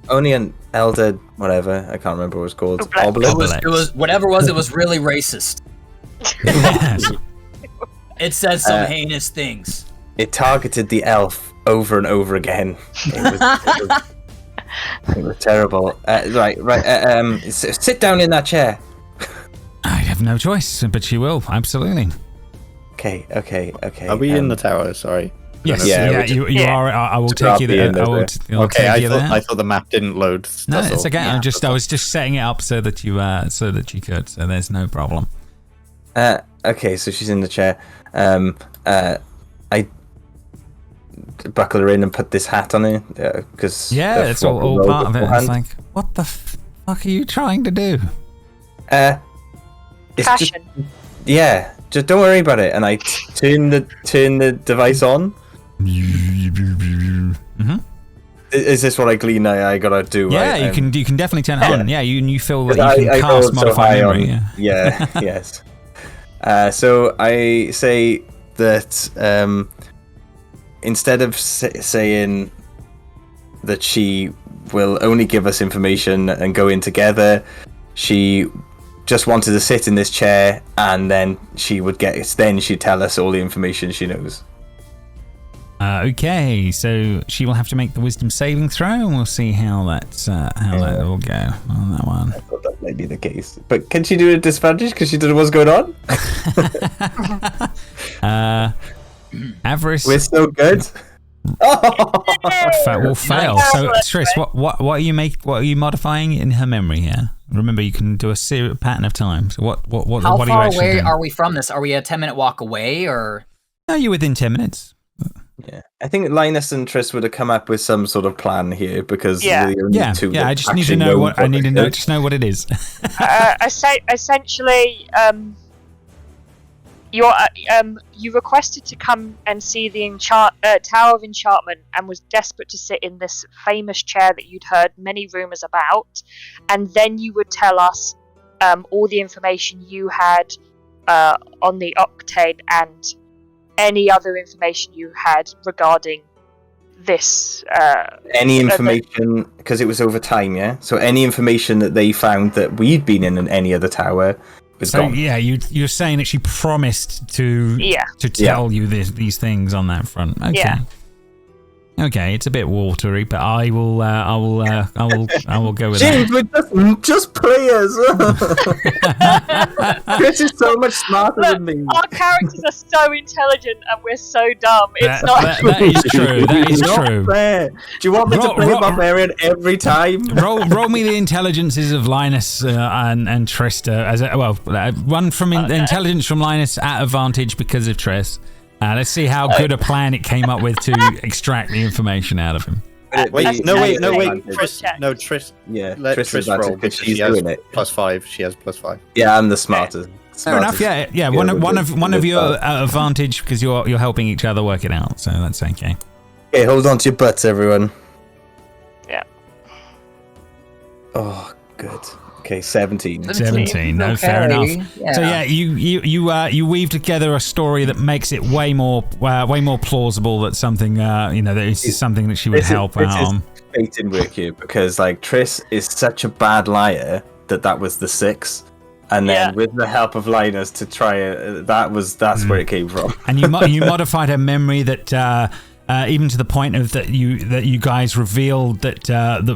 only an elder, whatever. I can't remember what it was called. It was whatever it was. It was really racist. Yes. It said some heinous things. It targeted the elf over and over again. It was terrible. Right. Sit down in that chair. I have no choice, but she will absolutely. Okay. Are we in the tower? Sorry. Yes, Yeah, you are. I will take you there. I thought the map didn't load. No, That's it's all. okay. I was just setting it up so that you could. So there's no problem. Okay, so she's in the chair. I buckle her in and put this hat on her because it's all part of it. It's like, what the fuck are you trying to do? It's Fashion. just don't worry about it. And I turn the device on. Mm-hmm. Is this what I glean? I gotta do? Yeah, right? you can definitely turn it on. Yeah, you feel that you can I cast rolled so modify high memory. on- Yeah, yes. So I say that instead of saying that she will only give us information and go in together, she just wanted to sit in this chair, and then she'd tell us all the information she knows. Okay, so she will have to make the wisdom saving throw, and we'll see how that will go on that one. I thought that might be the case, but can she do it at disadvantage because she doesn't know what's going on? Avarice. We're so good. Will fail. So Triss, what are you modifying in her memory here? Remember, you can do a pattern of time. So what How are you far actually away doing? are we from this? Are we a 10-minute walk away, or? No, you're within 10 minutes. Yeah, I think Linus and Triss would have come up with some sort of plan here because we're the only two that I just need to actually know what I it need to know. is. Just know what it is. Essentially, you requested to come and see the Tower of Enchantment and was desperate to sit in this famous chair that you'd heard many rumours about, and then you would tell us all the information you had on the octad and any other information you had regarding this. Any information, because it was over time, yeah? So any information that they found that we'd been in any other tower was So gone. yeah, you're saying that she promised to tell you these things on that front. Okay. Yeah. Okay, it's a bit watery, but I will go with James, that. we're just players. Chris is so much smarter than me. Our characters are so intelligent and we're so dumb. It's not. That is true. That is Not true. fair. Do you want me to play Barbarian every time? Roll me the intelligences of Linus and Trista one from intelligence from Linus at advantage because of Triss. Let's see how good a plan it came up with to extract the information out of him. Wait, Triss. No, Triss. Yeah, Let Triss Triss roll because because she's she has doing it. +5. She has +5. Yeah, I'm the smartest. Fair enough. Yeah. One of you at advantage because you're helping each other work it out. So that's okay. Okay, hold on to your butts, everyone. Yeah. Oh, good. Okay, 17. 17. No, fair enough. Yeah. So yeah, you weave together a story that makes it way more plausible that something that is something that she would help out on. Fate in work here because like Triss is such a bad liar that was the 6, and then with the help of Linus to try it, that's where it came from. And you modified her memory that. Even to the point of that you guys revealed that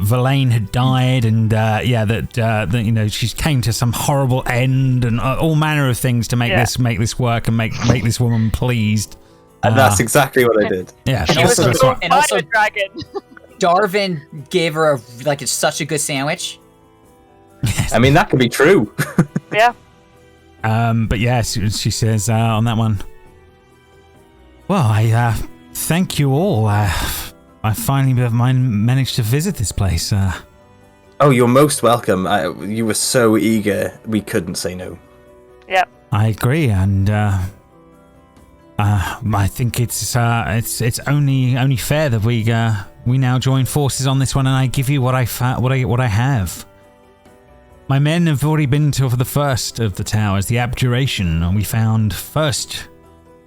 Verlaine had died, and that she came to some horrible end, and all manner of things to make this work and make this woman pleased. And that's exactly what I did. Yeah, And also and also- dragon. Darvin gave her such a good sandwich. I mean, that could be true. Yeah. But yes, she says on that one. Well, I thank you all. I finally managed to visit this place. Oh, you're most welcome. You were so eager, we couldn't say no. Yeah. I agree, and I think it's only fair that we now join forces on this one, and I give you what I have. My men have already been to the first of the towers, the abjuration, and we found first,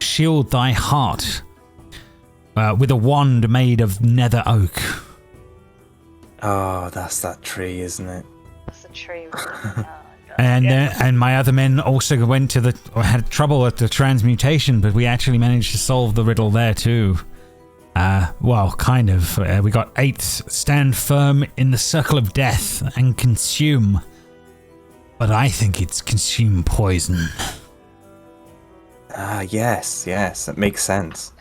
shield thy heart with a wand made of nether oak. Oh, that's that tree, isn't it? That's the tree. And my other men also went to had trouble at the transmutation, but we actually managed to solve the riddle there too. Well, kind of. We got 8th, stand firm in the circle of death and consume. But I think it's consume poison. Yes, that makes sense.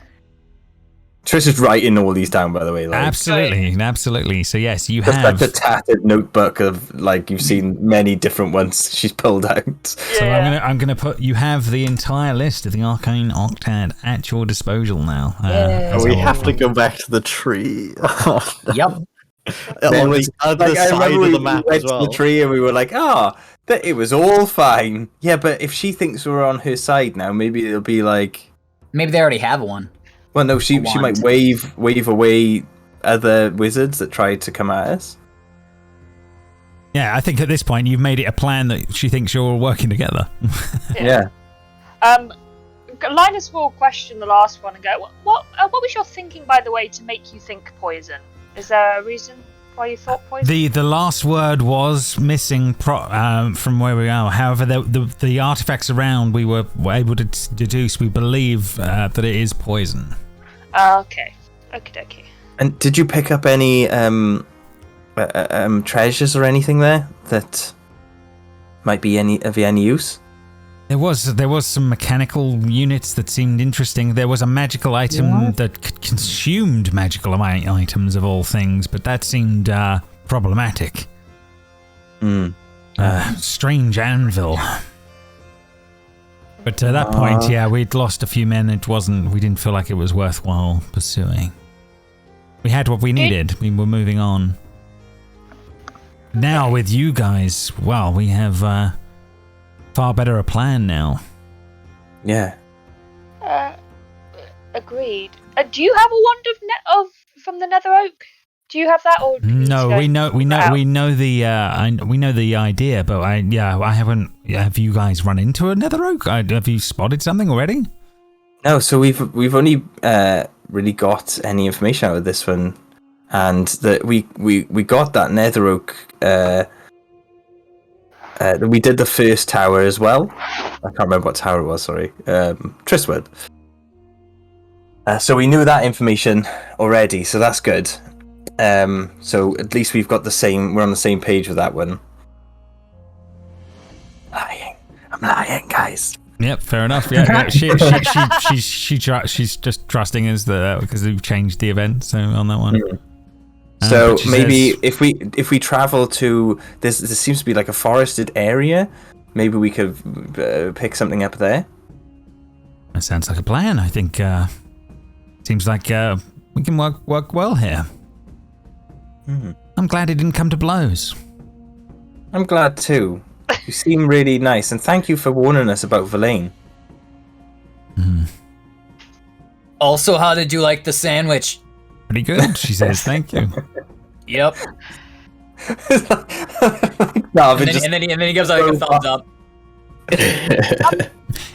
Trish is writing all these down, by the way. Absolutely. So yes, you just have like a tattered notebook of you've seen many different ones she's pulled out. So I'm gonna put you have the entire list of the arcane octad at your disposal now. We have to go back to the tree. Yep. On the other side of the map as well. To the tree and we were like, but it was all fine. Yeah, but if she thinks we're on her side now, maybe it'll be like. Maybe they already have one. Well, no, she might wave away other wizards that tried to come at us. Yeah, I think at this point you've made it a plan that she thinks you're all working together. Yeah. Linus will question the last one and go, what was your thinking, by the way, to make you think poison? Is there a reason why you thought poison? The last word was missing from where we are. However, the artifacts around we were able to deduce, we believe that it is poison. Okay. Okie dokie. And did you pick up any treasures or anything there that might be of any use? There was some mechanical units that seemed interesting. There was a magical item that consumed magical items of all things, but that seemed problematic. Strange anvil. But at that point, we'd lost a few men. We didn't feel like it was worthwhile pursuing. We had what we needed. We were moving on. Now with you guys, well, we have far better a plan now. Yeah. Agreed. Do you have a wand from the Nether Oak? Do you have that, or no? We know the idea, but I haven't. Have you guys run into a Nether Oak? Have you spotted something already? No, so we've only really got any information out of this one, and that we got that Nether Oak. We did the first tower as well. I can't remember what tower it was. Sorry, Tristwood. So we knew that information already, so that's good. So at least we're on the same page with that one. I'm lying, guys. Yep, fair enough. Yeah, she's just trusting us because we've changed the event. So on that one. So maybe if we travel to this seems to be like a forested area, maybe we could pick something up there. That sounds like a plan. I think seems like we can work well here. I'm glad it didn't come to blows. I'm glad too. You seem really nice, and thank you for warning us about Verlaine. Also, how did you like the sandwich? Pretty good, she says. Thank you. Yep. And then he gives like a thumbs up.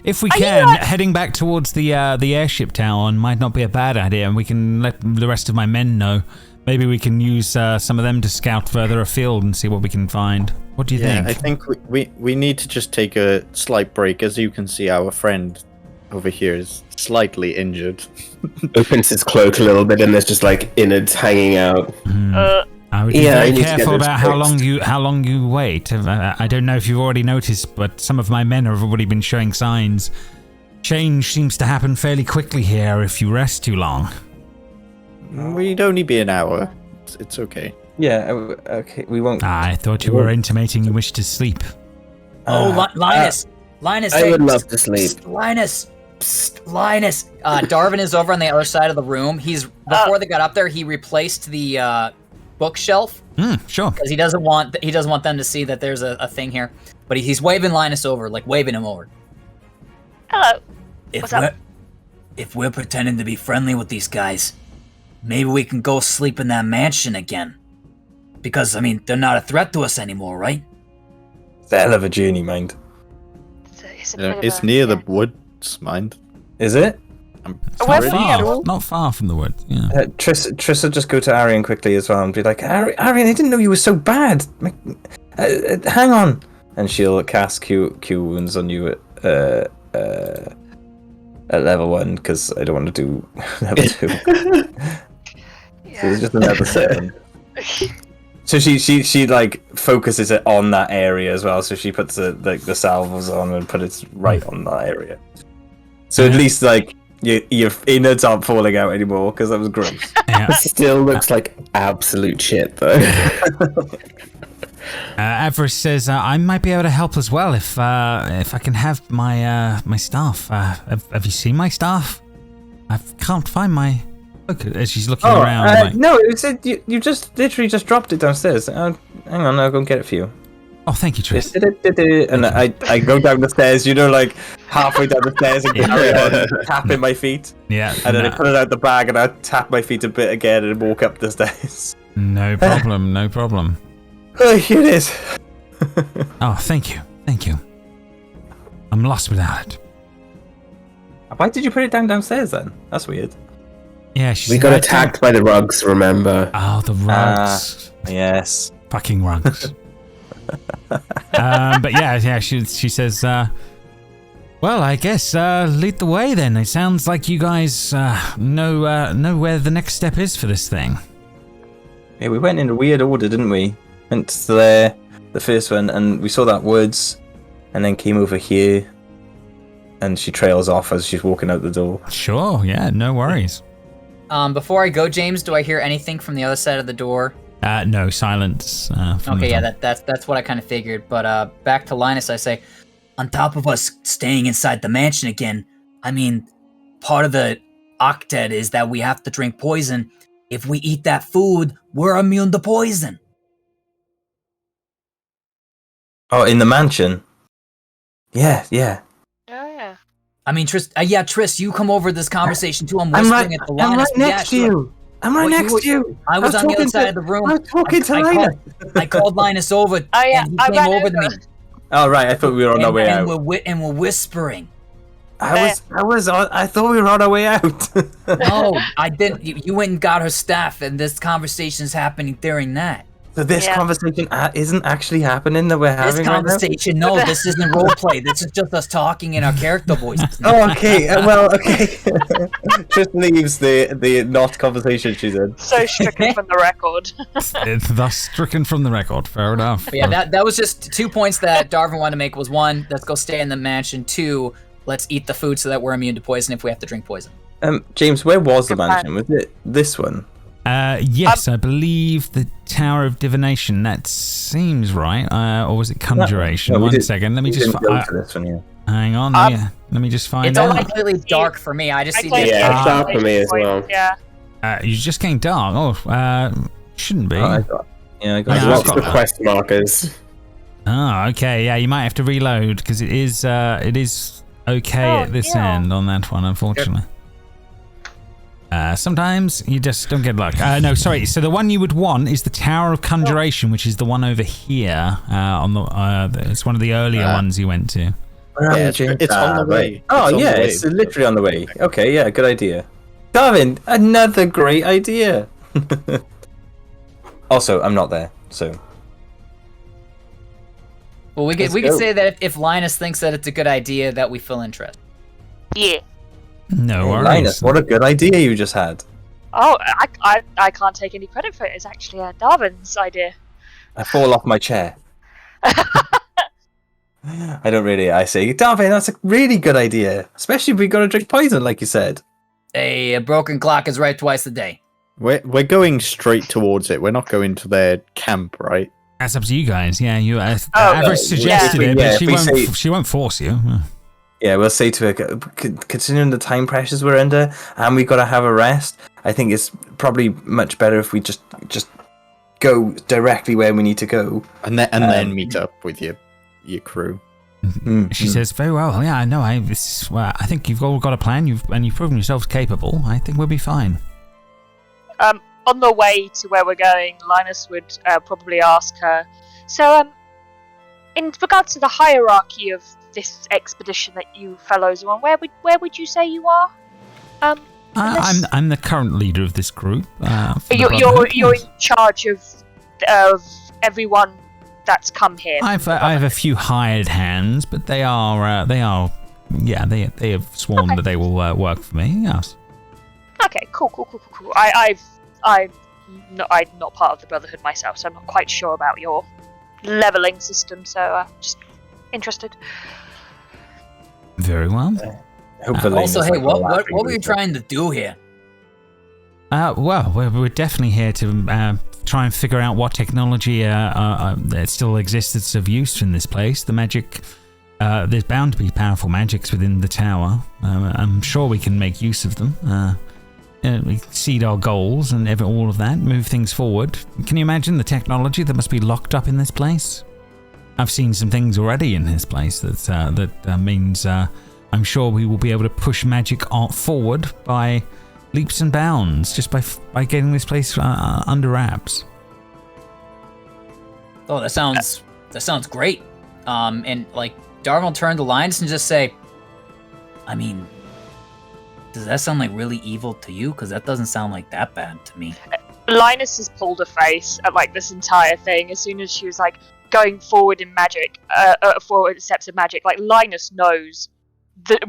If we can, heading back towards the airship tower might not be a bad idea, and we can let the rest of my men know. Maybe we can use some of them to scout further afield and see what we can find. What do you think? I think we need to just take a slight break. As you can see, our friend over here is slightly injured. Opens his cloak a little bit, and there's just like innards hanging out. I would be very careful about how long you wait. I don't know if you've already noticed, but some of my men have already been showing signs. Change seems to happen fairly quickly here if you rest too long. We'd only be an hour. It's okay. Yeah. Okay. We won't. I thought you were intimating you wished to sleep. Linus! Linus, I hey, would love to sleep. psst, Linus! Psst, Linus! Darvin is over on the other side of the room. Before they got up there, he replaced the bookshelf. Sure. Because he doesn't want them to see that there's a thing here. But he's waving Linus over, like waving him over. Hello. What's up? If we're pretending to be friendly with these guys, maybe we can go sleep in that mansion again. Because, I mean, they're not a threat to us anymore, right? It's a hell of a journey, mind. It's near the woods, mind. Is it? I'm Where pretty were you? sure. Not far from the woods. Yeah. Triss will just go to Arion quickly as well and be like, Arion, I didn't know you were so bad. Hang on. And she'll cast Cure Wounds on you at level 1 because I don't want to do level 2. So it's just another 7. So she like focuses it on that area as well. So she puts the salvos on and put it right on that area. So at least like your innards aren't falling out anymore because that was gross. Yeah. It still looks like absolute shit, though. Avarice says I might be able to help as well if I can have my my staff. Have you seen my staff? I can't find my. Look, as she's looking around. Like, no, it was you just literally just dropped it downstairs. Hang on, I'll go and get it for you. oh, thank you, Triss. And I go down the stairs, like halfway down the stairs and carry on tapping my feet. Yeah. And then I put it out the bag and I tap my feet a bit again and walk up the stairs. No problem. No problem. Oh, here it is. Oh, thank you. Thank you. I'm lost without it. Why did you put it downstairs then? That's weird. Yeah, she's We got attacked by the rugs, remember? Oh, the rugs. Yes. Fucking rugs. But yeah, she says, well, I guess lead the way then. It sounds like you guys know where the next step is for this thing. Yeah, we went in a weird order, didn't we? Went to there, the first one, and we saw that woods, and then came over here, and she trails off as she's walking out the door. Sure, yeah, no worries. Before I go, James, do I hear anything from the other side of the door? No, silence. From Okay, the yeah, that's what I kind of figured. But back to Linus, I say, on top of us staying inside the mansion again, I mean, part of the octad is that we have to drink poison. If we eat that food, we're immune to poison. Oh, in the mansion? Yeah. Oh, yeah. I mean, Triss, you come over this conversation too. I'm I'm whispering at the Linus. right next to you. I'm right next to you. I was on the other side of the room. I was talking to Linus. I called Linus over, yeah, and he I came ran over to over. me. Oh, right, I thought we were on our way out. And we're whispering. I thought we were on our way out. No, I didn't. You went and got her staff, and this conversation's happening during that. So this conversation isn't actually happening that we're having This conversation, no, this isn't roleplay. This is just us talking in our character voices. Oh, okay. Okay. Just leaves the not conversation she's in. So stricken from the record. It's thus stricken from the record. Fair enough. But yeah, that was just 2 points that Darvin wanted to make. Was 1, let's go stay in the mansion. 2, let's eat the food so that we're immune to poison if we have to drink poison. James, where was the Good mansion? Was it this one? Yes, I believe the Tower of Divination. That seems right. Or was it Conjuration? No, One second. Let me just this one, yeah. hang on. Let me just find It's out. only completely dark for me. I just see can't the see Yeah, it's any dark for me as point. well. Yeah. You're just getting dark. Oh, shouldn't be. Oh, I got Yeah, There's I've lots got of that. quest markers. Oh, okay. Yeah, you might have to reload because it is okay Oh, at this yeah. end on that one, unfortunately. Sometimes you just don't get luck. No, sorry. So the one you would want is the Tower of Conjuration, which is the one over here. It's one of the earlier ones you went to. Yeah, it's on the way. Oh, It's on yeah, the way. it's literally on the way. Okay, yeah, good idea. Darvin, another great idea. Also, I'm not there, so. Well, we could go. say that if Linus thinks that it's a good idea, that we feel interest. Yeah. No worries. Linus, what a good idea you just had. Oh, I can't take any credit for it. It's actually Darvin's idea. I fall off my chair. I don't really. I say, Darvin, that's a really good idea. Especially if we got to drink poison, like you said. Hey, a broken clock is right twice a day. We're going straight towards it. We're not going to their camp, right? That's up to you guys. Yeah, you. Average suggested it, but she won't force you. Yeah, we'll say to her, considering the time pressures we're under, and we've got to have a rest, I think it's probably much better if we just go directly where we need to go. And then meet up with your crew. She says, very well, yeah, I know, I think you've all got a plan, you've proven yourselves capable. I think we'll be fine. On the way to where we're going, Linus would probably ask her, so, in regards to the hierarchy of this expedition that you fellows are on, where would you say you are? I'm the current leader of this group. You're in charge of everyone that's come here. I have a few hired hands, but they have sworn that they will work for me. Yes. Okay, cool. I'm not part of the Brotherhood myself, so I'm not quite sure about your leveling system. So just interested. Very well. Also, hey, what were you trying to do here? Well, we're definitely here to try and figure out what technology that still exists that's of use in this place. The magic, there's bound to be powerful magics within the tower. I'm sure we can make use of them. We exceed our goals and all of that, move things forward. Can you imagine the technology that must be locked up in this place? I've seen some things already in this place that means I'm sure we will be able to push magic forward by leaps and bounds just by getting this place under wraps. Oh, that sounds great. And like Darvin will turn to Linus and just say, I mean, does that sound like really evil to you? Because that doesn't sound like that bad to me. Linus has pulled a face at like this entire thing as soon as she was like going forward in magic, forward steps of magic. Like Linus knows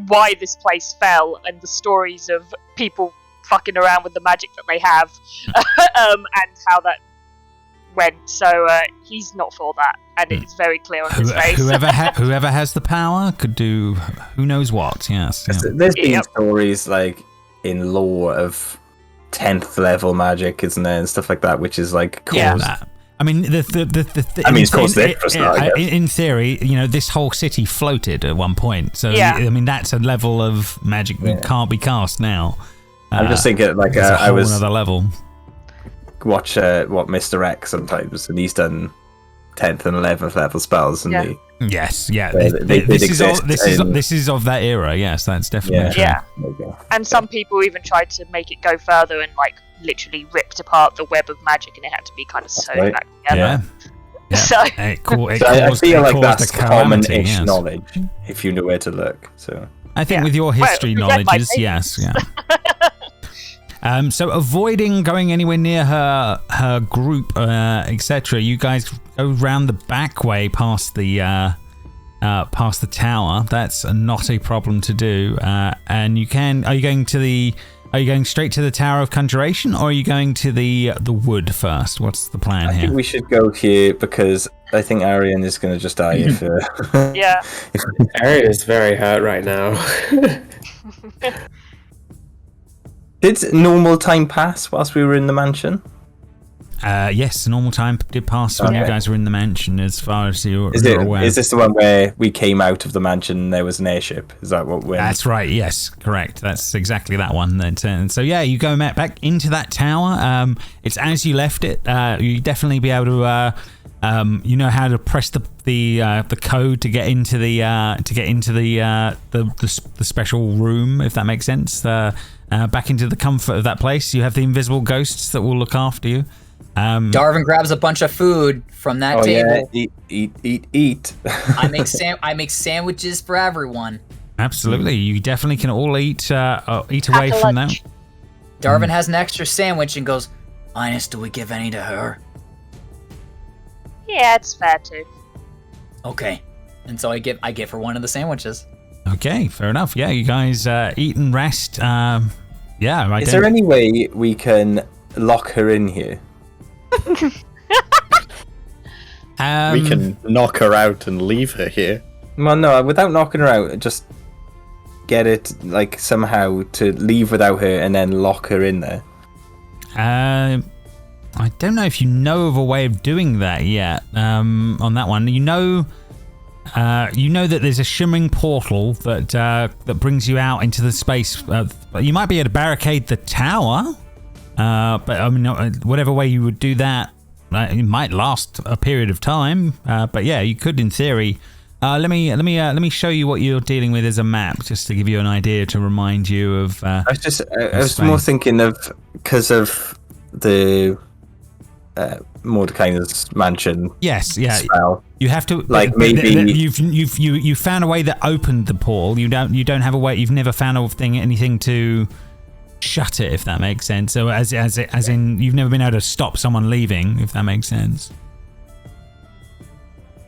why this place fell and the stories of people fucking around with the magic that they have, and how that went. So he's not for that, and it's very clear on his face. Whoever has the power could do who knows what. Yes. Yeah. There's been stories like in lore of 10th level magic, isn't there, and stuff like that, which is like caused. Yeah. I mean, it's caused it for a start. In theory, this whole city floated at one point. So I mean, that's a level of magic that can't be cast now. I'm just thinking, like, I was another level. Watch what Mr. X sometimes, and he's done 10th and 11th level spells, and yes, yeah. This is of that era. Yes, that's definitely true. Yeah. And some people even tried to make it go further and like literally ripped apart the web of magic, and it had to be kind of sewn back together. Yeah. So I feel like that's common-ish knowledge if you know where to look. So I think with your history knowledges, yes, yeah. So avoiding going anywhere near her group, etc. You guys go round the back way past the tower. That's not a problem to do. And you can. Are you going straight to the Tower of Conjuration, or are you going to the wood first? What's the plan here? I think we should go here because I think Arion is going to just die if. Yeah. Arion is very hurt right now. Did normal time pass whilst we were in the mansion? Yes, normal time did pass when you guys were in the mansion, as far as you're aware. Is this the one where we came out of the mansion and there was an airship? Is that what we're... That's right, yes, correct. That's exactly that one. And so, yeah, you go back into that tower. It's as you left it. You definitely be able to... you know how to press the code to get into the special room, if that makes sense. Back into the comfort of that place. You have the invisible ghosts that will look after you. Darvin grabs a bunch of food from that table. Yeah. Eat. I make sandwiches for everyone. Absolutely, you definitely can all eat away from that. Darvin has an extra sandwich and goes, Linus, do we give any to her? Yeah, it's fair too. Okay, and so I give her one of the sandwiches. Okay, fair enough. Yeah, you guys eat and rest. Is there any way we can lock her in here? We can knock her out and leave her here. Well, no, without knocking her out, just get it like somehow to leave without her and then lock her in there. I don't know if you know of a way of doing that yet. On that one, you know that there's a shimmering portal that brings you out into the space. You might be able to barricade the tower, but I mean, whatever way you would do that, it might last a period of time. But yeah, you could in theory. Let me show you what you're dealing with as a map, just to give you an idea, to remind you of. I was more thinking of because of the Mordecai's mansion. Yes, yeah. Spell. You have to maybe you've found a way that opened the portal. You don't have a way. You've never found anything to shut it, if that makes sense. So as in you've never been able to stop someone leaving, if that makes sense.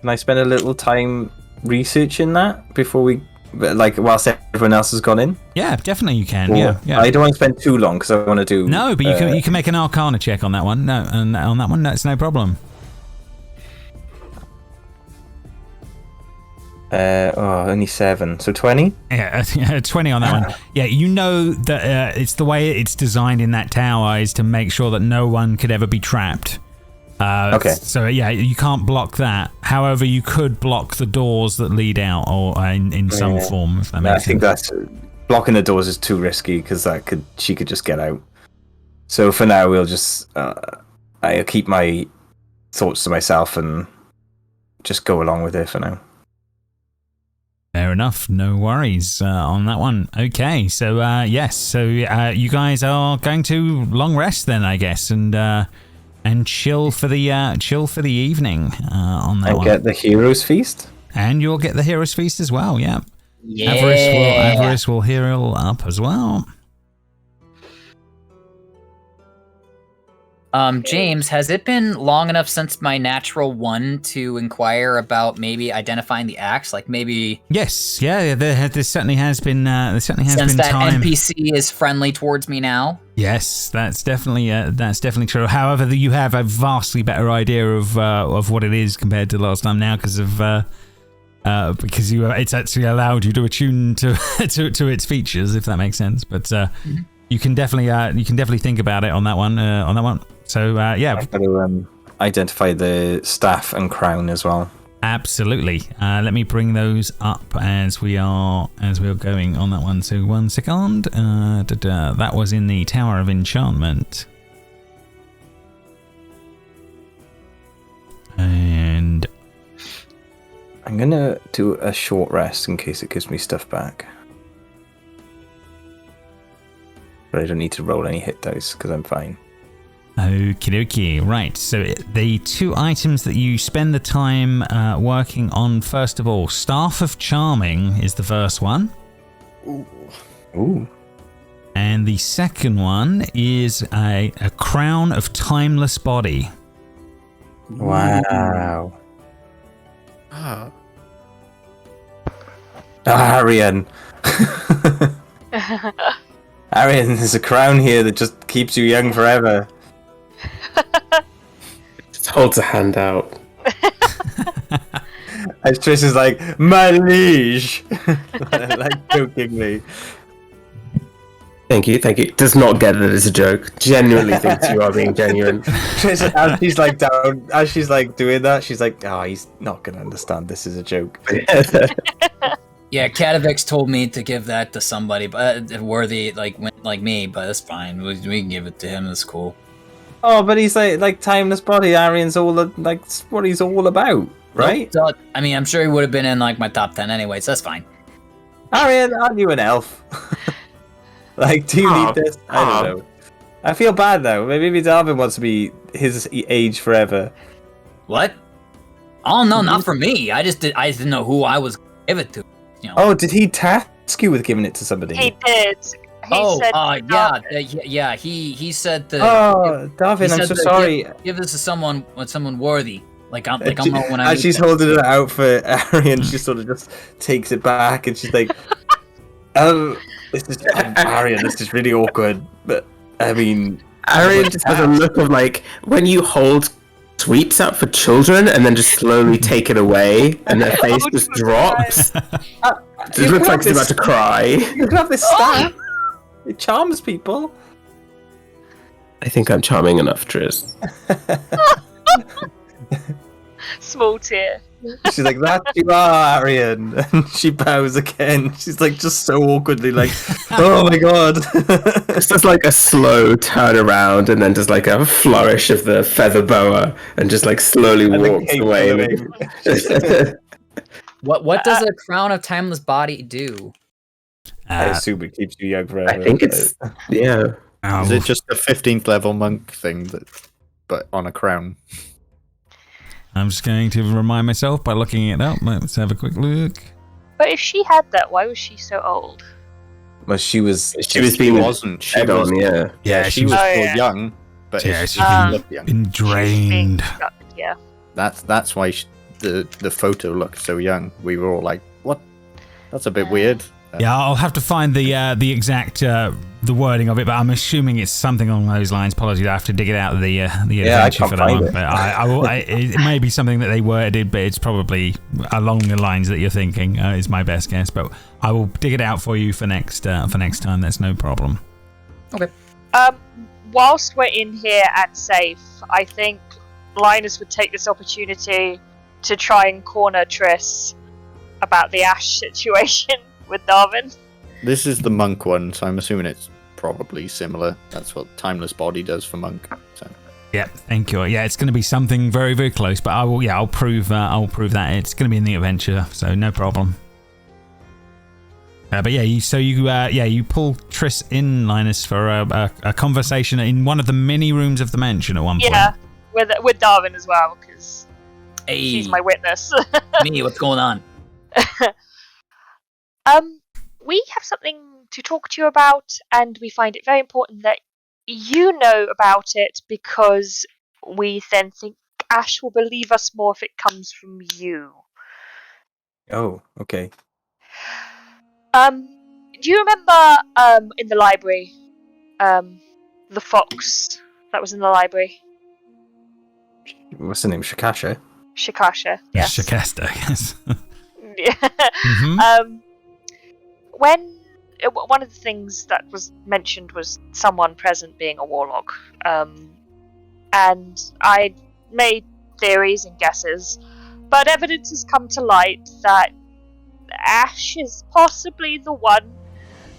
Can I spend a little time researching that before whilst everyone else has gone in? Yeah, definitely you can. Yeah. I don't want to spend too long because I want to do. No, but you can make an Arcana check on that one. No, and on that one, that's no problem. Only 7, so 20. Yeah, 20 on that one. Yeah, you know that it's the way it's designed in that tower is to make sure that no one could ever be trapped. Okay. So yeah, you can't block that. However, you could block the doors that lead out, or in some form, if that makes sense. I think that's blocking the doors is too risky because she could just get out. So for now, we'll just I'll keep my thoughts to myself and just go along with it for now. Fair enough, no worries on that one. Okay, so yes, so you guys are going to long rest then, I guess, and chill for the evening on that one. And get the hero's feast. And you'll get the hero's feast as well. Yeah. Yeah. Avarice will heal up as well. James, has it been long enough since my natural 1 to inquire about maybe identifying the axe? Like maybe. Yes, yeah, there certainly has been. There certainly has since been that time. NPC is friendly towards me now. Yes, that's definitely true. However, you have a vastly better idea of what it is compared to last time now because it's actually allowed you to attune to its features, if that makes sense. But you can definitely think about it on that one. So yeah, I've got to identify the staff and crown as well. Absolutely. Let me bring those up as we are going on that one. So 1 second. That was in the Tower of Enchantment. And I'm gonna do a short rest in case it gives me stuff back. But I don't need to roll any hit dice because I'm fine. Okie dokie. Right, so the 2 items that you spend the time working on, first of all, Staff of Charming is the first one. Ooh. And the second one is a Crown of Timeless Body. Wow. Ah. Arion. Arion, there's a crown here that just keeps you young forever. Just holds a hand out. As Trish is like, my liege! Like, jokingly. Thank you. Does not get that it's a joke. Genuinely thinks you are being genuine. Trish, as she's like doing that, she's like, oh, he's not going to understand this is a joke. Yeah, Katavix told me to give that to somebody, but worthy like me. But that's fine. We can give it to him. That's cool. Oh, but he's like timeless body. Arion's all like what he's all about, right? I mean, I'm sure he would have been in like my top 10 anyways. That's fine. Arion, aren't you an elf? Like, do you need this? I don't know. I feel bad though. Maybe Darvin wants to be his age forever. What? Oh no, not for me. I just didn't know who I was gonna give it to. You know. Oh, did he task you with giving it to somebody? He did. He said yeah. He said that. Oh, Darvin, I'm so sorry. Give this to someone worthy. Like I'm not when I. As she's holding it out for Arion, she sort of just takes it back, and she's like, Arion, this is really awkward." But I mean, Arion just has a look of like when you hold sweets out for children and then just slowly take it away, and their face just drops. It looks like he's about to cry. You can have this staff. It charms people. I think I'm charming enough, Triss. Small tear. She's like, that you are, Arion. And she bows again. She's like, just so awkwardly, like, oh my god. It's just like a slow turn around and then just like a flourish of the feather boa and just like slowly And the walks cape away. What does a crown of timeless body do? I assume it keeps you young forever. I think it's yeah. Is it just a 15th level monk thing, but on a crown? I'm just going to remind myself by looking it up. Let's have a quick look. But if she had that, why was she so old? Well, she was being wasn't. She head was. on, yeah. Yeah, she was still young, but she's she looked young. been drained. Yeah. That's why the photo looked so young. We were all like, "What? That's a bit weird." Yeah, I'll have to find the exact the wording of it, but I'm assuming it's something along those lines. Apologies, I have to dig it out of the adventure can't for that find one. it. But it may be something that they worded, but it's probably along the lines that you're thinking. Is my best guess, but I will dig it out for you for next time. That's no problem. Okay. Whilst we're in here at safe, I think Linus would take this opportunity to try and corner Triss about the Ashe situation with Darvin. This is the monk one, so I'm assuming it's probably similar. That's what Timeless Body does for monk. So. Yeah, thank you. Yeah, it's going to be something very, very close, but I'll prove that it's going to be in the adventure, so no problem. But yeah, you pull Triss in, Linus, for a conversation in one of the many rooms of the mansion at one point. Yeah, with Darvin as well, because Hey, he's my witness. me, what's going on? We have something to talk to you about, and we find it very important that you know about it because we then think Ashe will believe us more if it comes from you. Oh, okay. Do you remember in the library, the fox that was in the library? What's the name? Shikasha? Shikasha, yes. Shikasta, yes. Yeah. Mm-hmm. When one of the things that was mentioned was someone present being a warlock, and I made theories and guesses, but evidence has come to light that Ashe is possibly the one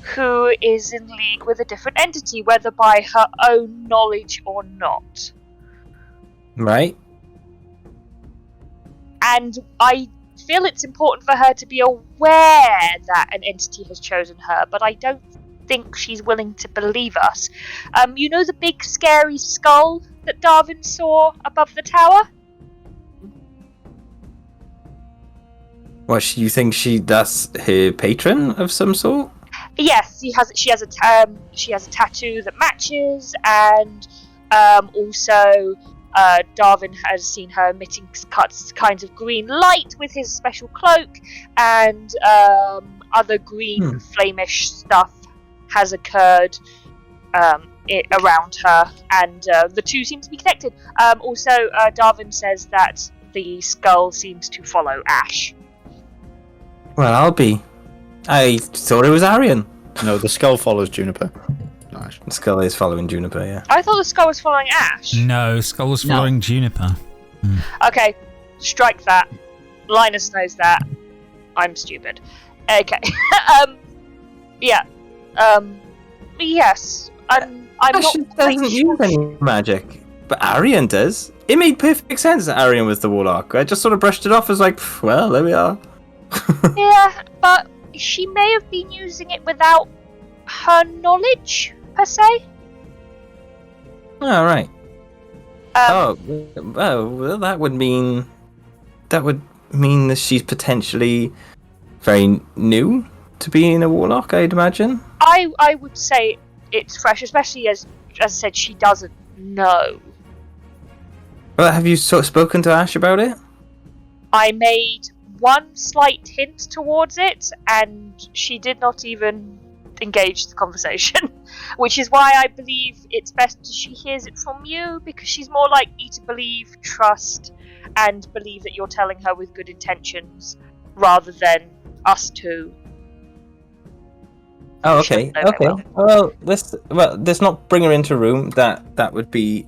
who is in league with a different entity, whether by her own knowledge or not. Right? And I feel it's important for her to be aware that an entity has chosen her, but I don't think she's willing to believe us. You know the big scary skull that Darvin saw above the tower? What, you think that's her patron of some sort? Yes, she has a tattoo that matches, and also Darvin has seen her emitting kinds of green light with his special cloak, and other green flamish stuff has occurred around her, and the two seem to be connected. Also, Darvin says that the skull seems to follow Ashe. Well, I'll be. I thought it was Arion. No, the skull follows Juniper. The skull is following Juniper, yeah. I thought the skull was following Ashe. No, Skull was following Juniper. Okay, strike that. Linus knows that. I'm stupid. Okay. Yes. I'm Ashe not quite doesn't sure. use any magic, but Arion does. It made perfect sense that Arion was the warlock. I just sort of brushed it off as like, well, there we are. Yeah, but she may have been using it without her knowledge, per se. All right. Well, that would mean that she's potentially very new to being a warlock, I'd imagine. I would say it's fresh, especially as I said, she doesn't know. Well, have you sort of spoken to Ashe about it? I made one slight hint towards it, and she did not even engage the conversation, which is why I believe it's best she hears it from you, because she's more likely to believe, trust, and believe that you're telling her with good intentions, rather than us two. Oh, You should okay, know very okay. Let's not bring her into a room. That would be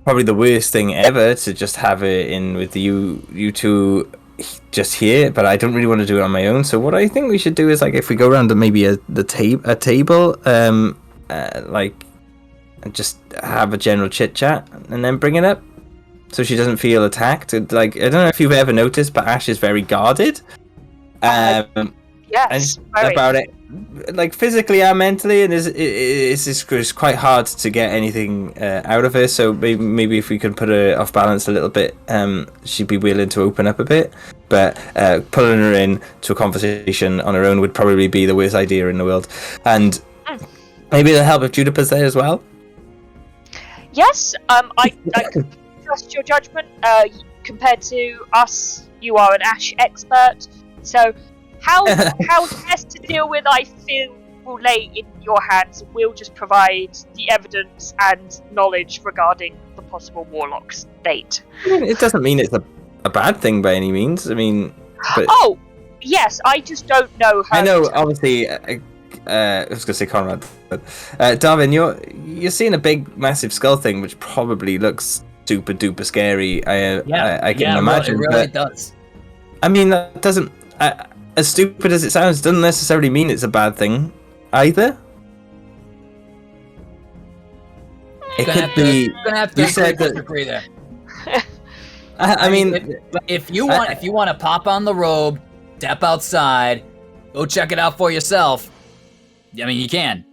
probably the worst thing ever, to just have her in with you two just here. But I don't really want to do it on my own. So what I think we should do is, like, if we go around to maybe a table, like, and just have a general chit chat, and then bring it up, so she doesn't feel attacked. Like, I don't know if you've ever noticed, but Ashe is very guarded. Yes, And very. about it, like, physically and mentally, and it's quite hard to get anything out of her. So maybe if we could put her off balance a little bit, she'd be willing to open up a bit. But pulling her in to a conversation on her own would probably be the worst idea in the world. And maybe it'll help if Juniper's there as well. Yes, I trust your judgment. Compared to us, you are an Ashe expert. So, how's best to deal with, I feel, will lay in your hands. We'll just provide the evidence and knowledge regarding the possible warlock state. I mean, it doesn't mean it's a bad thing by any means. I mean, but Oh, yes, I just don't know how. I know, obviously. I was gonna say Conrad, but Darvin, you're seeing a big, massive skull thing, which probably looks super duper scary. I can imagine. It really does. I mean, that doesn't. As stupid as it sounds, doesn't necessarily mean it's a bad thing either. It could be. Gonna have to You said that. agree there. I mean, If you want to pop on the robe, step outside, go check it out for yourself. I mean, you can.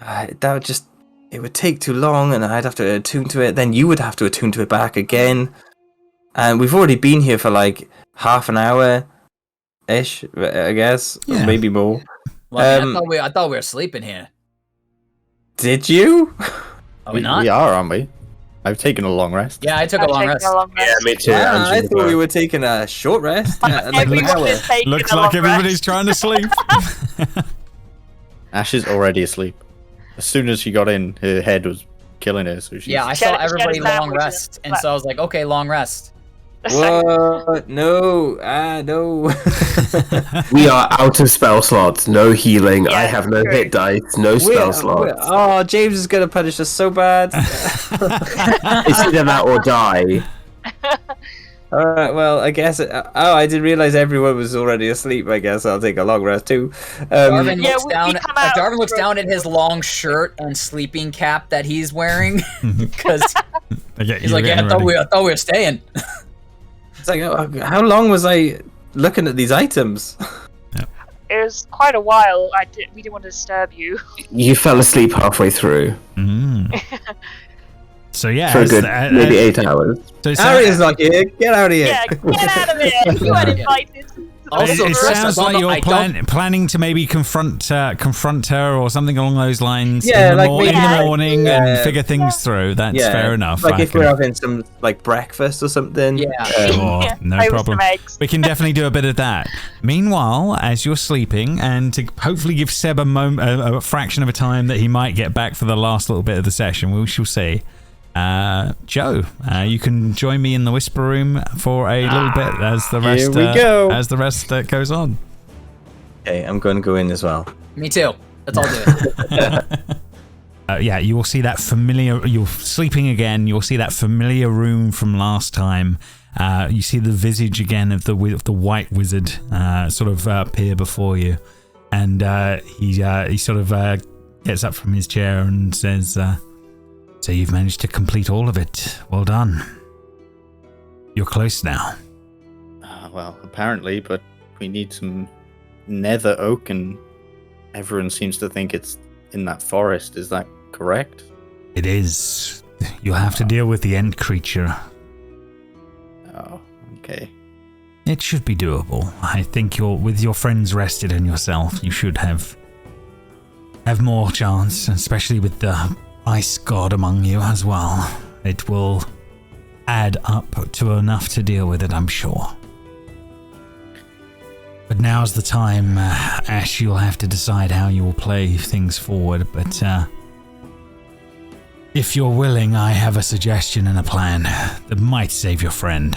that would just. It would take too long, and I'd have to attune to it. Then you would have to attune to it back again. And we've already been here for like half an hour-ish, I guess, or maybe more. Well, I thought we were sleeping here. Did you? Are we not? We are, aren't we? I've taken a long rest. Yeah, I took a long rest. Me too. I thought we were taking a short rest. Like an Everyone hour. is taking Looks a like long everybody's rest. trying to sleep. Ashe is already asleep. As soon as she got in, her head was killing her. So she's... Yeah, I She had saw a everybody long sandwich rest, and- and so I was like, okay, long rest. What? No. No. We are out of spell slots. No healing. I Yeah, have no true. hit dice. No spell slots. Oh, James is gonna punish us so bad. It's either that or die. Alright, well, I guess. I didn't realize everyone was already asleep. I guess I'll take a long rest too. Darvin Yeah, looks we down. come out Darvin looks from- down at his long shirt and sleeping cap that he's wearing because he's like, "Yeah, I thought we were staying." It's like, how long was I looking at these items? It was quite a while. We didn't want to disturb you. You fell asleep halfway through So yeah, for a good maybe 8 hours. So Arion's not here. Get out of here. Yeah, get out of here. You weren't invited. Also, it Chris, sounds I like don't- you're I don't- planning to maybe confront her or something along those lines Yeah, in the, like in the maybe- morning and figure things through. That's fair enough. Like I if we're having some like breakfast or something. Yeah. Sure, Yeah, no over problem. some eggs. We can definitely do a bit of that. Meanwhile, as you're sleeping, and to hopefully give Seb a fraction of a time that he might get back for the last little bit of the session, we shall see. Joe, you can join me in the whisper room for a little bit as the rest. Here we go. As the rest goes on. Okay, I'm going to go in as well. Me too. Let's all do it. Yeah, you will see that familiar. You're sleeping again. You'll see that familiar room from last time. You see the visage again of the white wizard sort of appear before you, and he sort of gets up from his chair and says, "So you've managed to complete all of it. Well done. You're close now." Well, apparently, but we need some nether oak, and everyone seems to think it's in that forest. Is that correct? It is. You'll have to deal with the end creature. Oh, okay. It should be doable. I think with your friends rested and yourself, you should have more chance, especially with the ice god among you as well. It will add up to enough to deal with it, I'm sure. But now's the time, Ashe, you'll have to decide how you will play things forward, but if you're willing, I have a suggestion and a plan that might save your friend.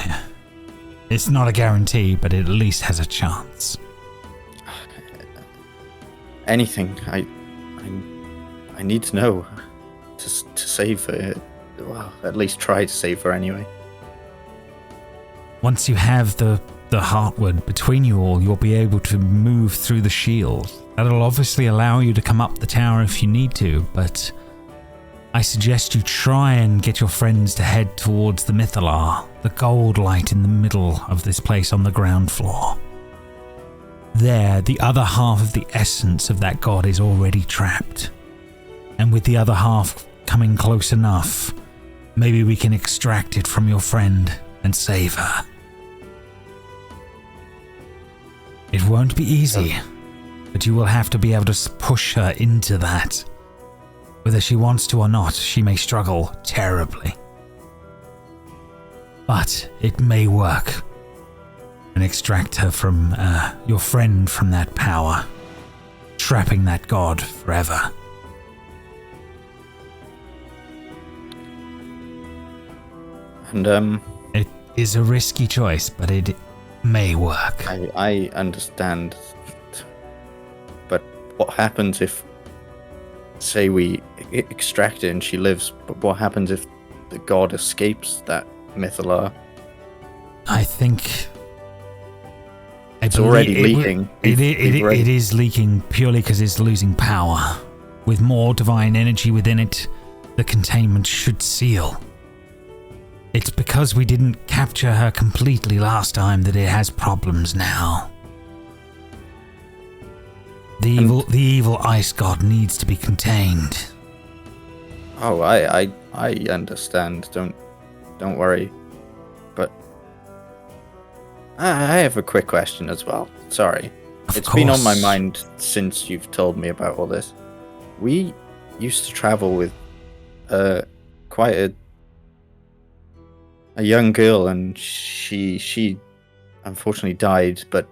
It's not a guarantee, but it at least has a chance. anything. I need to know to save her. Well, at least try to save her anyway. Once you have the Heartwood between you all, you'll be able to move through the shield. That'll obviously allow you to come up the tower if you need to, but I suggest you try and get your friends to head towards the Mythalar, the gold light in the middle of this place on the ground floor. There, the other half of the essence of that god is already trapped. And with the other half coming close enough, maybe we can extract it from your friend and save her. It won't be easy, but you will have to be able to push her into that. Whether she wants to or not, she may struggle terribly. But it may work. And extract her from your friend from that power, trapping that god forever. And it is a risky choice, but it may work. I understand. But what happens if, say, we extract it and she lives? But what happens if the god escapes that Mythalar? I think it's already leaking. It is leaking purely because it's losing power. With more divine energy within it, the containment should seal. It's because we didn't capture her completely last time that it has problems now. The evil ice god needs to be contained. Oh, I understand. Don't worry. But I have a quick question as well. Sorry. It's been on my mind since you've told me about all this. We used to travel with quite a young girl, and she unfortunately died. But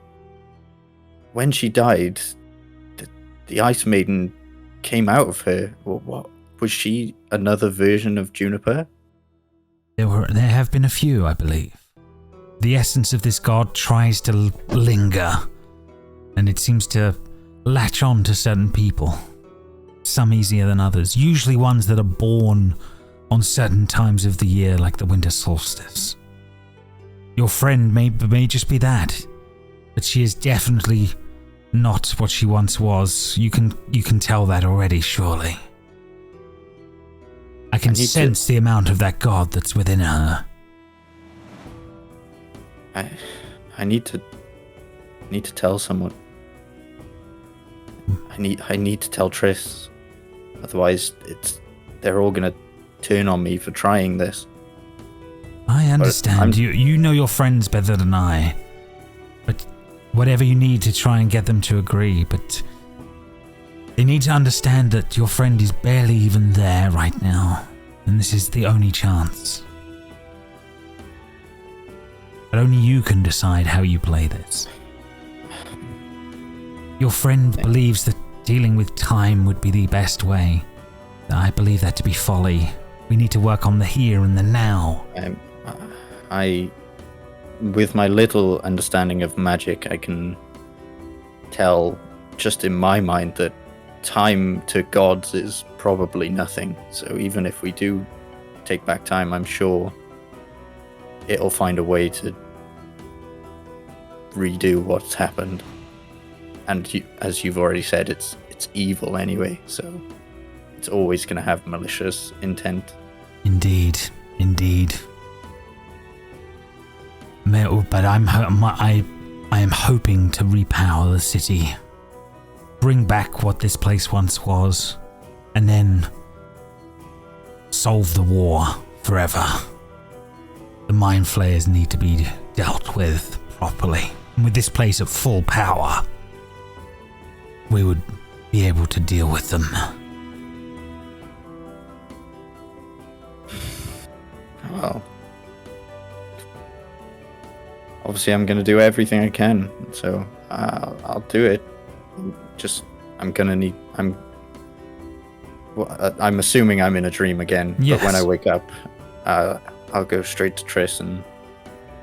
when she died, the Ice Maiden came out of her. What was she? Another version of Juniper? There have been a few, I believe. The essence of this god tries to linger, and it seems to latch on to certain people. Some easier than others, usually ones that are born on certain times of the year, like the winter solstice. Your friend may just be that, but she is definitely not what she once was. You can tell that already, surely. I can sense the amount of that god that's within her. I need to tell someone. I need to tell Triss. Otherwise, they're all gonna turn on me for trying this. I understand. You know your friends better than I. But whatever you need to try and get them to agree, but they need to understand that your friend is barely even there right now, and this is the only chance. But only you can decide how you play this. Your friend believes that dealing with time would be the best way. I believe that to be folly. We need to work on the here and the now. With my little understanding of magic, I can tell just in my mind that time to gods is probably nothing. So even if we do take back time, I'm sure it'll find a way to redo what's happened. And as you've already said, it's evil anyway, so it's always going to have malicious intent. Indeed. But I am hoping to repower the city, bring back what this place once was, and then solve the war forever. The mind flayers need to be dealt with properly. And with this place at full power, we would be able to deal with them. Well, obviously I'm going to do everything I can, so I'll do it. I'm assuming I'm in a dream again, yes. But when I wake up, I'll go straight to Triss, and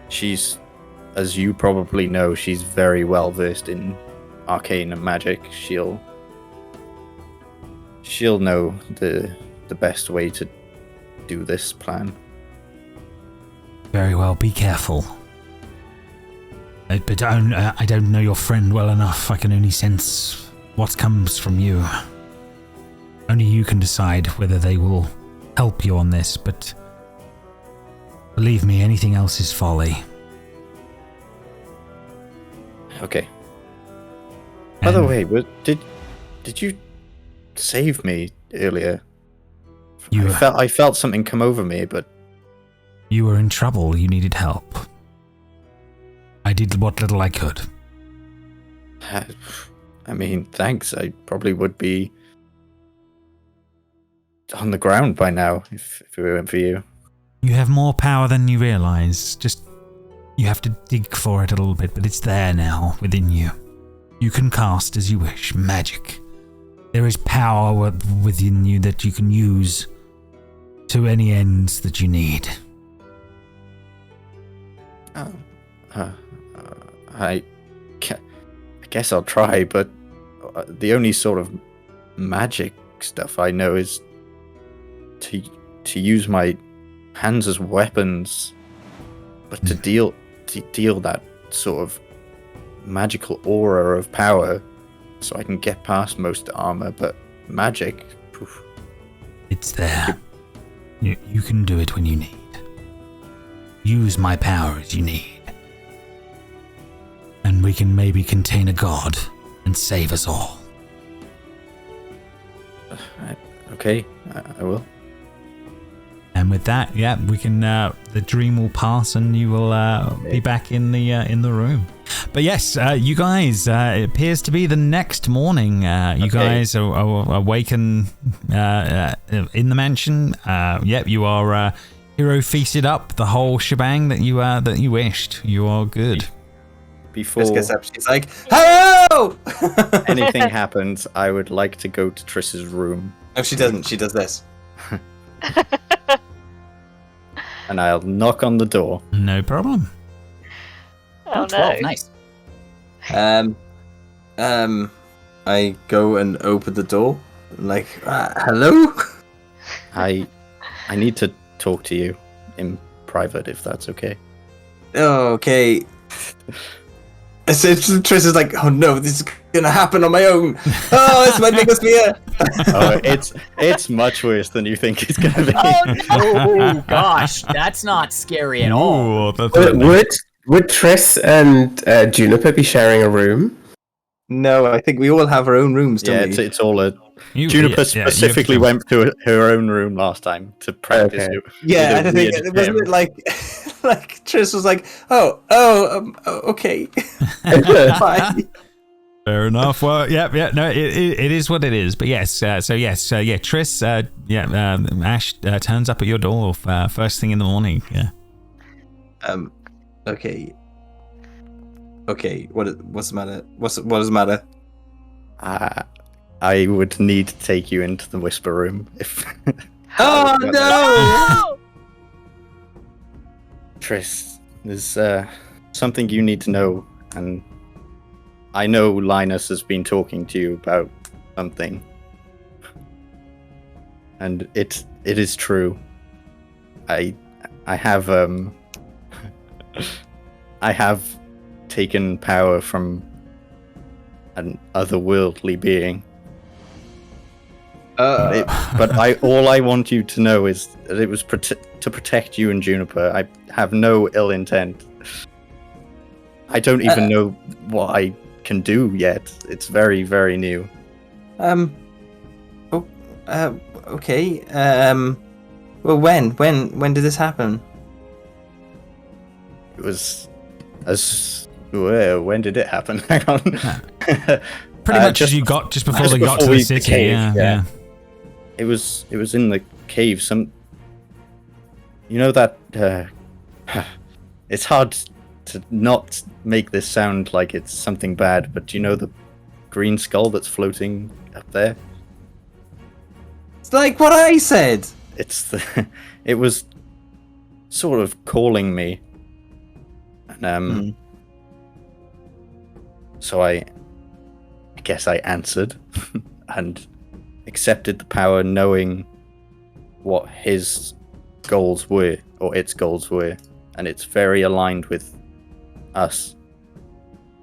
she's, as you probably know, she's very well versed in arcane and magic. She'll she'll know the best way to do this plan. Very well, be careful. But I don't know your friend well enough. I can only sense what comes from you. Only you can decide whether they will help you on this, but believe me, anything else is folly. Okay. By the way, did you save me earlier? I felt something come over me, but you were in trouble. You needed help. I did what little I could. I mean, thanks. I probably would be on the ground by now if it weren't for you. You have more power than you realize. Just, you have to dig for it a little bit, but it's there now within you. You can cast as you wish, magic. There is power within you that you can use to any ends that you need. I guess I'll try, but the only sort of magic stuff I know is to use my hands as weapons, but to deal that sort of magical aura of power, so I can get past most armor. But magic, poof. It's there. You can do it when you need. Use my power as you need. And we can maybe contain a god and save us all. Okay, I will. And with that, yeah, we can. The dream will pass, and you will be back in the room. But yes, you guys. It appears to be the next morning. You guys are awaken in the mansion. Yep, you are hero feasted up, the whole shebang that you wished. You are good. Before Chris gets up, she's like, "Hello!" anything happens, I would like to go to Triss's room. No, she doesn't. She does this. And I'll knock on the door. No problem. Oh no. 12, nice. I go and open the door. Like, hello? I need to talk to you in private, if that's okay. Oh, okay. I said, Triss is like, oh no, this is gonna happen on my own. Oh, it's my biggest fear. Oh, it's much worse than you think it's gonna be. Oh gosh, that's not scary at all. Would Triss and Juniper be sharing a room? No, I think we all have our own rooms, don't we? It's all a... Juniper specifically went to her own room last time to practice. Okay. Yeah, and I think wasn't it like like Triss was like, okay. Bye. Fair enough. Well, yeah, no, it is what it is. But yes, Triss, Ashe turns up at your door first thing in the morning. Yeah. Okay. Okay. What's the matter? What does the matter? I would need to take you into the whisper room if. Oh no! No! Triss, there's something you need to know, and I know Linus has been talking to you about something, and it is true. I have I have taken power from an otherworldly being. But all I want you to know is that it was to protect you and Juniper. I have no ill intent. I don't even know what I can do yet. It's very, very new. Okay. Well, when did this happen? It was when did it happen? Hang on. Pretty much as you got just before they got to the city. Cave, yeah. It was in the cave. You know that. It's hard to not make this sound like it's something bad, but do you know the green skull that's floating up there? It's like what I said. It was sort of calling me, and so I guess I answered, and accepted the power knowing what his goals were, or its goals were, and it's very aligned with us,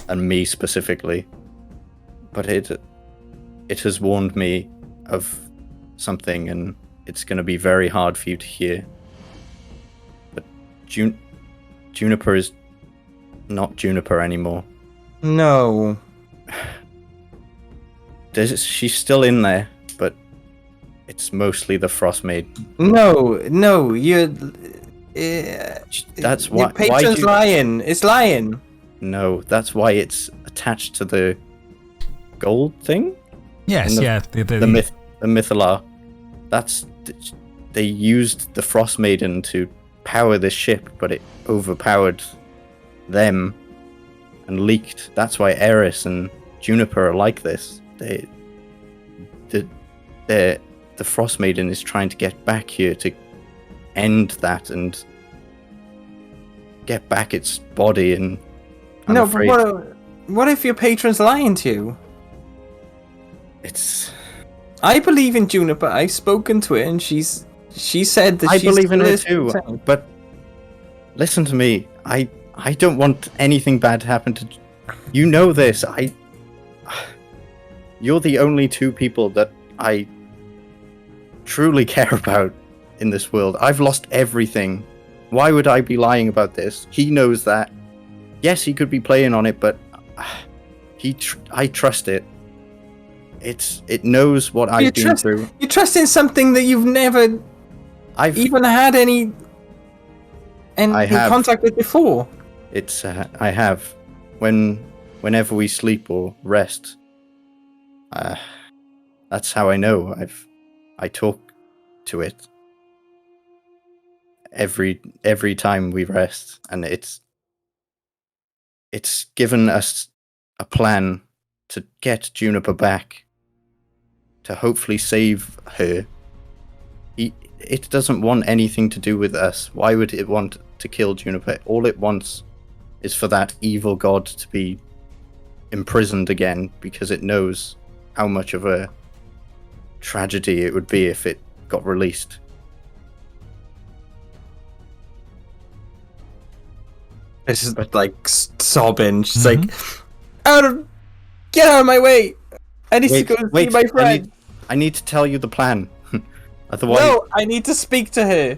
and me specifically. But it has warned me of something, and it's going to be very hard for you to hear. But Juniper is not Juniper anymore. No. She's still in there, but it's mostly the Frostmaiden. No, you're... That's why... Your patron's lying. It's lying. No, that's why it's attached to the gold thing? Yes, the, yeah. The Mythalar. They used the Frostmaiden to power this ship, but it overpowered them and leaked. That's why Eris and Juniper are like this. The Frostmaiden is trying to get back here to end that and get back its body. And I'm afraid but what if your patron's lying to you? I believe in Juniper. I've spoken to her, and she said that I she's believe in her too. But listen to me. I don't want anything bad to happen to. You know this. You're the only two people that I truly care about in this world. I've lost everything. Why would I be lying about this? He knows that. Yes, he could be playing on it, but I trust it. It knows what I've been through. You trust in something that you've never even had any contact with before. I have. Whenever we sleep or rest, that's how I know. I talk to it every time we rest, and it's given us a plan to get Juniper back, to hopefully save her. It doesn't want anything to do with us. Why would it want to kill Juniper? All it wants is for that evil god to be imprisoned again, because it knows how much of a tragedy it would be if it got released. This is like sobbing. She's like, get out of my way! I need to go see my friend. I need to tell you the plan. Otherwise, no, I need to speak to her.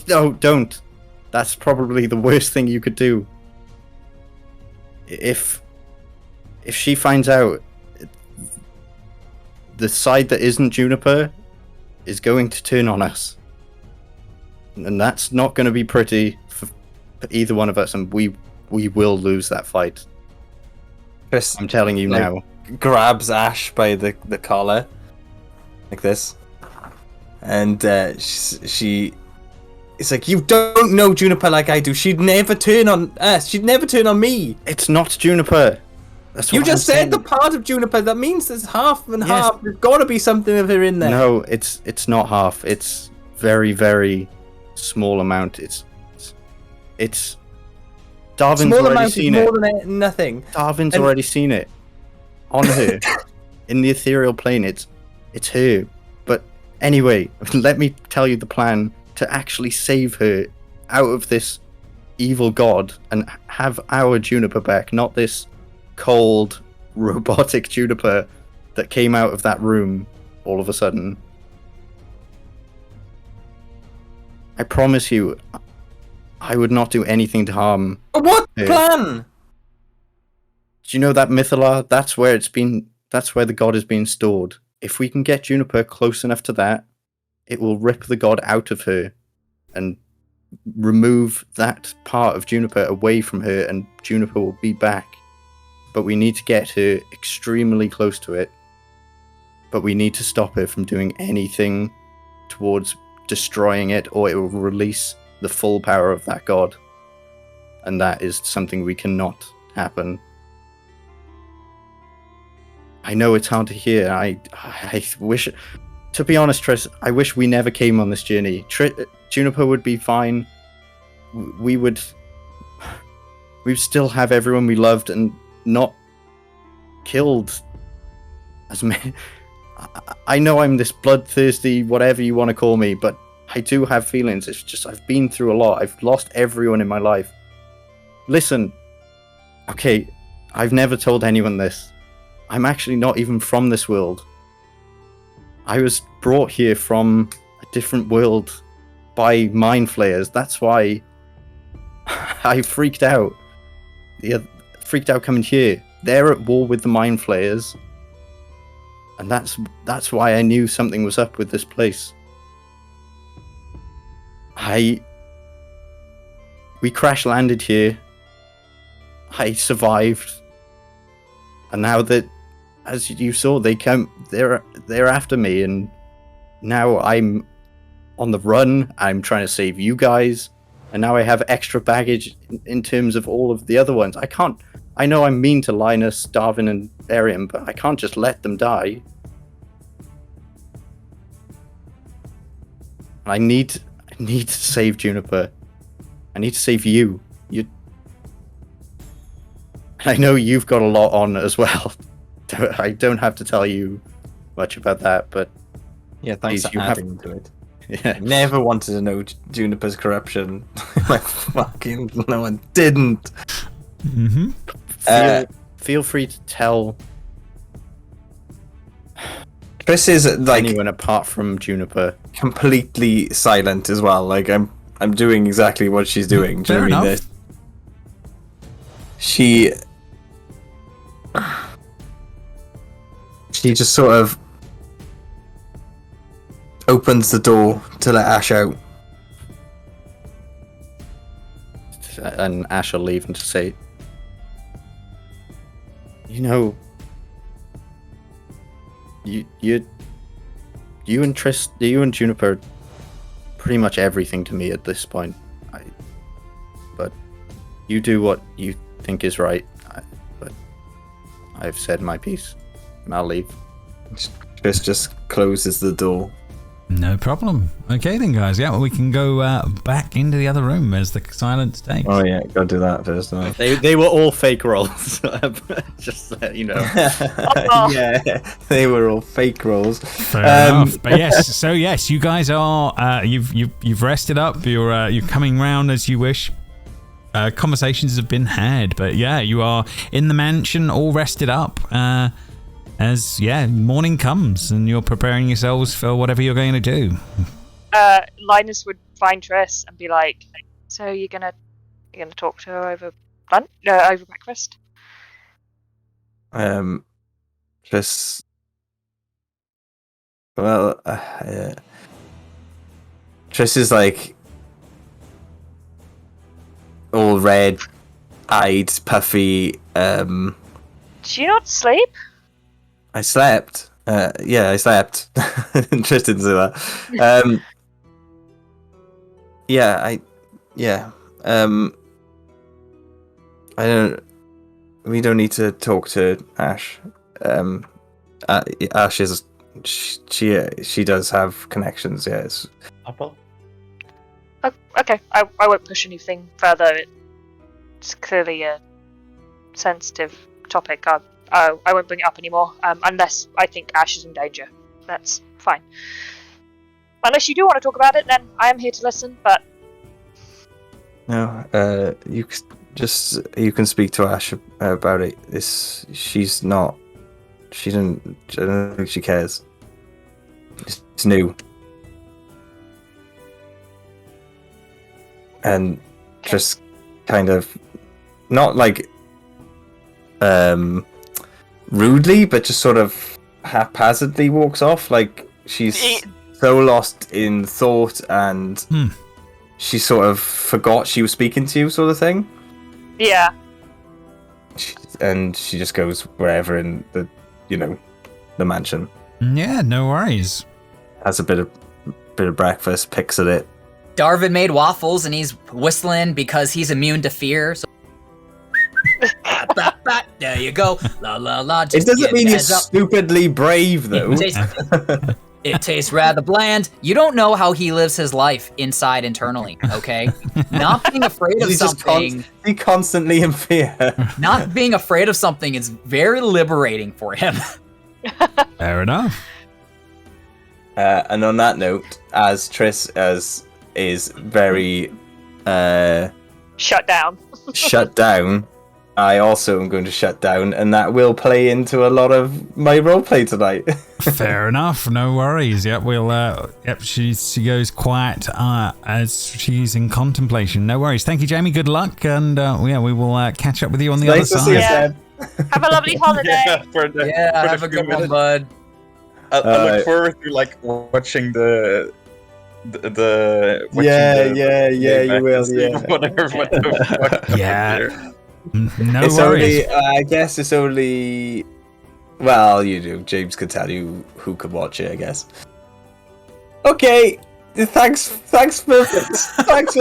No, don't. That's probably the worst thing you could do. If she finds out, the side that isn't Juniper is going to turn on us, and that's not going to be pretty for either one of us, and we will lose that fight. Chris, I'm telling you now. Grabs Ashe by the collar, like this, and she it's like, you don't know Juniper like I do. She'd never turn on us. She'd never turn on me. It's not Juniper. That's you what just I'm said saying. the part of Juniper. That means there's half and half. There's got to be something of her in there. No, it's not half. It's very, very small amount. It's Darvin's small already amount seen is it. more than nothing. Darvin's already seen it on her in the ethereal plane. It's her. But anyway, let me tell you the plan to actually save her out of this evil god and have our Juniper back, not this cold robotic Juniper that came out of that room all of a sudden. I promise you, I would not do anything to harm What her. plan? Do you know that Mythalar? That's where the god is being stored. If we can get Juniper close enough to that, it will rip the god out of her and remove that part of Juniper away from her, and Juniper will be back. But we need to get her extremely close to it. But we need to stop her from doing anything towards destroying it, or it will release the full power of that god. And that is something we cannot happen. I know it's hard to hear. I wish, to be honest, Triss, I wish we never came on this journey. Juniper would be fine. We'd still have everyone we loved and not killed as many. I know I'm this bloodthirsty, whatever you want to call me, but I do have feelings. It's just I've been through a lot. I've lost everyone in my life. Listen, okay, I've never told anyone this. I'm actually not even from this world. I was brought here from a different world by mind flayers. That's why I freaked out. Freaked out coming here. They're at war with the mind flayers. And that's why I knew something was up with this place. We crash landed here. I survived. And now that, as you saw, they're after me, and now I'm on the run. I'm trying to save you guys, and now I have extra baggage in terms of all of the other ones. I know I'm mean to Linus, Darvin, and Arion, but I can't just let them die. I need to save Juniper. I need to save you. I know you've got a lot on as well. I don't have to tell you much about that, but yeah, thanks for adding to it. Yeah. Never wanted to know Juniper's corruption. Like, fucking no one didn't. Mm-hmm. Feel free to tell Chris is like anyone apart from Juniper. Completely silent as well. Like I'm doing exactly what she's doing. Do you know what I mean? She just sort of opens the door to let Ashe out. And Ashe will leave and to say, you know, you and Juniper are pretty much everything to me at this point. But you do what you think is right. But I've said my piece, and I'll leave. Chris just closes the door. No problem. Okay then, guys. Yeah, well, we can go back into the other room as the silence takes. Oh yeah, gotta do that first. They were all fake rolls. Just so you know. Yeah, they were all fake rolls. Fair enough. But yes, you guys are. You've rested up. You're coming round as you wish. Conversations have been had, but yeah, you are in the mansion, all rested up. As morning comes and you're preparing yourselves for whatever you're going to do. Linus would find Triss and be like, "So you're gonna talk to her over lunch? No, over breakfast?" Triss. Well, Triss is like all red-eyed, puffy. Did you not sleep? I slept. I slept. Triss didn't say that. We don't need to talk to Ashe. Ashe is she does have connections. Yes. Okay, I won't push anything further. It's clearly a sensitive topic. I won't bring it up anymore, unless I think Ashe is in danger. That's fine. Unless you do want to talk about it, then I am here to listen, but... No, you can speak to Ashe about it. I don't think she cares. It's new. And just kind of, not like, rudely, but just sort of haphazardly walks off. Like she's so lost in thought, and she sort of forgot she was speaking to you, sort of thing. Yeah. And she just goes wherever in the mansion. Yeah, no worries. Has a bit of breakfast, picks at it. Darvin made waffles and he's whistling because he's immune to fear. So there you go. La la la. It doesn't mean you're stupidly brave, though. It tastes rather bland. You don't know how he lives his life inside internally, okay? Not being afraid of something. He's constantly in fear. Not being afraid of something is very liberating for him. Fair enough. And on that note, as Triss is very Shut down. shut down, I also am going to shut down, and that will play into a lot of my roleplay tonight. Fair enough, no worries. Yep, we'll. Yep, she goes quiet as she's in contemplation. No worries. Thank you, Jamie. Good luck, and yeah, we will catch up with you on the other Nice to see you, side. Sam. Have a lovely holiday. for the have a few good one, minutes. bud. I Alright. look forward to like watching the watching Yeah, the you playback will. to see Yeah. what the fuck happened Yeah. there. No It's worries. only. I guess it's only. Well, you do. James could tell you who could watch it. I guess. Okay. Thanks for that. Thanks,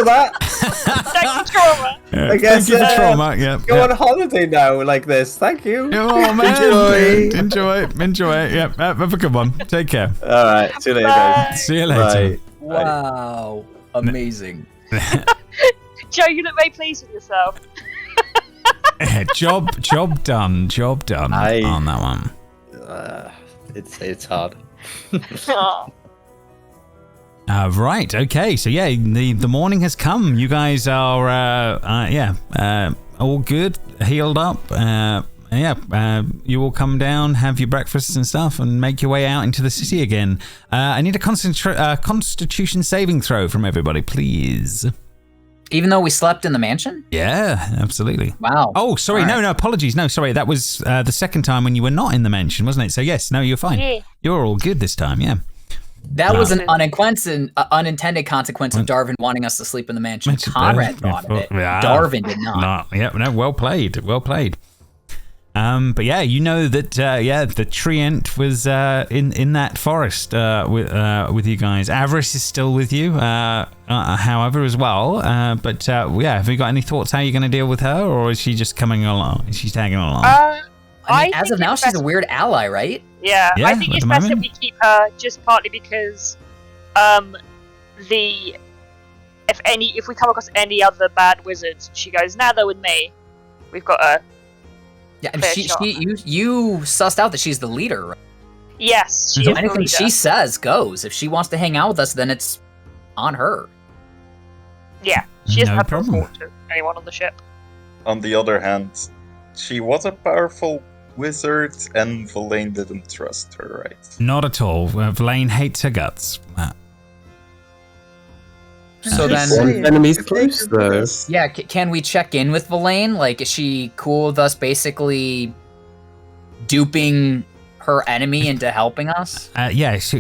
trauma. Yeah, I guess, thank you for trauma. Yep. Go on holiday now, like this. Thank you. Oh man, Enjoy. enjoy. Yep, have a good one. Take care. All right. See you later, guys. See you later. Bye. Wow, amazing. Joe, you look very pleased with yourself. Job done. I- On that one. It's hard. Aw. Right. Okay. So yeah, the morning has come. You guys are all good, healed up. You will come down, have your breakfasts and stuff, and make your way out into the city again. I need a Constitution saving throw from everybody, please. Even though we slept in the mansion? Yeah, absolutely. Wow. Oh, sorry. All right. No, apologies. No, sorry. That was the second time when you were not in the mansion, wasn't it? So yes, no, you're fine. Yeah. You're all good this time. Yeah. That was an unintended consequence of Darvin wanting us to sleep in the mansion. Conrad thought of it. Yeah. Darvin did not. No, well played. But yeah, you know that the treant was in that forest with you guys. Avarice is still with you, however, as well. But have you got any thoughts how you're going to deal with her, or is she just coming along? Is she tagging along? I mean, as think of now, it's she's best- a weird ally, right? Yeah, Yeah, I think at it's the best that moment. we keep her just partly because, if we come across any other bad wizards, she goes, "Nah, they're with me." We've got a Yeah, and Fair shot. you sussed out that she's the leader, right? yes. She Mhm. is the Anything leader. she says goes. If she wants to hang out with us, then it's on her. Yeah, she doesn't No have to problem. report to anyone on the ship. On the other hand, she was a powerful wizard, and Verlaine didn't trust her, right? Not at all. Verlaine hates her guts. So then, One enemy's close, though. yeah, can we check in with Verlaine? Like, is she cool with us basically duping her enemy into helping us?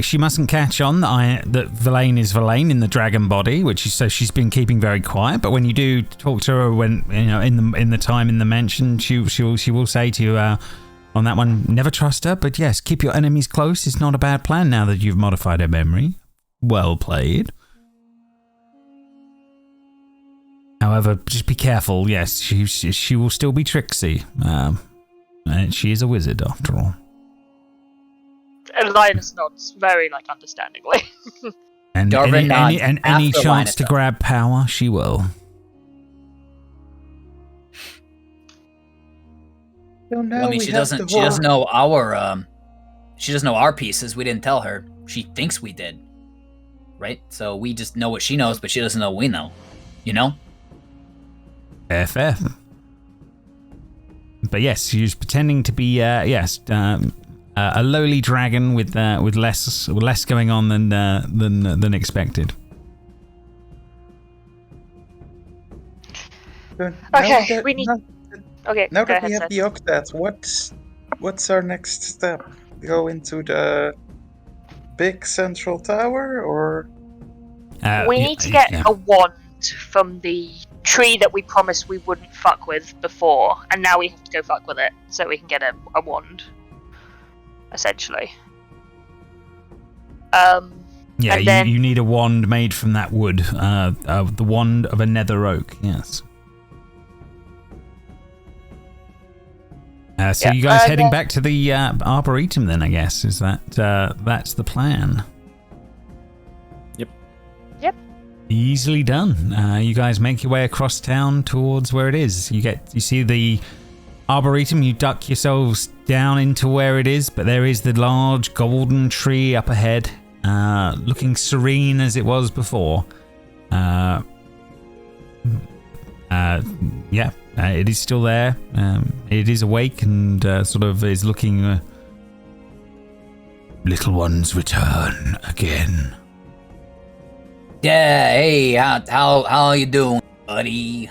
She mustn't catch on that Verlaine is Verlaine in the dragon body, so she's been keeping very quiet. But when you do talk to her, when in the time in the mansion, she will say to you on that one, never trust her. But yes, keep your enemies close. It's not a bad plan now that you've modified her memory. Well played. However, just be careful. Yes, she will still be tricksy. And she is a wizard after all. And Linus nods very understandingly. And Darvin nods any after chance Linus to does. grab power, she will. I mean, she doesn't know our pieces. We didn't tell her. She thinks we did, right? So we just know what she knows, but she doesn't know what we know. You know? Fair. But yes, she's pretending to be a lowly dragon with less going on than expected. Okay, we need- Okay, Now go that ahead, we have Seth. the octad, what's our next step? Go into the big central tower, or We need to get a wand from the tree that we promised we wouldn't fuck with before, and now we have to go fuck with it so we can get a wand. Essentially. Yeah, and then- you need a wand made from that wood. The wand of a nether oak. Yes. So you guys heading back to the Arboretum then, I guess. Is that's the plan? Yep. Easily done. You guys make your way across town towards where it is. You see the Arboretum, you duck yourselves down into where it is, but there is the large golden tree up ahead. looking serene as it was before. It is still there. It is awake and sort of is looking. Little ones return again. Yeah, hey, how you doing, buddy?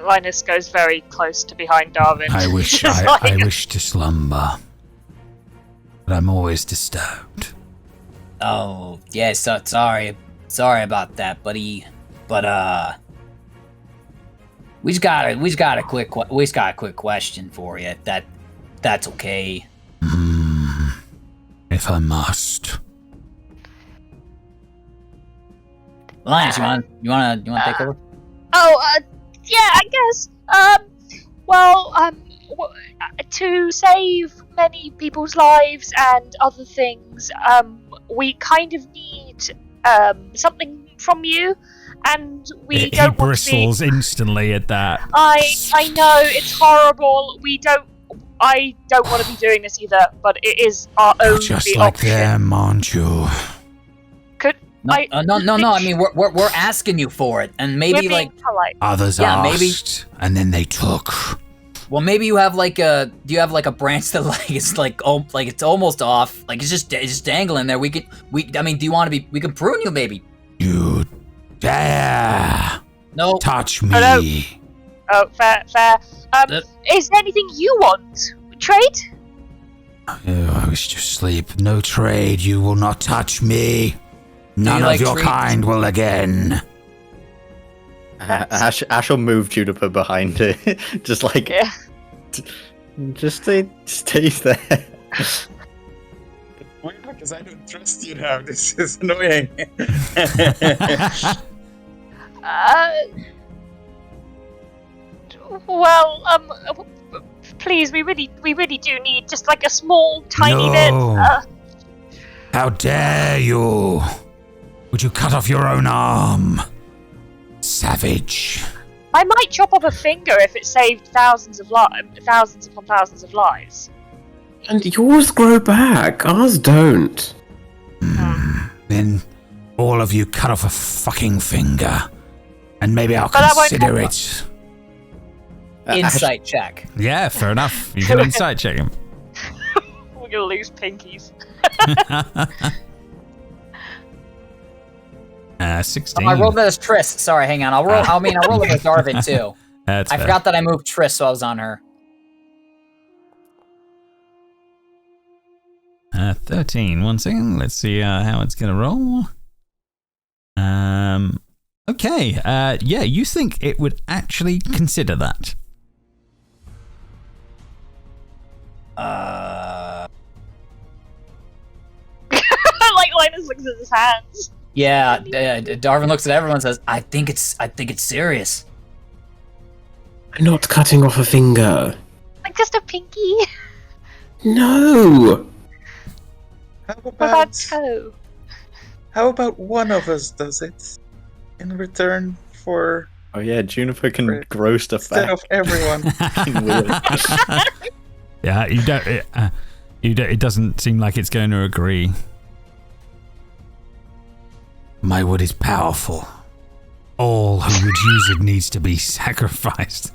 Linus goes very close to behind Darvin. I wish I wish to slumber, but I'm always disturbed. Oh, yeah, so sorry about that, buddy. But we just got a quick question for you. If that's okay. If I must. Linus, you wanna take over? Yeah, I guess. To save many people's lives and other things, we kind of need something from you, and we He don't want to be... bristles instantly at that. I know, it's horrible. I don't want to be doing this either, but it is our You're only just like option. them, aren't you? No. I mean, we're asking you for it, and maybe We're being polite. Others asked, and then they took. Well, maybe you have like a a branch that like it's like it's almost off, like it's just dangling there. Do you want to be? We can prune you, maybe. You dare No. touch me? Hello. Oh, fair. Is there anything you want? Trade? Oh, I wish to sleep. No trade. You will not touch me. None of like your treats? kind will again. Ash will move Juniper behind her, just like Yeah. just stays there. Weird because I don't trust you now. This is annoying. Please, we really do need just like a small, tiny No. bit. How dare you? Would you cut off your own arm? Savage. I might chop off a finger if it saved thousands upon thousands of lives. And yours grow back. Ours don't. Then all of you cut off a fucking finger. And maybe I'll But I won't consider have it. Insight check. Yeah, fair enough. You can insight check him. We're gonna lose pinkies. 16. I rolled that as Triss. Sorry, hang on. I'll roll it with Darvin too. That's I fair. forgot that I moved Triss, so I was on her. 13. 1 second. Let's see how it's gonna roll. Okay. Yeah, you think it would actually consider that? Like Linus looks at his hands. Yeah, Darvin looks at everyone and says, "I think it's serious." I'm not cutting off a finger. Like just a pinky. No. How What about about toe? how about one of us does it in return for Oh yeah, Juniper can Right. grow stuff instead back. of everyone? Yeah, you don't. It doesn't seem like it's going to agree. My wood is powerful. All who would use it needs to be sacrificed.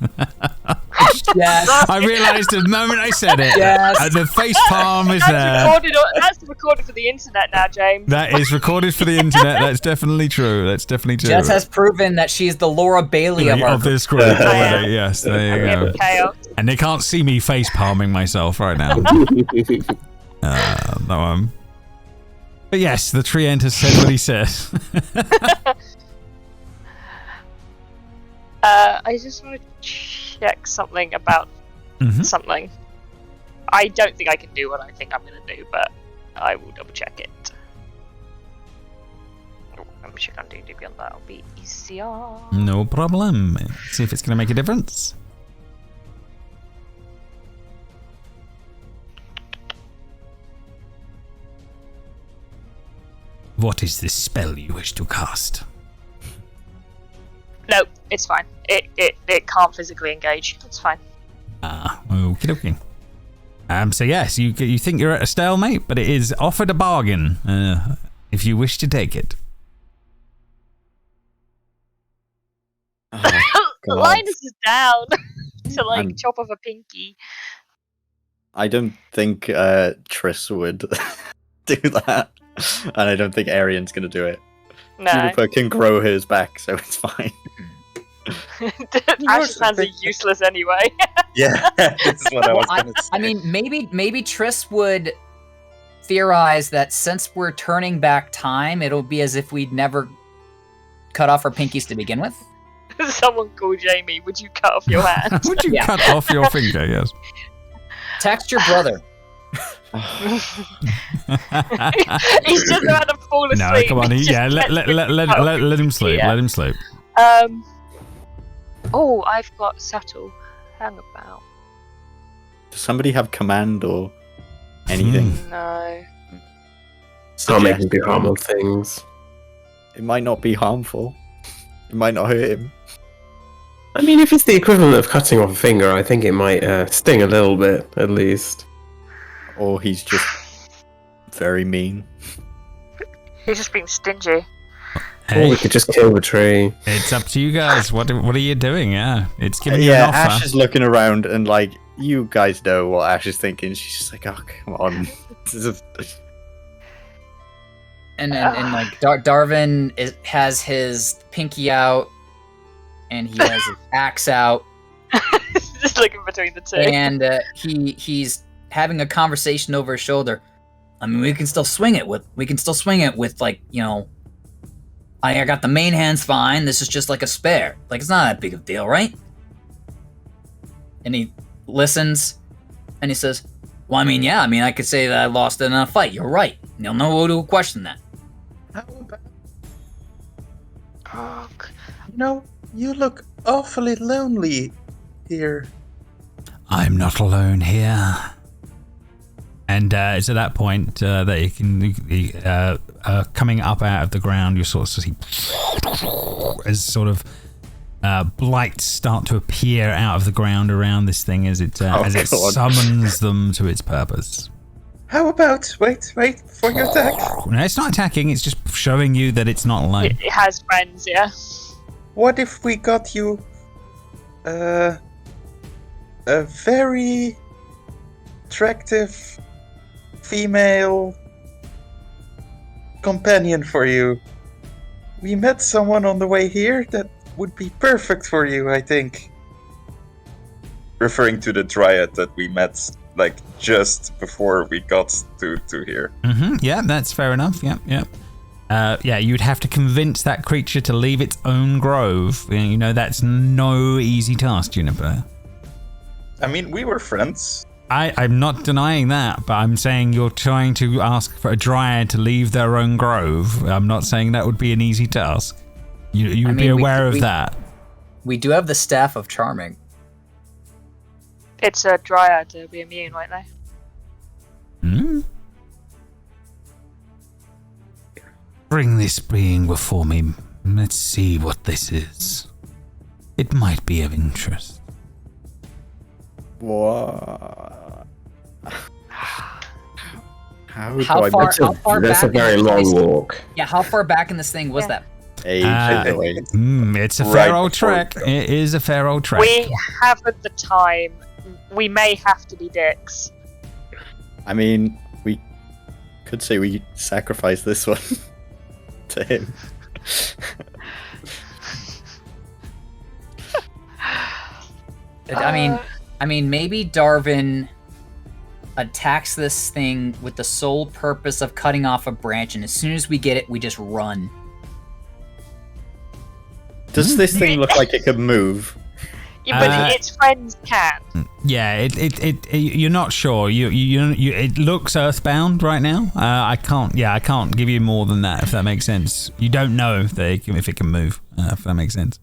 Yes. I realised the moment I said it. Yes. The face palm is That's there. That's recorded for the internet now, James. That is recorded for the internet. That's definitely true. That's definitely true. Jess has proven that she's the Laura Bailey of our of this group. already. Yes, there you Yeah, go. chaos. And they can't see me face palming myself right now. No, but yes, the treant has said what he said. I just want to check something about Mhm. something. I don't think I can do what I think I'm going to do, but I will double check it. I'm sure I can do beyond that. It'll be easier. No problem. See if it's going to make a difference. What is this spell you wish to cast? No, it's fine. It can't physically engage. It's fine. Okie dokie. So yes, you think you're at a stalemate, but it is offered a bargain if you wish to take it. Linus is down to chop off a pinky. I don't think Triss would do that, and I don't think Arion's gonna do it. No. Juniper can grow hers back, so it's fine. Ash's hands are useless anyway. Yeah, that's what I was gonna say. I mean, maybe Triss would theorize that since we're turning back time, it'll be as if we'd never cut off our pinkies to begin with. Someone call Jamie. Would you cut off your hand? Would you cut off your finger? Yes. Text your brother. He's just about to fall asleep. No, come on. Let him sleep. Yeah. Let him sleep. Oh, I've got subtle. Hang about. Does somebody have command or anything? No. Can't make him do harmful things. It might not be harmful. It might not hurt him. I mean, if it's the equivalent of cutting off a finger, I think it might sting a little bit, at least. Or he's just very mean. He's just being stingy. Hey, Or we could just kill the tree. it's up to you guys. What are you doing? Yeah, it's giving you an offer. Ashe is looking around and you guys know what Ashe is thinking. She's just like, oh, come on. And Darvin has his pinky out, and he has his axe out, Just looking between the two. and he's having a conversation over his shoulder. I mean, we can still swing it with I got the main hands fine. This is just like a spare. It's not that big of a deal, right? And he listens, and he says, well, I could say that I lost in a fight. You're right. No one will question that. How about... you look awfully lonely here. I'm not alone here. And it's at that point that you can, coming up out of the ground, you sort of see as sort of blights start to appear out of the ground around this thing as it summons them to its purpose. How about... Wait for your attack. No, it's not attacking, it's just showing you that it's not alone. It has friends, yeah. What if we got you a very attractive female companion for you? We met someone on the way here that would be perfect for you, I think. Referring to the dryad that we met, just before we got to here. Mm-hmm. Yeah, that's fair enough. Yep. You'd have to convince that creature to leave its own grove. That's no easy task, Juniper. I mean, we were friends. I'm not denying that, but I'm saying you're trying to ask for a dryad to leave their own grove. I'm not saying that would be an easy task. You would be aware of that. We do have the Staff of Charming. It's a dryad to be immune, won't they? Hmm? Bring this being before me. Let's see what this is. It might be of interest. What? How far That's a back very in this long thing- walk. Yeah, how far back in this thing was that? It's a fair old trek. It is a fair old trek. We haven't the time. We may have to be dicks. I mean, we could say we sacrifice this one to him. I mean, maybe Darvin attacks this thing with the sole purpose of cutting off a branch, and as soon as we get it, we just run. Does this thing look like it could move? Yeah, but its friends can. Yeah, you're not sure. It looks earthbound right now. I can't give you more than that, if that makes sense. You don't know if it can move, if that makes sense.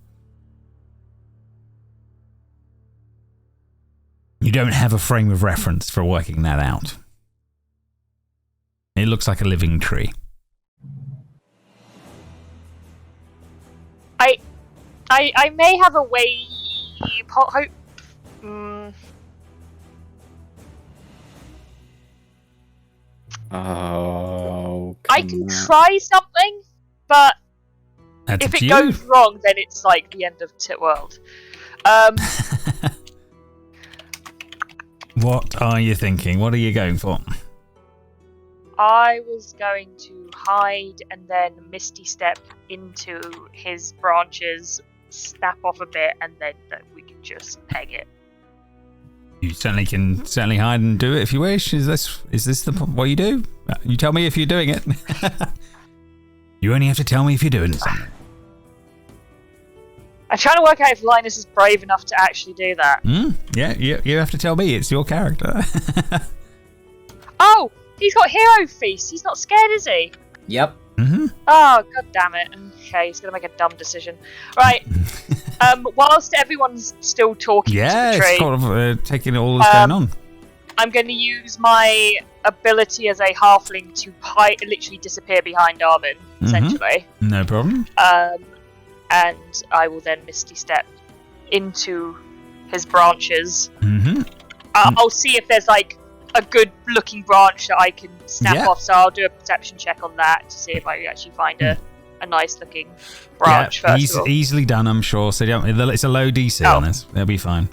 You don't have a frame of reference for working that out. It looks like a living tree. I may have a way. Oh, I can try something, but That's if up it to you. goes wrong, then it's like the end of the world. What are you thinking? What are you going for? I was going to hide and then Misty Step into his branches, snap off a bit, and then we can just peg it. You can certainly hide and do it if you wish. Is this what you do? You tell me if you're doing it. You only have to tell me if you're doing something. I'm trying to work out if Linus is brave enough to actually do that. Yeah, you have to tell me. It's your character. Oh, he's got Hero Feast. He's not scared, is he? Yep. Mm-hmm. Oh, god damn it. Okay, he's going to make a dumb decision. Right. Whilst everyone's still talking to the tree, it's kind of taking all that's going on. I'm going to use my ability as a halfling to literally disappear behind Darvin, essentially. No problem. And I will then Misty Step into his branches. Mm-hmm. I'll see if there's like a good looking branch that I can snap off, so I'll do a perception check on that to see if I actually find a nice looking branch first of all. Easily done, I'm sure. So it's a low DC on this. They'll be fine.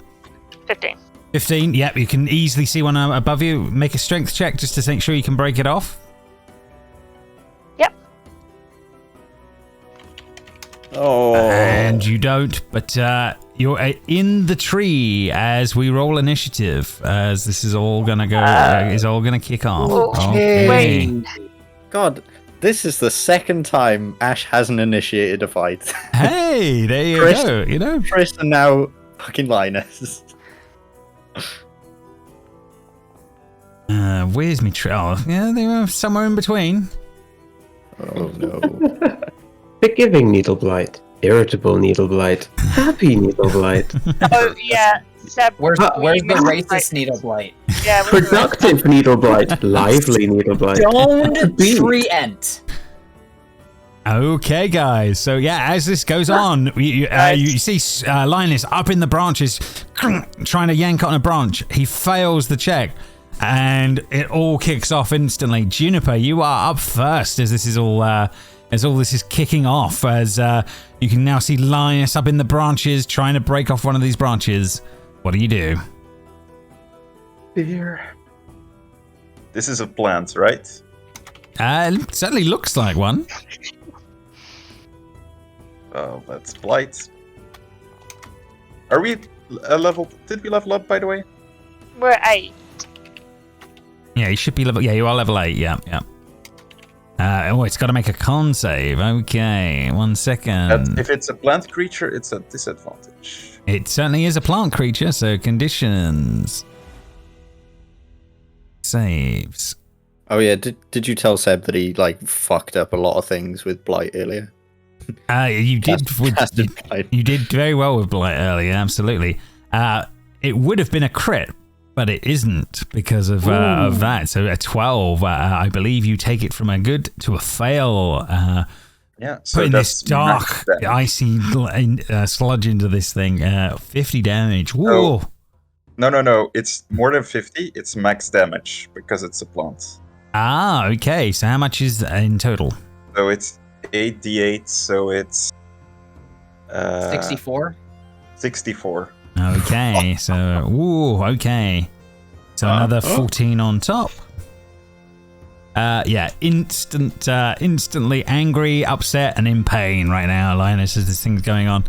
15. 15, yep, you can easily see one above you. Make a strength check just to make sure you can break it off. Yep. Oh. And you don't, but you're in the tree as we roll initiative, as this is all gonna go, is all gonna kick off. Okay. Wait. God, this is the second time Ashe hasn't initiated a fight. Hey, there you Chris- go, you know. Chris and now fucking Linus. Where's me tree? Oh, yeah, they were somewhere in between. Oh no. Forgiving Needle Blight, irritable Needle Blight, happy Needle Blight, Oh, yeah. Seb, Where's the Right. racist needle blight? Yeah, where's the productive Needle Blight, lively Needle Blight. Don't Beat. preempt. Okay, guys. So yeah, as this goes on, you see Linus up in the branches, trying to yank on a branch. He fails the check, and it all kicks off instantly. Juniper, you are up first as this is all this is kicking off. As you can now see Linus up in the branches, trying to break off one of these branches. What do you do? Dear. This is a plant, right? It certainly looks like one. Oh, that's blight. Are we a level? Did we level up, by the way? We're 8. Yeah, you should be level. Yeah, you are level 8. Yeah. It's got to make a con save. Okay, 1 second. If it's a plant creature, it's a disadvantage. It certainly is a plant creature, so conditions. Saves. Oh yeah, did you tell Seb that he like fucked up a lot of things with Blight earlier? You did. You did very well with Blight earlier, absolutely. It would have been a crit, but it isn't because of that. So a 12, I believe you take it from a good to a fail. Yeah, so putting that's this dark, max damage. icy sludge into this thing. 50 damage. Whoa. Oh. No. It's more than 50. It's max damage because it's a plant. Ah, okay. So how much is in total? So it's 8d8. So it's 64. 64. Okay. So okay. So another 14 on top. Instantly angry, upset, and in pain right now, Linus, as this thing's going on.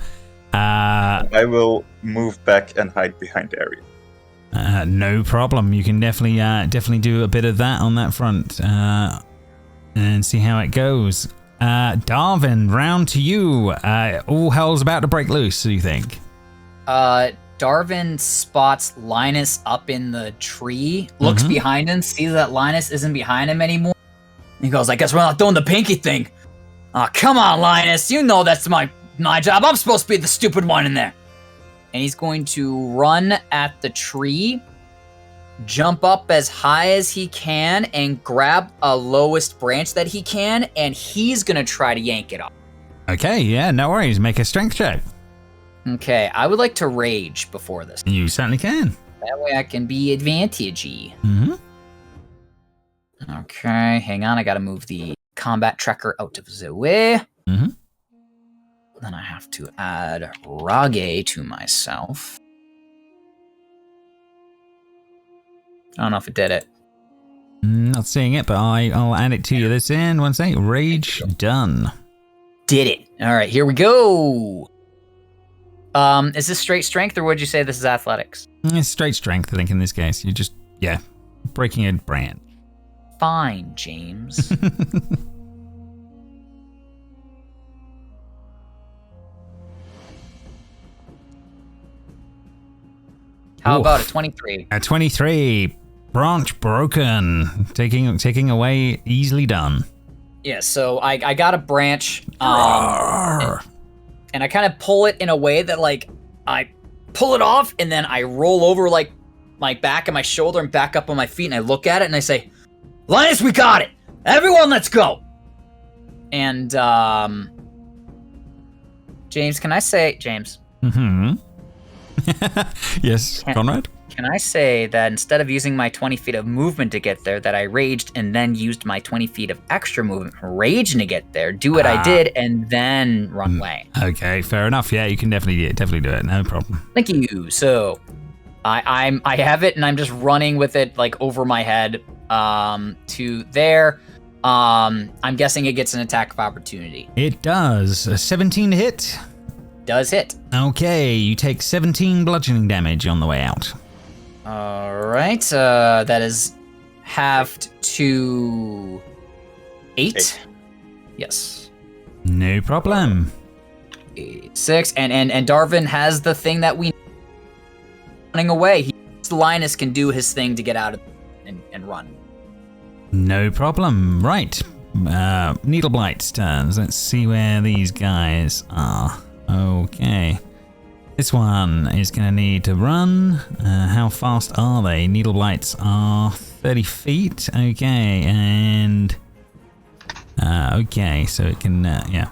I will move back and hide behind Arion. No problem. You can definitely do a bit of that on that front, and see how it goes. Darvin, round to you. All hell's about to break loose. Do you think? Darvin spots Linus up in the tree, looks behind him, sees that Linus isn't behind him anymore. He goes, I guess we're not doing the pinky thing. Oh, come on, Linus. You know that's my job. I'm supposed to be the stupid one in there. And he's going to run at the tree, jump up as high as he can, and grab a lowest branch that he can, and he's going to try to yank it up. Okay, yeah, no worries. Make a strength check. Okay, I would like to rage before this. You certainly can. That way I can be advantagey. Mm-hmm. Okay, hang on. I gotta move the combat tracker out of the way. Mm-hmm. Then I have to add Rage to myself. I don't know if it did it. Not seeing it, but I'll add it to you this end. One sec. Rage done. Did it. All right, here we go. Is this straight strength, or would you say this is athletics? It's straight strength, I think, in this case. You're just, breaking a branch. Fine, James. How about a 23? A 23. Branch broken. Taking away, easily done. Yeah, so I got a branch, and I kind of pull it in a way that, like, I pull it off, and then I roll over, like, my back and my shoulder and back up on my feet, and I look at it, and I say, Linus, we got it! Everyone, let's go! And, James, can I say... James. Mm-hmm. Yes, Conrad? Can I say that instead of using my 20 feet of movement to get there, that I raged and then used my 20 feet of extra movement from raging to get there, do what I did, and then run away? Okay, fair enough. Yeah, you can definitely do it. No problem. Thank you. So, I have it, and I'm just running with it like over my head to there. I'm guessing it gets an attack of opportunity. It does. A 17 to hit. Does hit. Okay, you take 17 bludgeoning damage on the way out. All right, that is halved to 8. Yes. No problem. 6, and Darvin has the thing that we running away. Linus can do his thing to get out of and run. No problem. Right. Needle Blight's turns. Let's see where these guys are. Okay. This one is going to need to run. How fast are they? Needle Blights are 30 feet. Okay, and... okay, so it can... yeah.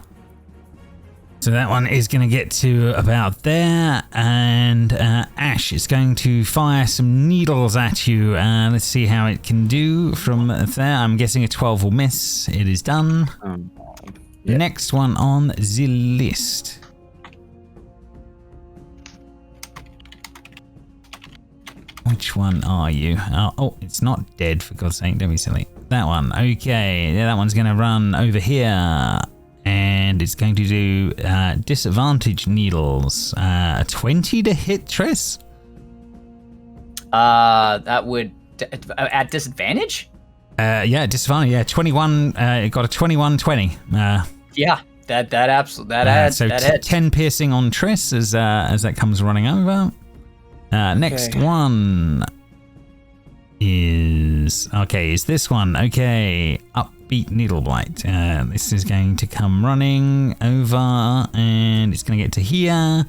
So that one is going to get to about there, and Ashe is going to fire some needles at you. Let's see how it can do from there. I'm guessing a 12 will miss. It is done. Yeah. Next one on the list. Which one are you? Oh, it's not dead, for God's sake. Don't be silly. That one. Okay. Yeah, that one's going to run over here. And it's going to do disadvantage needles. 20 to hit, Triss? That would... at disadvantage? Yeah, disadvantage. Yeah, 21. It got a 21-20. Yeah, that adds. So that hits. 10 piercing on Triss as that comes running over. Next one is this one. Okay, Upbeat Needle Blight. This is going to come running over, and it's going to get to here,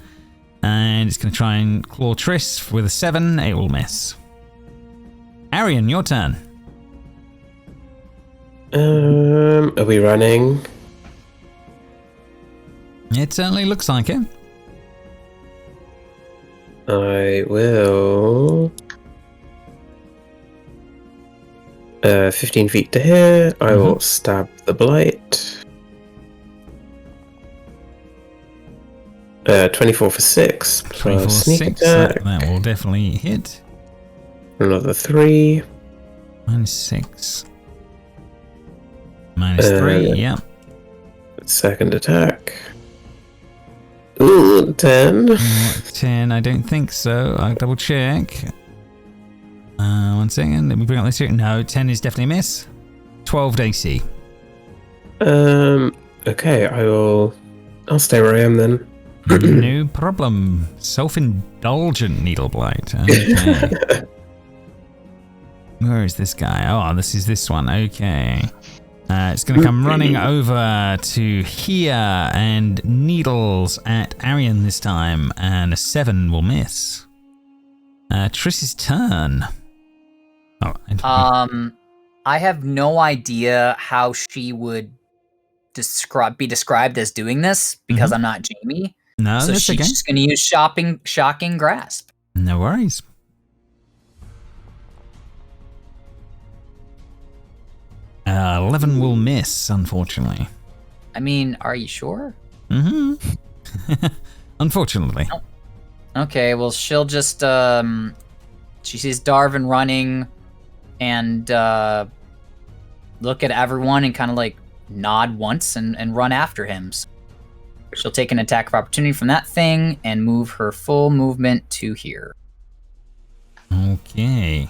and it's going to try and claw Triss with a 7. It will miss. Arion, your turn. Are we running? It certainly looks like it. I will... 15 feet to here. I will stab the blight. 24 for 6. 24 Plus sneak 6. attack. That will definitely hit. Another 3. Minus 6. Minus 3, yep. Second attack. Ooh, 10. 10, I don't think so. I'll double check. 1 second, let me bring up this here. No, 10 is definitely a miss. 12 AC. Okay, I'll stay where I am then. No problem. Self-indulgent Needle Blight. Okay. Where is this guy? Oh, this is this one. Okay. It's going to come running over to here and needles at Arion this time, and a 7 will miss. Triss's turn. Oh, I have no idea how she would be described as doing this because I'm not Jamie. No, so that's she's okay. just going to use shocking grasp. No worries. 11 will miss, unfortunately. I mean, are you sure? Mm-hmm. Unfortunately. Okay, well, she'll just, she sees Darvin running and, look at everyone and kind of, like, nod once and run after him. So she'll take an attack of opportunity from that thing and move her full movement to here. Okay.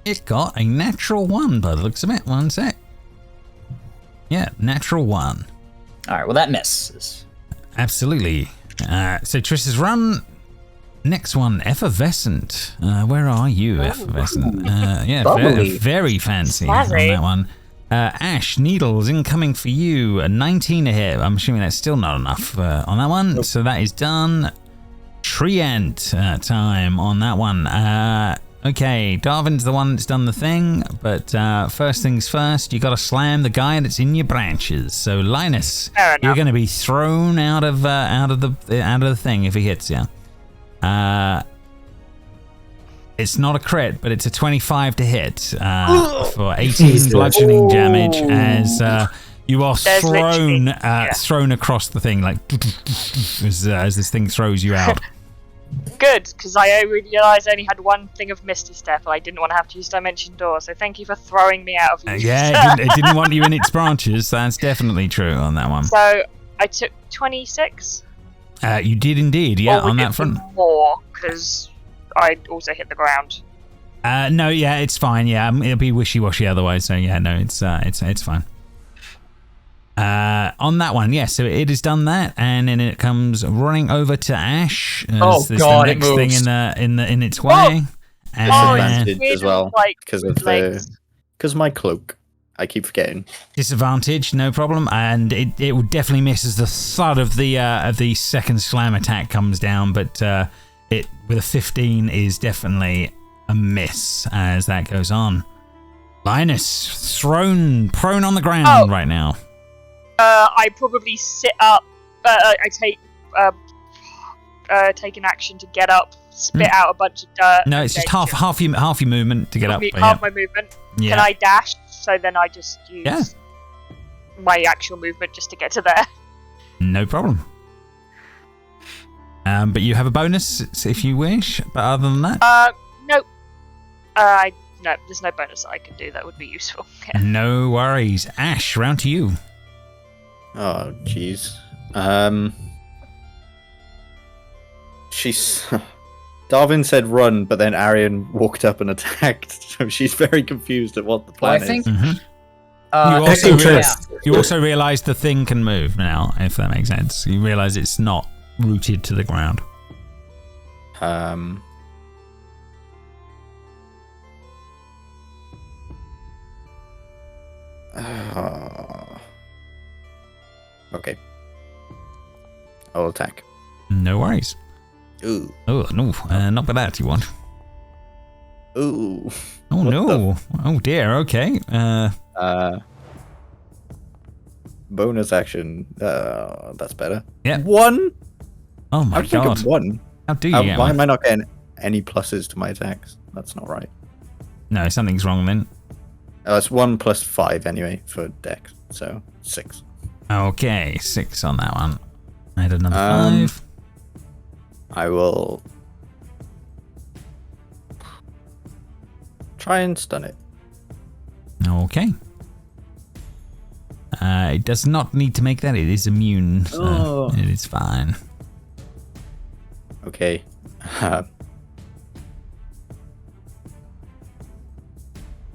It got a natural 1 by the looks of it. One sec. Yeah, natural 1. All right, well, that misses. Absolutely. So Trish's run. Next one, Effervescent. Where are you, Effervescent? Yeah, very fancy on that one. Ashe, Needles, incoming for you. A 19 to hit. I'm assuming that's still not enough on that one. Nope. So that is done. Treant time on that one. Okay, Darvin's the one that's done the thing, but first things first, you got to slam the guy that's in your branches. So Linus, you're going to be thrown out of the thing if he hits you. It's not a crit, but it's a 25 to hit for 18 bludgeoning damage as you are thrown across the thing like as this thing throws you out. Good, because I realised I only had one thing of Misty Step and I didn't want to have to use Dimension Door, so thank you for throwing me out of you. It didn't want you in its branches, that's definitely true on that one. So, I took 26? You did indeed, yeah, on that front. More, because I also hit the ground. No, yeah, it's fine, yeah, it'll be wishy-washy otherwise, so yeah, no, it's fine. On that one, yes, so it has done that, and then it comes running over to Ashe. Oh god, it moves. Thing in its way. And disadvantage as well because of my cloak. I keep forgetting. Disadvantage, no problem, and it will definitely miss as the thud of the second slam attack comes down, but it with a 15 is definitely a miss as that goes on. Linus thrown prone on the ground right now. I probably sit up. I take an action to get up, spit out a bunch of dirt. No, it's just half your movement to get up. Half my movement. Yeah. Can I dash? So then I just use my actual movement just to get to there. No problem. But you have a bonus if you wish. But other than that, no. No, there's no bonus that I can do that would be useful. Yeah. No worries. Ashe, round to you. Oh, jeez. Darvin said run, but then Arion walked up and attacked, so she's very confused at what the plan is. You also realise the thing can move now, if that makes sense. You realise it's not rooted to the ground. Okay. I'll attack. No worries. Ooh. Oh, no. Not by that, you want. Ooh. Oh, no. Oh, dear. Okay. Bonus action. That's better. Yeah. 1? Oh, my God. 1? How do you get Why one? am I not getting any pluses to my attacks? That's not right. No, something's wrong then. It's 1 plus 5 anyway for dex, so 6. Okay, 6 on that one. Add another 5. I will try and stun it. Okay. It does not need to make that. It is immune, so it is fine. Okay.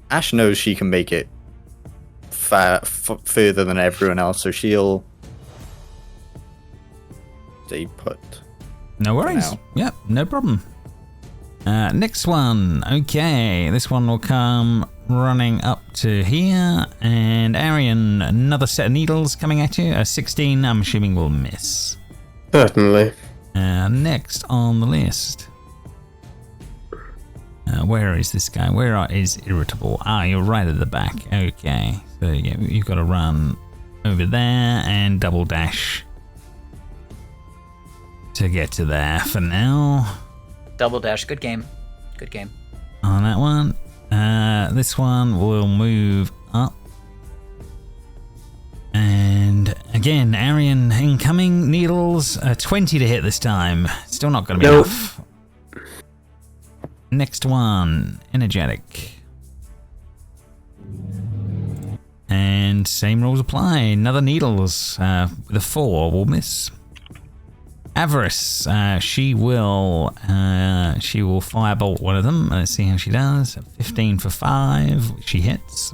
Ashe knows she can make it further than everyone else, so she'll stay put. No worries. Yep, no problem. Next one. Okay, this one will come running up to here, and Arion, another set of needles coming at you. A 16, I'm assuming, will miss. Certainly. Next on the list. Where is this guy? Where is Irritable? You're right at the back. Okay, so yeah, you've got to run over there and double dash to get to there for now. Double dash, good game. Good game. On that one. This one will move up. And again, Arion incoming needles. 20 to hit this time. Still not going to be enough. Next one, energetic. And same rules apply. Another needles with a 4 will miss. Avarice, she will firebolt one of them. Let's see how she does. 15 for 5. She hits.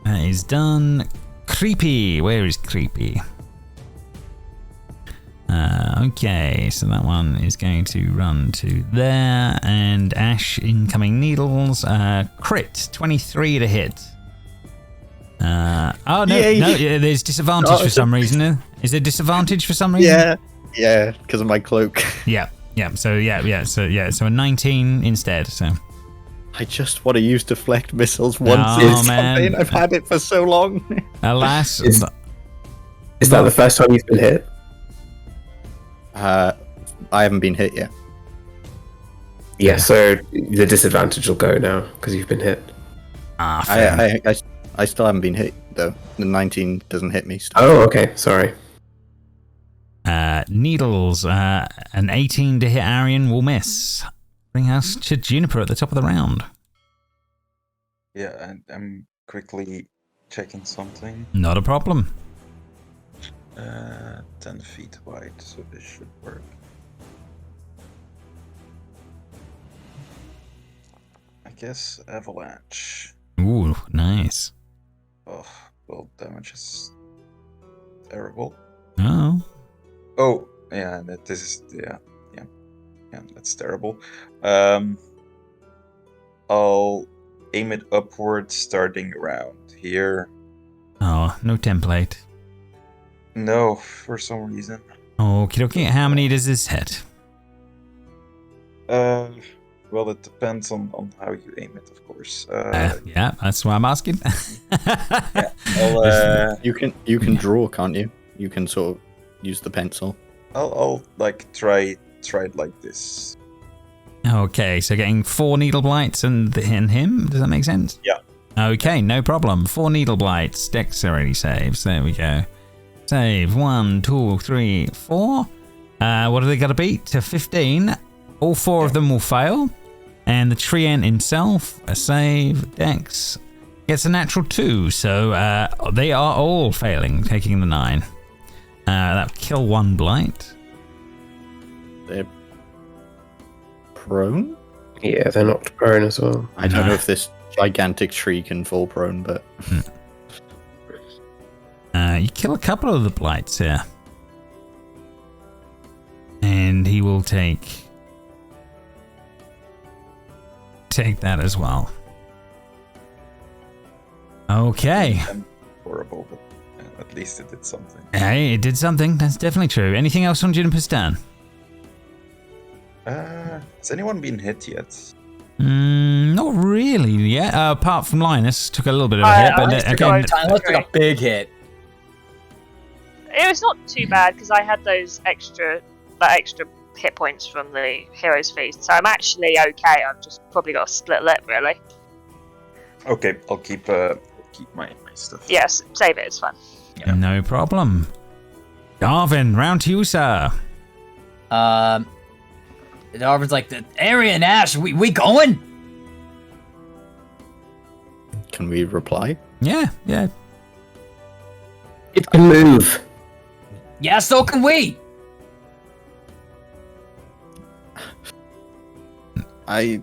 That is done. Creepy. Where is Creepy? Okay, so that one is going to run to there. And Ashe, incoming needles. Crit, 23 to hit. There's disadvantage for some reason. Is there disadvantage for some reason? Yeah, because of my cloak. So a 19 instead. So I just want to use deflect missiles once in this campaign. I've had it for so long. Alas, is that the first time you've been hit? I haven't been hit yet. Yeah, so the disadvantage will go now because you've been hit. I still haven't been hit though. The 19 doesn't hit me. Still. Oh, okay. Sorry. Needles. An 18 to hit Arion will miss. Bring us to Juniper at the top of the round. Yeah, and I'm quickly checking something. Not a problem. 10 feet wide, so this should work. I guess avalanche. Ooh, nice. Oh, well, damage is terrible. Oh. Oh, yeah, this is yeah, that's terrible. I'll aim it upward, starting around here. Oh, no template. No, for some reason. Okie dokie. How many does this hit? Well, it depends on how you aim it, of course. Yeah, that's why I'm asking. You can draw, can't you? You can sort of use the pencil. I'll like try it like this. Okay, so getting 4 needle blights and him. Does that make sense? Yeah. Okay, no problem. 4 needle blights. Dexterity saves. There we go. Save 1, 2, 3, 4. What are they got to beat? To 15. All 4 of them will fail. And the treant himself, a save, Dex, gets a natural 2. So they are all failing, taking the 9. That'll kill 1 blight. They're prone? Yeah, they're knocked prone as well. I don't know if this gigantic tree can fall prone, but... You kill a couple of the blights here. And he will take that as well. Okay. Horrible, but at least it did something. Hey, it did something. That's definitely true. Anything else on Juniper's turn? Has anyone been hit yet? Not really yet. Apart from Linus, took a little bit of a hit, but again, Linus took a big hit. It was not too bad because I had those extra hit points from the Hero's Feast, so I'm actually okay. I've just probably got a split lip, really. Okay, I'll keep my stuff. Yes, save it. It's fine. Yeah. No problem. Darvin, round to you, sir. Darvin's like, Arion, Ashe, we going? Can we reply? Yeah. It can move. Yeah, so can we. I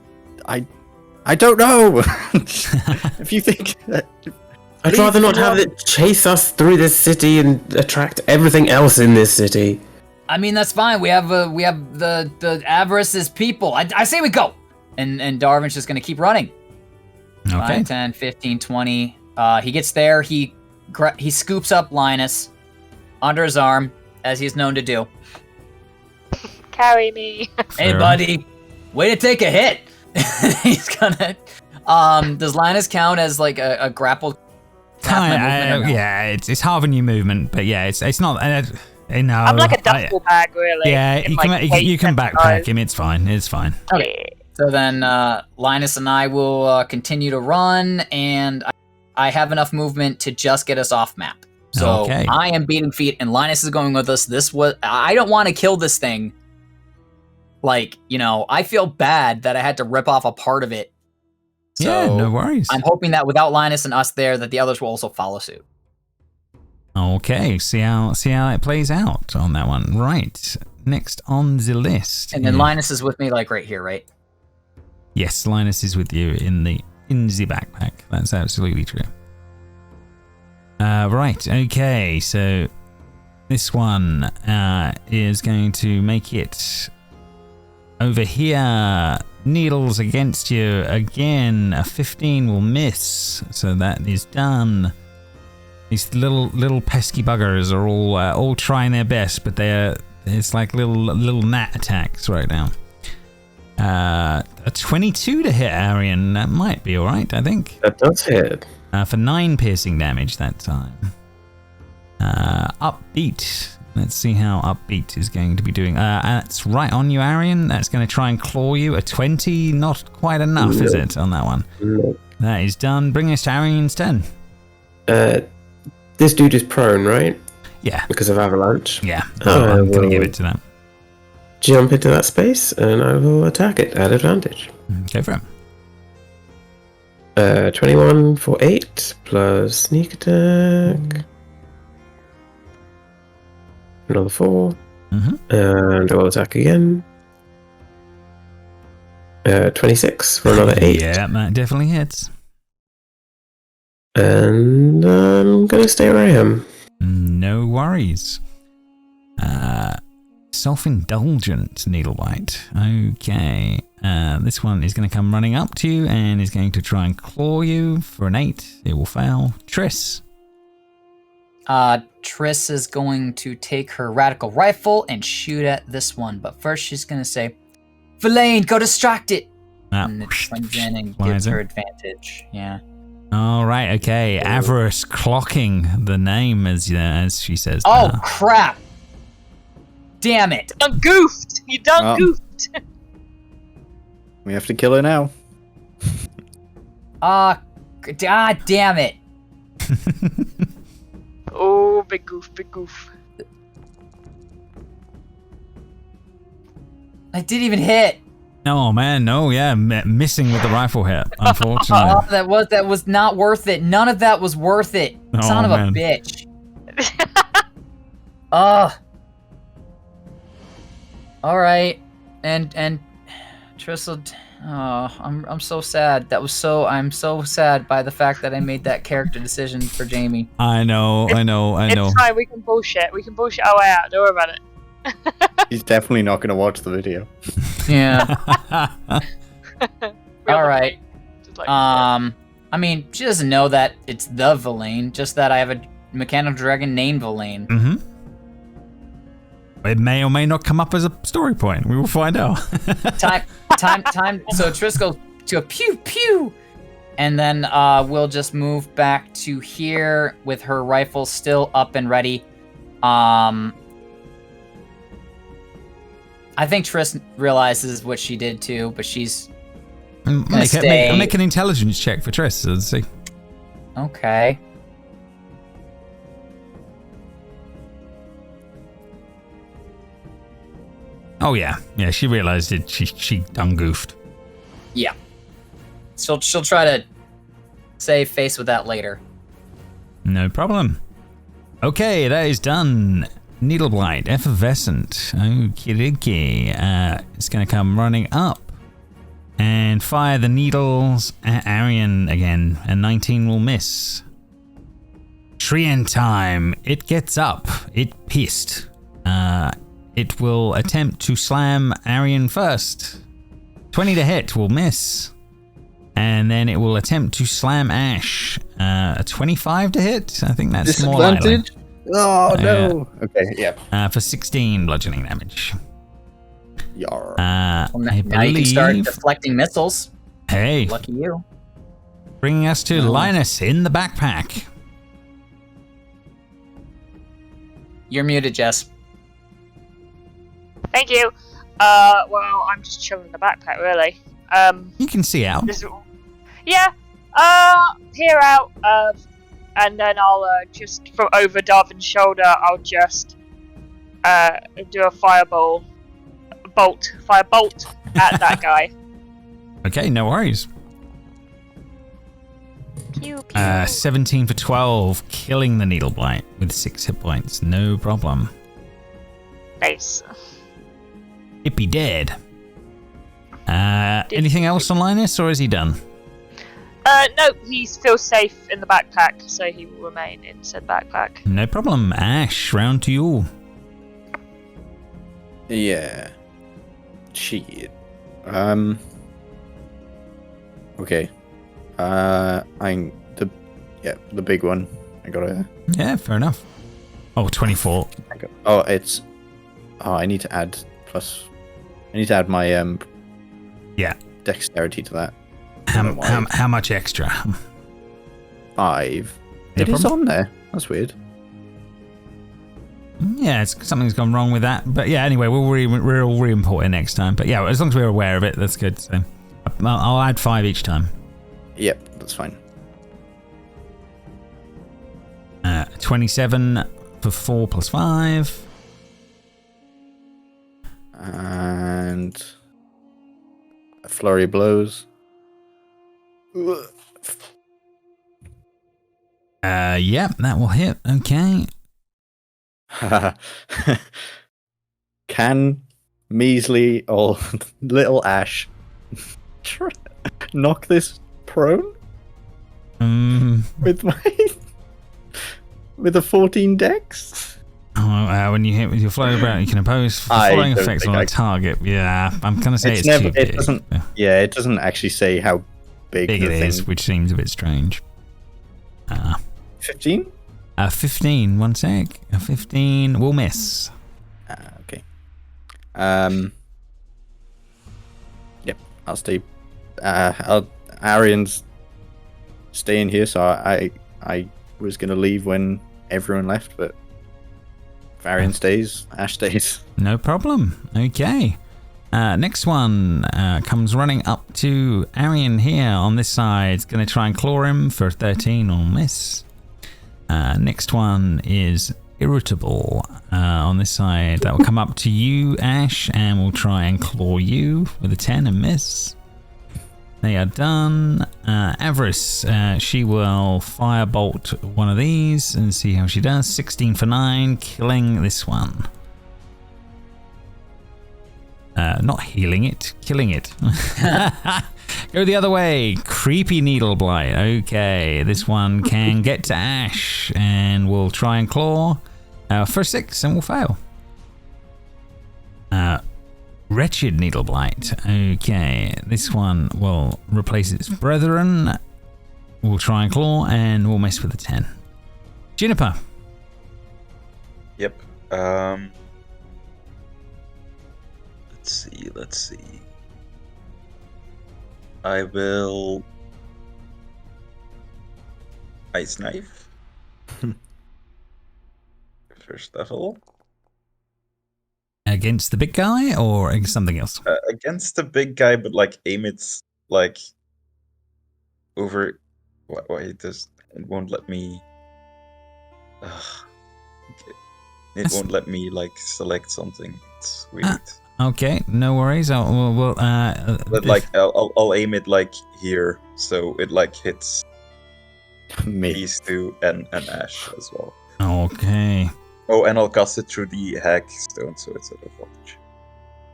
don't know. If you think that... I'd rather not have it chase us through this city and attract everything else in this city. I mean, that's fine. We have the Avarice's people. I say we go. And Darvin's just gonna keep running. Okay. 5, 10, 15, 20. He gets there. He scoops up Linus under his arm, as he's known to do. Carry me. Hey, buddy. Way to take a hit. He's gonna. Does Linus count as like a grappled? Yeah, it's halving your movement, but yeah, it's not. I'm like a duffel bag, really. Yeah, you can backpack him. It's fine. Okay. So then Linus and I will continue to run, and I have enough movement to just get us off map. So Okay. I am beating feet, and Linus is going with us. I don't want to kill this thing. Like, I feel bad that I had to rip off a part of it. So Yeah, no worries. I'm hoping that without Linus and us there, that the others will also follow suit. Okay, see how it plays out on that one. Right, next on the list. And then Linus is with me, like right here, right? Yes, Linus is with you in the backpack. That's absolutely true. Right, okay, so this one is going to make it over here. Needles against you again. A 15 will miss, so that is done. These little pesky buggers are all trying their best, but it's like little gnat attacks right now. A 22 to hit Arion. That might be all right, I think. That does hit. For 9 piercing damage that time. Upbeat. Let's see how Upbeat is going to be doing. That's right on you, Arion. That's going to try and claw you. A 20, not quite enough, is it, on that one? No. That is done. Bring us to Arion's turn. This dude is prone, right? Yeah. Because of avalanche. Yeah. I'm going to give it to that. Jump into that space, and I will attack it at advantage. Go for it. 21 for 8, plus sneak attack. Another 4. And I'll attack again. 26 for another 8. Yeah, that definitely hits. And I'm going to stay where I am. No worries. Self-indulgent Needlebite. Okay. This one is going to come running up to you and is going to try and claw you for an 8. It will fail. Triss. Triss is going to take her radical rifle and shoot at this one, but first she's going to say, Verlaine, go distract it! And it comes in and gives her advantage. Yeah. All right, okay. Avarice clocking the name as she says. Oh, crap! Damn it! You done goofed! You done goofed! We have to kill her now. Damn it! Oh, big goof, big goof. I didn't even hit. Oh man, no, yeah, missing with the rifle hit, unfortunately. That was not worth it. None of that was worth it. Son of a bitch. Ugh. All right, and Trissel. Oh, I'm so sad. I'm so sad by the fact that I made that character decision for Jamie. I know. It's fine. We can bullshit. We can bullshit our way out. Don't worry about it. He's definitely not going to watch the video. Yeah. All right. Like, I mean, she doesn't know that it's the Verlaine, just that I have a mechanical dragon named Verlaine. Mm-hmm. It may or may not come up as a story point. We will find out. Time. So Triss goes to a pew pew, and then we'll just move back to here with her rifle still up and ready. I think Triss realizes what she did too, but she's make an intelligence check for Triss. Let's see. Okay. Oh yeah. She realized it. She done goofed. Yeah. She'll try to save face with that later. No problem. Okay, that is done. Needleblight, effervescent. Okay. It's gonna come running up and fire the needles at Arion again. And 19 will miss. Trien time. It gets up. It pissed. It will attempt to slam Arion first. 20 to hit will miss. And then it will attempt to slam Ashe. A 25 to hit? I think that's more likely. Disadvantage? Oh, no. Okay, yeah. For 16 bludgeoning damage. Yar. Now you can start deflecting missiles. Hey. Lucky you. Bringing us to Linus in the backpack. You're muted, Jess. Thank you. Well, I'm just chilling in the backpack, really. You can see out. Yeah. Peer out. And then I'll just from over Darvin's shoulder. I'll just do a firebolt at that guy. Okay, no worries. Pew, pew. 17 for 12, killing the needle blight with 6 hit points. No problem. Nice. It'd be dead. Anything else on Linus, or is he done? No, he feels safe in the backpack, so he will remain in said backpack. No problem. Ashe, round to you. Yeah. Shit. Okay. The big one. I gotta. Yeah, fair enough. Oh, 24. I need to add plus. I need to add my Yeah. dexterity to that. How much extra? 5. No It is problem. on there. That's weird. Yeah, something's gone wrong with that. But yeah, anyway, we'll re-import it next time. But yeah, as long as we're aware of it, that's good. So I'll add 5 each time. Yep, that's fine. 27 for 4 plus 5. And a flurry of blows. Yeah, that will hit. Okay. Can measly or little Ashe knock this prone with a 14 dex? When you hit with your flow about, you can oppose following effects on a target. Yeah, I'm gonna say it's too big. It doesn't actually say how big it is, which seems a bit strange. 15? 15. One sec. A 15 will miss. Okay. Yep. I'll stay. Arion's staying here, so I was gonna leave when everyone left, but if Arion stays, Ashe stays. No problem. Okay. Next one comes running up to Arion here on this side. It's going to try and claw him for 13 or miss. Next one is Irritable on this side. That will come up to you, Ashe, and will try and claw you with a 10 and miss. They are done. Avarice, she will firebolt one of these and see how she does. 16 for 9, killing this one. Not healing it, killing it. Go the other way. Creepy needle blight. Okay, this one can get to Ashe and will try and claw for 6 and will fail. Wretched needle blight. Okay, this one will replace its brethren. Will try and claw and will miss with a 10. Juniper. Yep. Let's see. I will Ice Knife. First level. Against the big guy or against something else? Against the big guy, but like aim it like over. Why does it won't let me? It won't let me like select something. It's weird. Okay, no worries. But like I'll aim it like here, so it like hits Me. these two and Ashe as well. Okay. Oh, and I'll cast it through the hack stone, so it's at advantage.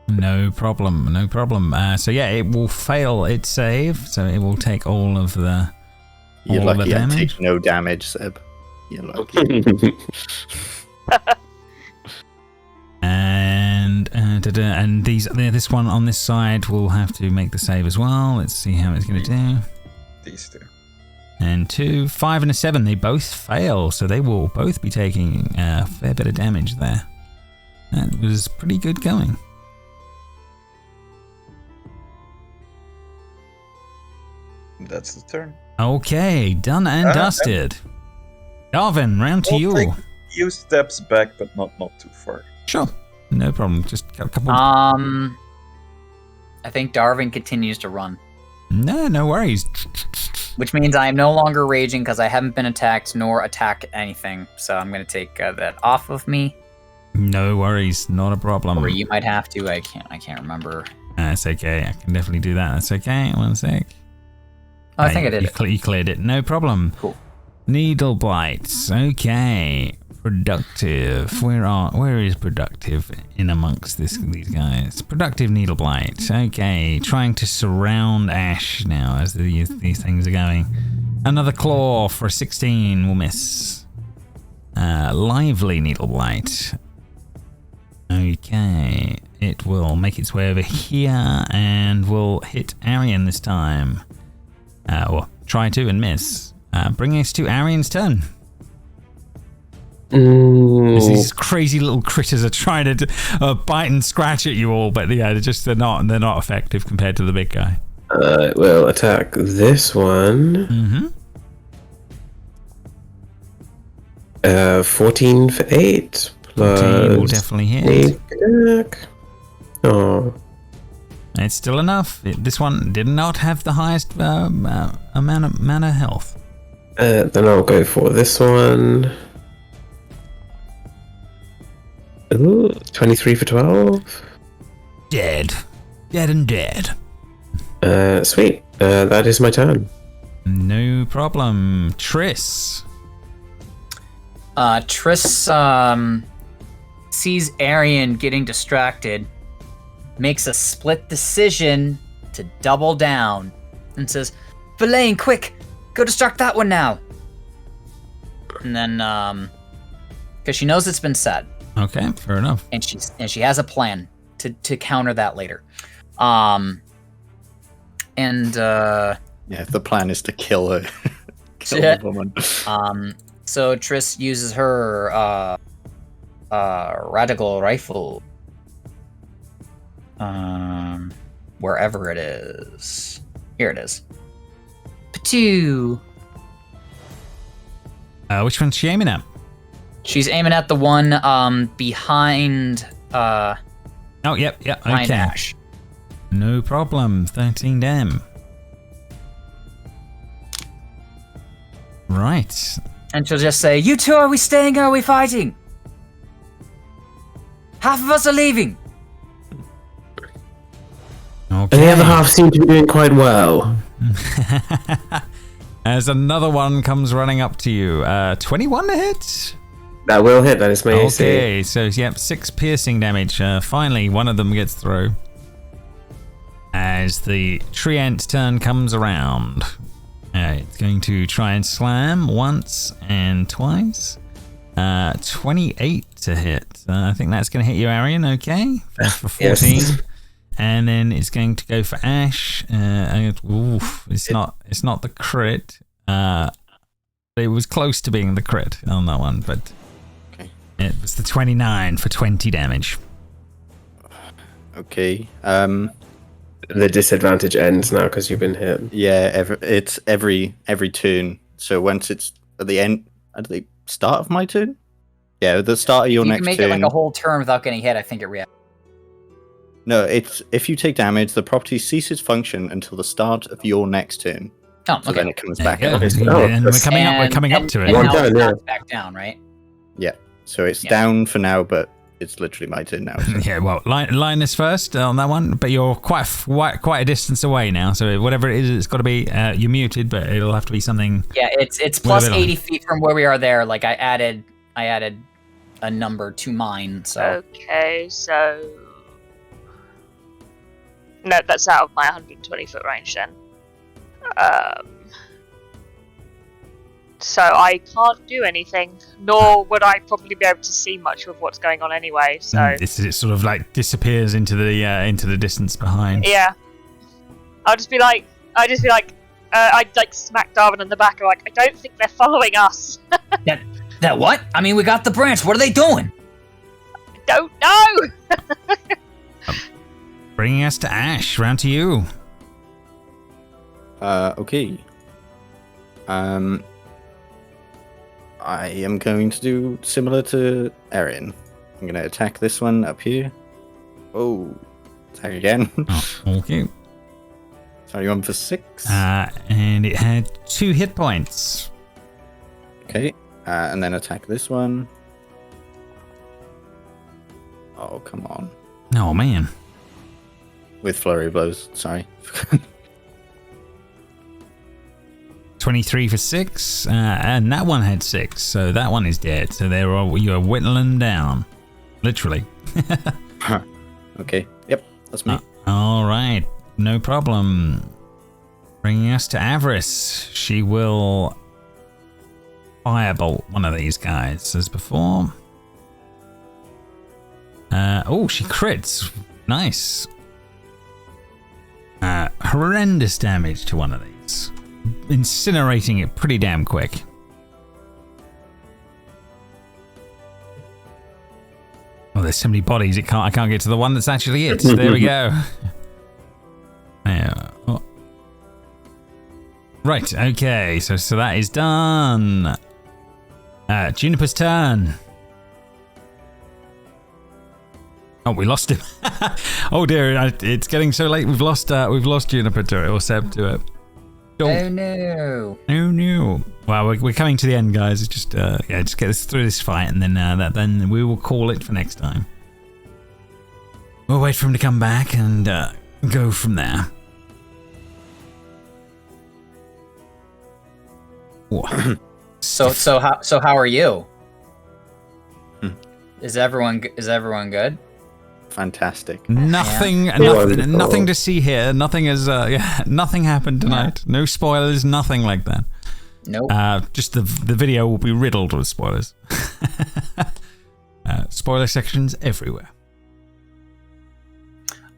No problem, no problem. So yeah, it will fail its save, so it will take all of the You're all of the lucky I damage. take no damage, Seb. You're lucky. And this one on this side will have to make the save as well. Let's see how it's going to do. These two. And 2, 5, and a 7, they both fail, so they will both be taking a fair bit of damage there. That was pretty good going. That's the turn. Okay, done and dusted. Darvin, round to you. Take a few steps back, but not too far. Sure, no problem. Just got a couple. I think Darvin continues to run. No worries. Which means I am no longer raging because I haven't been attacked nor attack anything. So I'm going to take that off of me. No worries, not a problem. Or you might have to. I can't remember. That's okay. I can definitely do that. That's okay. 1 sec. Oh, I think I did it. You cleared it. No problem. Cool. Needle blights. Okay. Productive. Where is productive in amongst these guys? Productive needle blight. Okay. Trying to surround Ashe now as these things are going. Another claw for a 16 will miss. Lively needle blight. Okay. It will make its way over here and will hit Arion this time. Or try to and miss. Bringing us to Arion's turn. These crazy little critters are trying to bite and scratch at you all, but yeah, they're not effective compared to the big guy. I will attack this one. 14 for 8. 14 will definitely hit. Oh. It's still enough. This one did not have the highest amount of mana health. Then I'll go for this one. Ooh, 23 for 12. Dead and dead. Sweet. That is my turn. No problem. Triss. Triss sees Arion getting distracted, makes a split decision to double down, and says, "Verlaine, quick! Go distract that one now!" And then, because she knows it's been said. Okay, fair enough. And she has a plan to counter that later. Yeah, the plan is to kill her. Kill the woman. So Triss uses her radical rifle. Wherever it is. Here it is. Patoo. Which one's she aiming at? She's aiming at the one behind. Oh, yep. Behind Okay. Ashe. No problem. 13 dam. Right. And she'll just say, "You two, are we staying or are we fighting? Half of us are leaving." Okay. And the other half seem to be doing quite well. As another one comes running up to you. 21 to hit? That will hit. That is my AC. Okay, so yep, 6 piercing damage. Finally, one of them gets through. As the Treant's turn comes around. It's going to try and slam once and twice. 28 to hit. I think that's going to hit you, Arion. Okay, for 14. Yes. And then it's going to go for Ashe. It's not the crit. It was close to being the crit on that one, but okay. It was the 29 for 20 damage. Okay. The disadvantage ends now because you've been hit. Yeah, it's every turn. So once it's at the start of my turn? Yeah, at the start of your next turn. You can make it like a whole turn without getting hit. I think it reacts. No, it's if you take damage, the property ceases function until the start of your next turn. Oh, okay. So then it comes back Yeah, up. and we're coming up to it. One now turn, it's yeah. back down, right? Yeah. So it's down for now, but it's literally my turn now. So. Yeah, well, Linus first on that one, but you're quite a distance away now. So whatever it is, it's got to be you're muted, but it'll have to be something. Yeah, it's plus 80 feet from where we are there. Like I added a number to mine. So Okay, so no, that's out of my 120 foot range then. So I can't do anything, nor would I probably be able to see much of what's going on anyway. So It sort of like disappears into the distance behind. yeah, I'd like smack Darvin in the back. I'm like, I don't think they're following us. that what? I mean, we got the branch. What are they doing? I don't know. Bringing us to Ashe. Round to you. Okay. I am going to do similar to Arion. I'm going to attack this one up here. Oh, Attack again. Oh, okay. 21 for 6. And it had 2 hit points. Okay. And then attack this one. Oh, come on. Oh, man. With flurry blows, sorry. 23 for 6, and that one had 6, so that one is dead. So you're whittling down, literally. Okay, yep, that's me. All right, no problem. Bringing us to Avarice. She will firebolt one of these guys as before. She crits. Nice. Horrendous damage to one of these. Incinerating it pretty damn quick. Oh, there's so many bodies. I can't get to the one that's actually it. There we go. Yeah. Oh. Right. Okay. So that is done. Juniper's turn. Oh, we lost him. Oh dear! It's getting so late. We've lost Juniper to it, or Seb to it. Oh no! Oh no! Well, we're coming to the end, guys. It's just just get us through this fight, and then then we will call it for next time. We'll wait for him to come back and go from there. So how are you? Is everyone good? Fantastic. Nothing to see here. Nothing happened tonight. No spoilers, nothing like that. Nope. Just the video will be riddled with spoilers. Spoiler sections everywhere.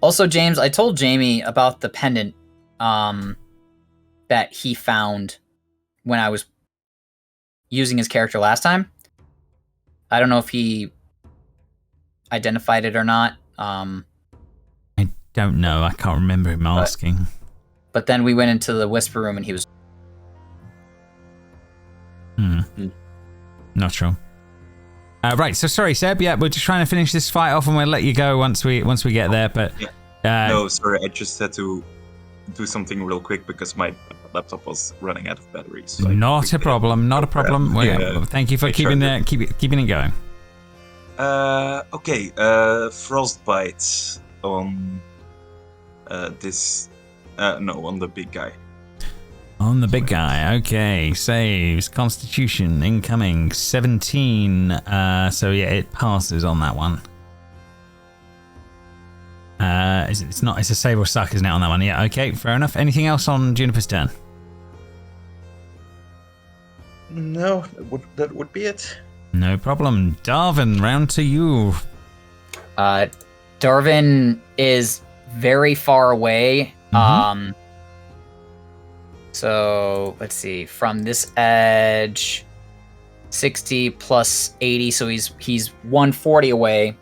Also, James, I told Jamie about the pendant that he found when I was using his character last time. I don't know if he identified it or not. I don't know. I can't remember him asking. But then we went into the whisper room and he was... Not sure. Right, so sorry, Seb. Yeah, we're just trying to finish this fight off, and we'll let you go once we get there. But no, sorry, I just had to do something real quick because my laptop was running out of batteries. So not a problem. Not a problem. Well, thank you for keeping it going. Okay. Frostbite on this. No, on the big guy. On the big guy, okay. Saves, Constitution, incoming, 17. So yeah, it passes on that one. It's a save or suck, isn't it, on that one? Yeah, okay, fair enough. Anything else on Juniper's turn? No, that would be it. No problem. Darvin, round to you. Darvin is very far away. Mm-hmm. So let's see, from this edge, 60 plus 80, so he's 140 away,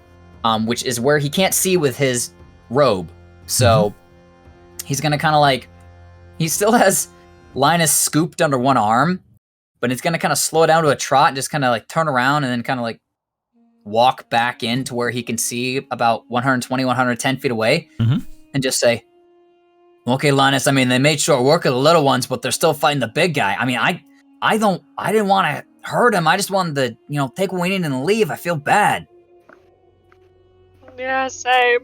which is where he can't see with his robe. So he's gonna kind of like, he still has Linus scooped under one arm, but it's gonna kind of slow down to a trot and just kind of like turn around and then kind of like walk back in to where he can see about 120, 110 feet away, and just say, okay, Linus, I mean, they made short work of the little ones, but they're still fighting the big guy. I mean, I didn't want to hurt him. I just wanted to, take what we need and leave. I feel bad. Yeah, same.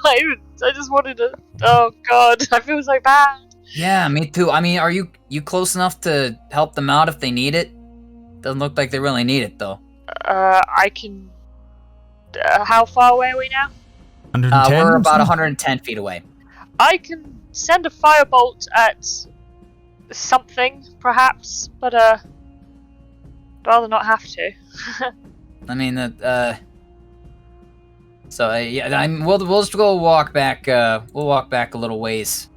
I just wanted to, oh god, I feel so bad. Yeah, me too. I mean, are you close enough to help them out if they need it? Doesn't look like they really need it, though. I can, how far away are we now? 110? We're about 110 feet away. I can send a firebolt at something, perhaps, but I'd rather not have to. I mean, we'll just go walk back. We'll walk back a little ways.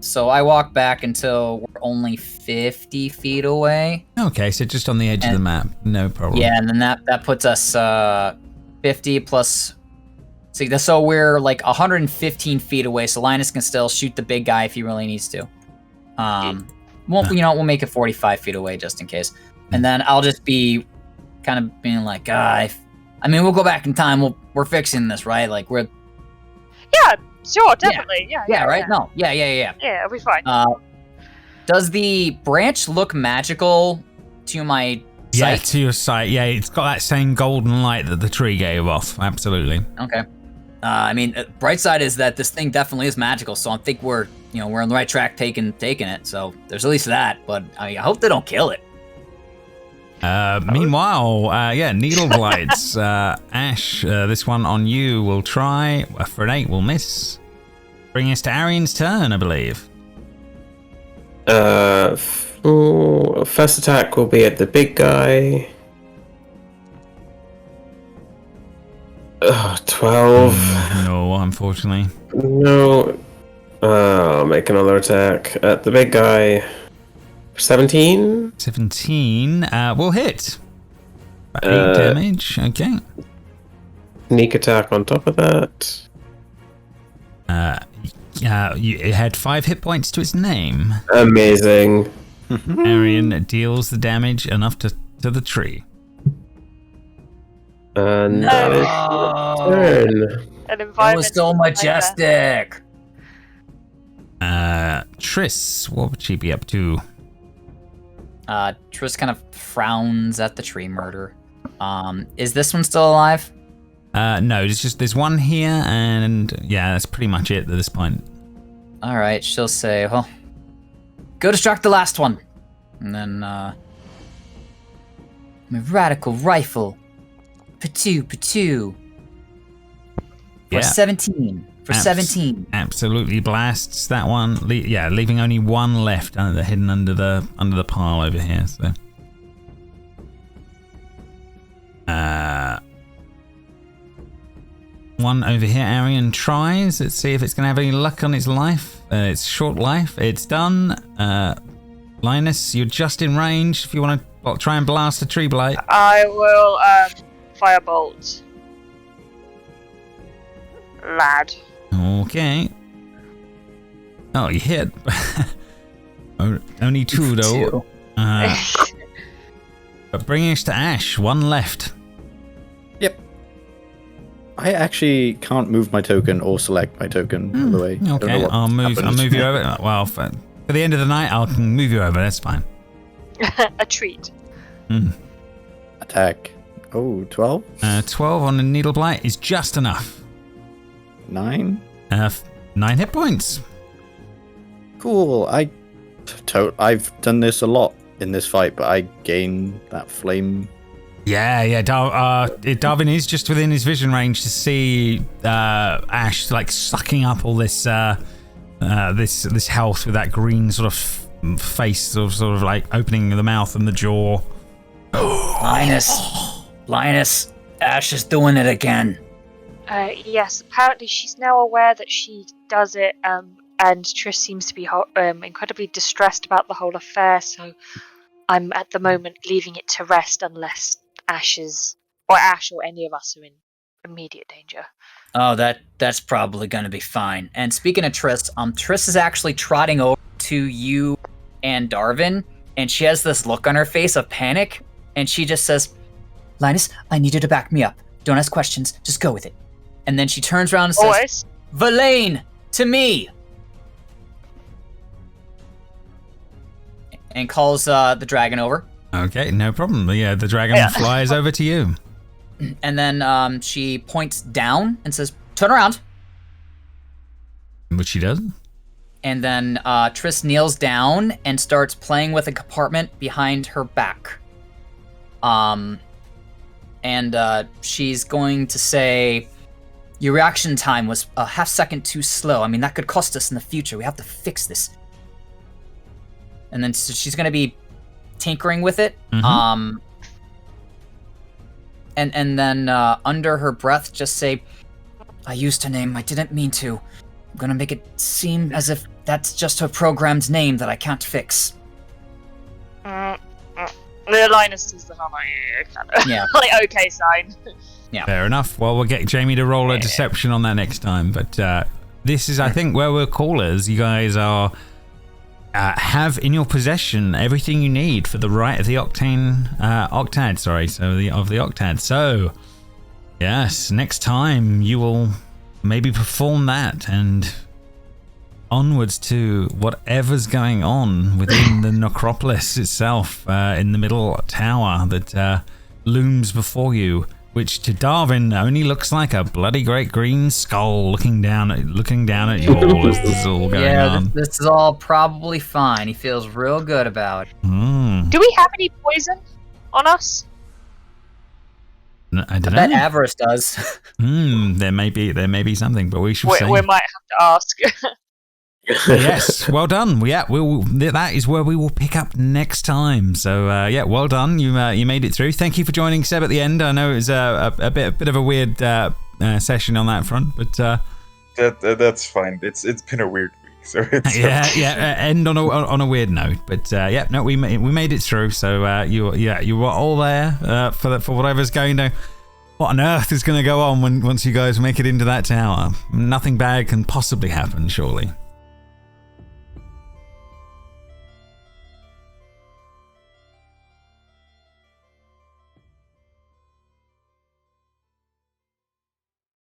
So I walk back until we're only 50 feet away. Okay, so just on the edge of the map, no problem. Yeah, and then that puts us 50 plus. See, so we're like 115 feet away, so Linus can still shoot the big guy if he really needs to. We'll make it 45 feet away just in case. And then I'll just be kind of being like, I mean, we'll go back in time. We're fixing this, right? Like, we're... Yeah, Sure, definitely. Yeah, right? Yeah. No. Yeah. Yeah, it'll be fine. Does the branch look magical to my Yeah, sight? to your sight. Yeah, it's got that same golden light that the tree gave off. Absolutely. Okay. I mean, bright side is that this thing definitely is magical, so I think we're on the right track taking it. So there's at least that. But I hope they don't kill it. Meanwhile, needle glides. Ashe, this one on you will try. For an 8 will miss. Bring us to Arion's turn, I believe. First attack will be at the big guy. 12. No, unfortunately. No. I'll make another attack at the big guy. 17. 17 will hit. 8 damage. Okay. Sneak attack on top of that. It had 5 hit points to its name. Amazing. Arion deals the damage enough to the tree. And that is turn. An That environment. was so majestic. Triss, what would she be up to? Triss kind of frowns at the tree murder. Is this one still alive? No, there's one here, and yeah, that's pretty much it at this point. All right, she'll say, well, go distract the last one. And then, my radical rifle. Patu. For 17. For 17. Absolutely blasts that one. Leaving only one left, hidden under the pile over here. So, one over here. Arion tries. Let's see if it's going to have any luck on its life. It's short life. It's done. Linus, you're just in range. If you want to try and blast a tree blight. I will firebolt. Lad. Okay. Oh, you hit. Only 2 though. But bringing us to Ashe, one left. Yep. I actually can't move my token or select my token, by the way. Okay, I'll move you over. Well, for the end of the night, I'll move you over. That's fine. A treat. Attack. Oh, 12? 12 on the needle blight is just enough. 9? 9 hit points. Cool. I've done this a lot in this fight, but I gain that flame. Yeah. Darvin is just within his vision range to see Ashe like sucking up all this this health with that green sort of face, sort of like opening the mouth and the jaw. Linus, Ashe is doing it again. Yes, apparently she's now aware that she does it, and Triss seems to be incredibly distressed about the whole affair, so I'm at the moment leaving it to rest unless Ashe or any of us are in immediate danger. Oh, that's probably gonna be fine. And speaking of Triss, Triss is actually trotting over to you and Darvin, and she has this look on her face of panic, and she just says, Linus, I need you to back me up. Don't ask questions, just go with it. And then she turns around and says, Verlaine, to me! And calls the dragon over. Okay, no problem. Yeah, the dragon flies over to you. And then she points down and says, turn around. Which she does. And then Triss kneels down and starts playing with a compartment behind her back. And she's going to say, your reaction time was a half second too slow. I mean, that could cost us in the future. We have to fix this. And then so she's going to be tinkering with it. Mm-hmm. And then under her breath, just say, I used her name. I didn't mean to. I'm going to make it seem as if that's just her program's name that I can't fix. Linus does the Yeah. like okay sign. Yeah. Fair enough. Well, we'll get Jamie to roll a deception on that next time. But this is, I think, where we're callers. You guys are have in your possession everything you need for the rite of the octad. Sorry, so of the octad. So, yes, next time you will maybe perform that and onwards to whatever's going on within the necropolis itself, in the middle tower that looms before you, which to Darvin only looks like a bloody great green skull looking down at you all as this is all going on. This is all probably fine. He feels real good about it. Do we have any poison on us? I don't know. Bet Avarice does. There may be something, but we shall see. We might have to ask. Yes, well done. That is where we will pick up next time. So well done. You made it through. Thank you for joining Seb at the end. I know it was a bit of a weird session on that front, but that's fine. It's been a weird week, so it's end on a weird note. But we made it through. So you were all there for whatever's going to. What on earth is going to go on once you guys make it into that tower? Nothing bad can possibly happen, surely.